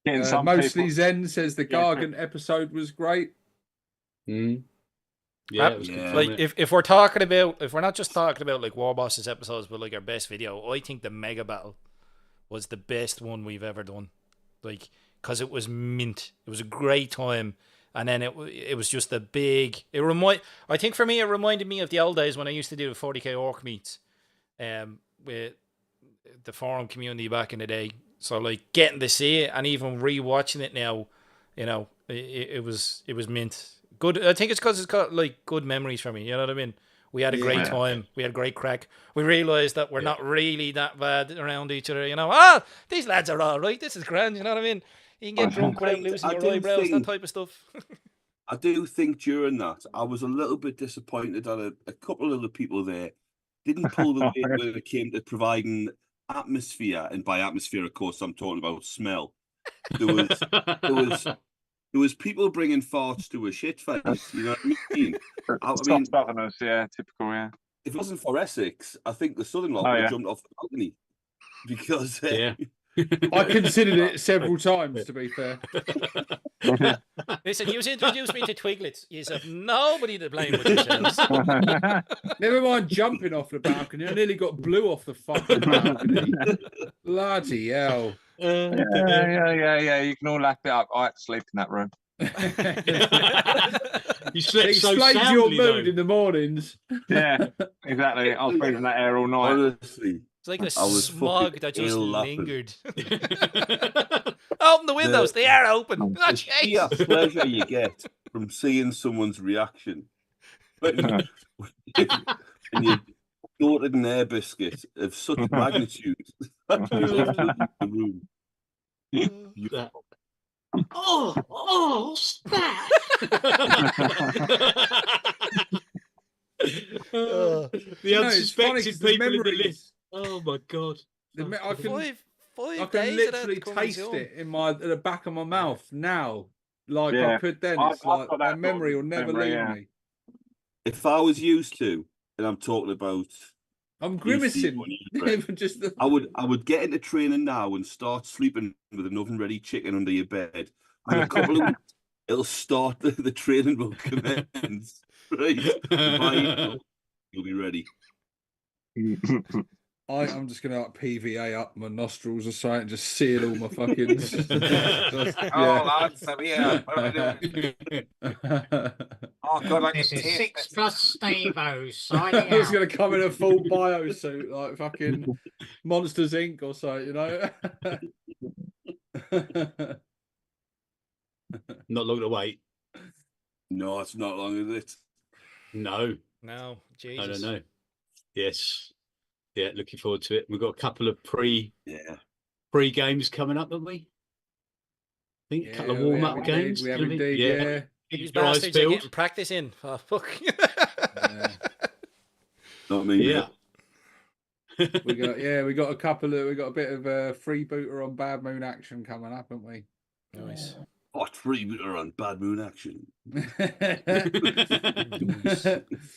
yeah. Mostly Zen says the Gargant episode was great. Yeah, it was good fun, like wasn't it? if we're talking about, if we're not just talking about like Warbosses episodes, but like our best video, I think the Mega Battle was the best one we've ever done. Like, because it was mint. It was a great time. And then it was just a big. I think for me, it reminded me of the old days when I used to do the 40k Ork meets, with the forum community back in the day. So like getting to see it and even rewatching it now, you know, it was mint. Good. I think it's because it's got like good memories for me. You know what I mean? We had a great time. We had a great crack. We realised that we're not really that bad around each other. You know, these lads are all right. This is grand. You know what I mean? You can get drunk without losing your eyebrows, that type of stuff. I do think during that, I was a little bit disappointed that a couple of the people there didn't pull the weight when it came to providing atmosphere. And by atmosphere, of course, I'm talking about smell. There was people bringing farts to a shit fight. You know what I mean? Southerners, yeah, typical, yeah. If it wasn't for Essex, I think the Southern lot would have jumped off the balcony. Because I considered it several times, to be fair. Listen, you introduced me to Twiglets. You have nobody to blame with yourselves. Never mind jumping off the balcony. I nearly got blue off the fucking balcony. Bloody hell. Yeah. You can all lap it up. I had to sleep in that room. You slept so explains soundly, your mood though. in the mornings. Yeah, exactly. I was breathing that air all night. Honestly. It's like a I was smog that just ill laughing. lingered. Open the windows, they are open. The sheer pleasure you get from seeing someone's reaction when you ordered an air biscuit of such magnitude that you filled the room. That. Oh, what's that? The You know, it's funny unsuspecting 'cause the people in the memories- list. Oh my god! I can Five can days of that literally coming taste soon. it in at the back of my mouth now, like I Yeah. could then. I've It's got like that that sort of memory will never memory, leave yeah. me. If I was used to, and I'm talking about, I'm You see grimacing. when you break. Even just the... I would get into training now and start sleeping with an oven-ready chicken under your bed. In a couple of weeks, it'll start the training will commence. Right, by April, you'll be ready. I'm just gonna like PVA up my nostrils or something and just seal all my fucking. Oh, lads, so yeah. What are we doing? Oh, God, like This is this. 6 plus Steve-O I signing was out. gonna come in a full bio suit like fucking Monsters Inc. or something, you know. Not long to wait. No, it's not long, is it? No, No, I Jesus. don't know. Yes, yeah, looking forward to it. We've got a couple of pre games coming up, haven't we? I think a couple of warm up games. We have gonna be- indeed, yeah. Keep These your eyes bastards are peeled. getting practice in. Oh, fuck. Not me. Yeah. We got a couple of we got a bit of a freebooter on Bad Moon action coming up, haven't we? Nice. Hot freebooter on Bad Moon action.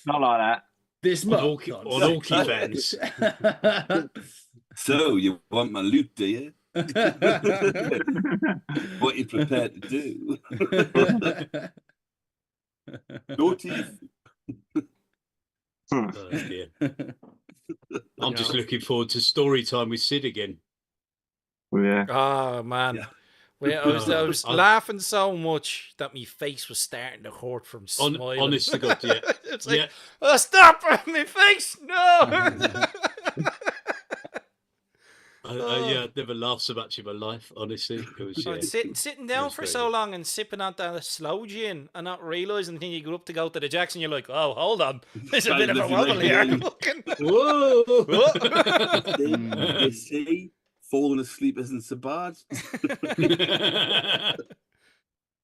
Not like that. This on month Orky fans. So you want my loot, do you? What you prepared to do? No teeth. Oh, dear. I'm just looking forward to story time with Sid again. Yeah. Oh, man. Yeah. I was laughing so much that my face was starting to hurt from smiling. Honest to God, yeah. It's like, Yeah. oh, stop my face! No! Yeah, I'd never laughed so much in my life, honestly. It was, Oh, yeah. sitting down was for very so good. long and sipping on that slow gin and not realising until you go up to go to the Jackson, you're like, oh, hold on. There's a Trying bit to of a lift your wobble leg here. behind. Fucking- Whoa! You see, falling asleep isn't so bad.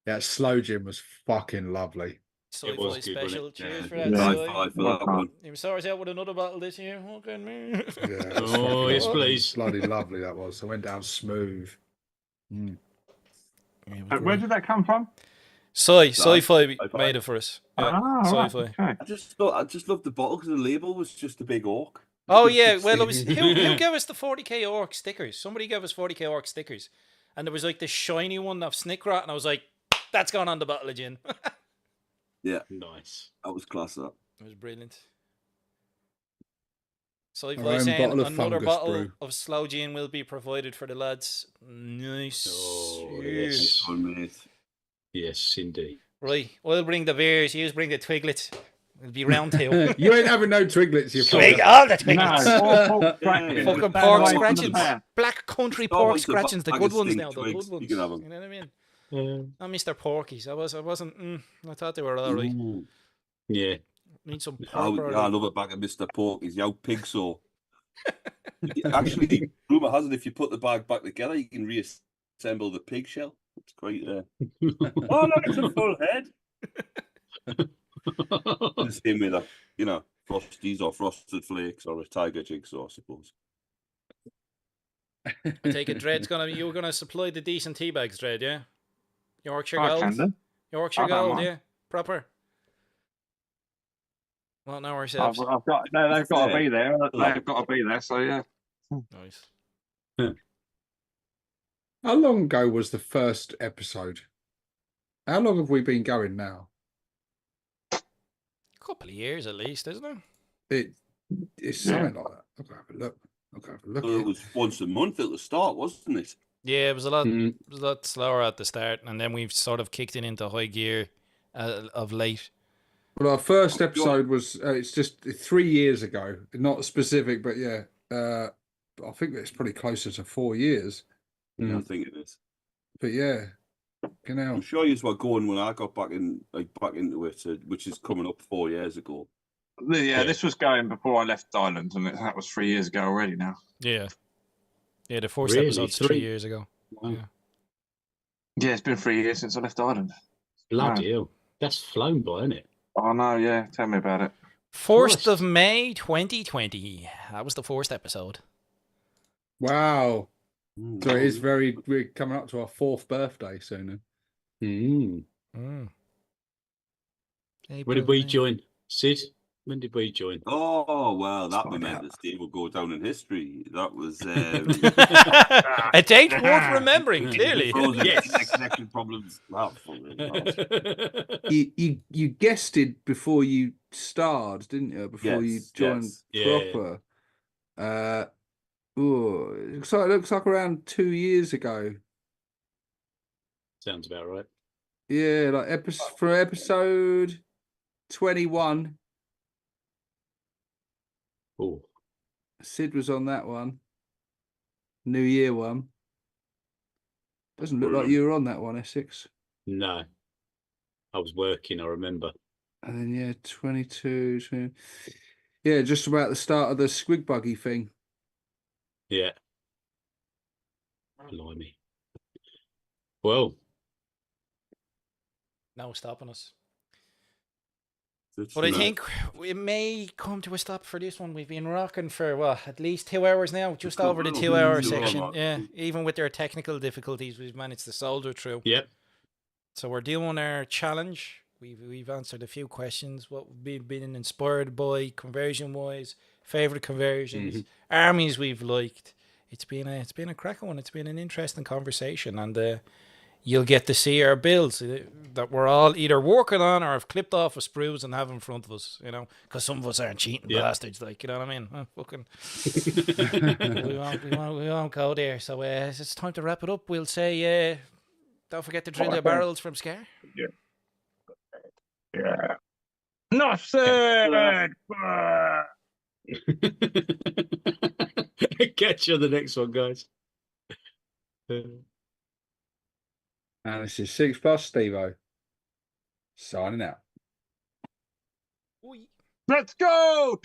Yeah, slow gym was fucking lovely. Sci-fi was good, wasn't special. it? Cheers for Yeah. that, High Si. five for that one. You sorted out with another bottle this year. Fucking me. Yeah, it was Oh, fucking yes, please. bloody lovely that was. I went down smooth. Where did that come from? Sci-fi Sci-fi. made it for us. Yeah, Ah, right, sci-fi. okay. I just loved the bottle because the label was just a big orc. Oh yeah, well it was who gave us the 40k orc stickers? Somebody gave us 40k orc stickers, and there was like this shiny one of Snickrot, and I was like, that's gone on the bottle of gin. Yeah, Nice. that was class. That. It was brilliant. Our Sci-fi own saying bottle of another fungus bottle brew. of slow gin will be provided for the lads. Nice. Oh, Cheers. yes. Fun, mate. Yes, indeed. Right, we'll bring the beers. You bring the twiglets. It'll be round two. You ain't having no twiglets, you Twig, fucker. all the No, twiglets. all pork scratchings. Fucking Stay pork away from the scratchings. bear. Black country Stop pork with the scratchings. The bag good of ones stink now. The twigs. good ones. You can have 'em. You know what I mean? Not Mr. Porkies. I wasn't. I thought they were all right. Ooh. Yeah. Need some I pork. love a bag of Mr. Pork. He's out pig saw. Actually, rumour has it if you put the bag back together, you can reassemble the pig shell. It's quite. Oh look, it's a full head. The same with Frosties or Frosted Flakes or a Tiger Jigsaw, I suppose. I take it Dread's you're gonna supply the decent tea bags, Dread, yeah? Yorkshire I Gold. can do. Yorkshire I don't Gold, mind. yeah. Proper. Well, now I've ourselves. got. No, they've got to Yeah. be there. They've got to be there. So yeah. Nice. How long ago was the first episode? How long have we been going now? Couple of years at least, isn't it? It's something like that. I'll go have a look. Well, it was once a month at the start, wasn't it? Yeah, it was a lot. Mm. It was a lot slower at the start, and then we've sort of kicked it into high gear of late. Well, our first episode was it's just 3 years ago, not specific, but yeah, I think it's probably closer to 4 years. I think it is. But yeah, I'm sure you were going when I got back into it, which is coming up 4 years ago. Yeah, this was going before I left Ireland, and that was 3 years ago already now. Yeah. Yeah, the first Really? episode's 3 years ago. Wow. Yeah. Yeah, it's been 3 years since I left Ireland. Bloody hell. That's flown by, isn't it? Oh, no, yeah. Tell me about it. 1st of May 2020. That was the first episode. Wow. So it is we're coming up to our 4th birthday soon. Mm. When did we join? Sid, when did we join? Oh, well, that momentous day will go down in history. That was... a date worth remembering, clearly. Yes. Connection problems. You guessed it before you starred, didn't you? Before you joined proper. It looks like around 2 years ago. Sounds about right. Yeah, like episode 21. Oh, Sid was on that one. New Year one. Doesn't look like you were on that one, Essex. No. I was working, I remember. And then 22. Yeah, just about the start of the squig buggy thing. Yeah. Blimey. Well. No stopping us. But I think we may come to a stop for this one. We've been rocking for, at least 2 hours now, just over the 2 hour section. Yeah, even with their technical difficulties, we've managed to soldier through. Yep. So we're doing our challenge. We've answered a few questions. What we've been inspired by, conversion-wise, favourite conversions, armies we've liked. It's been a cracker one. It's been an interesting conversation, and you'll get to see our builds that we're all either working on or have clipped off of sprues and have in front of us, because some of us aren't cheating bastards, like, you know what I mean? Fucking, we won't go there. So it's time to wrap it up. We'll say, don't forget to drill your barrels from Scar. Yeah. Nothing. Catch you on the next one, guys. And this is 6+ Steve-O. Signing out. Let's go.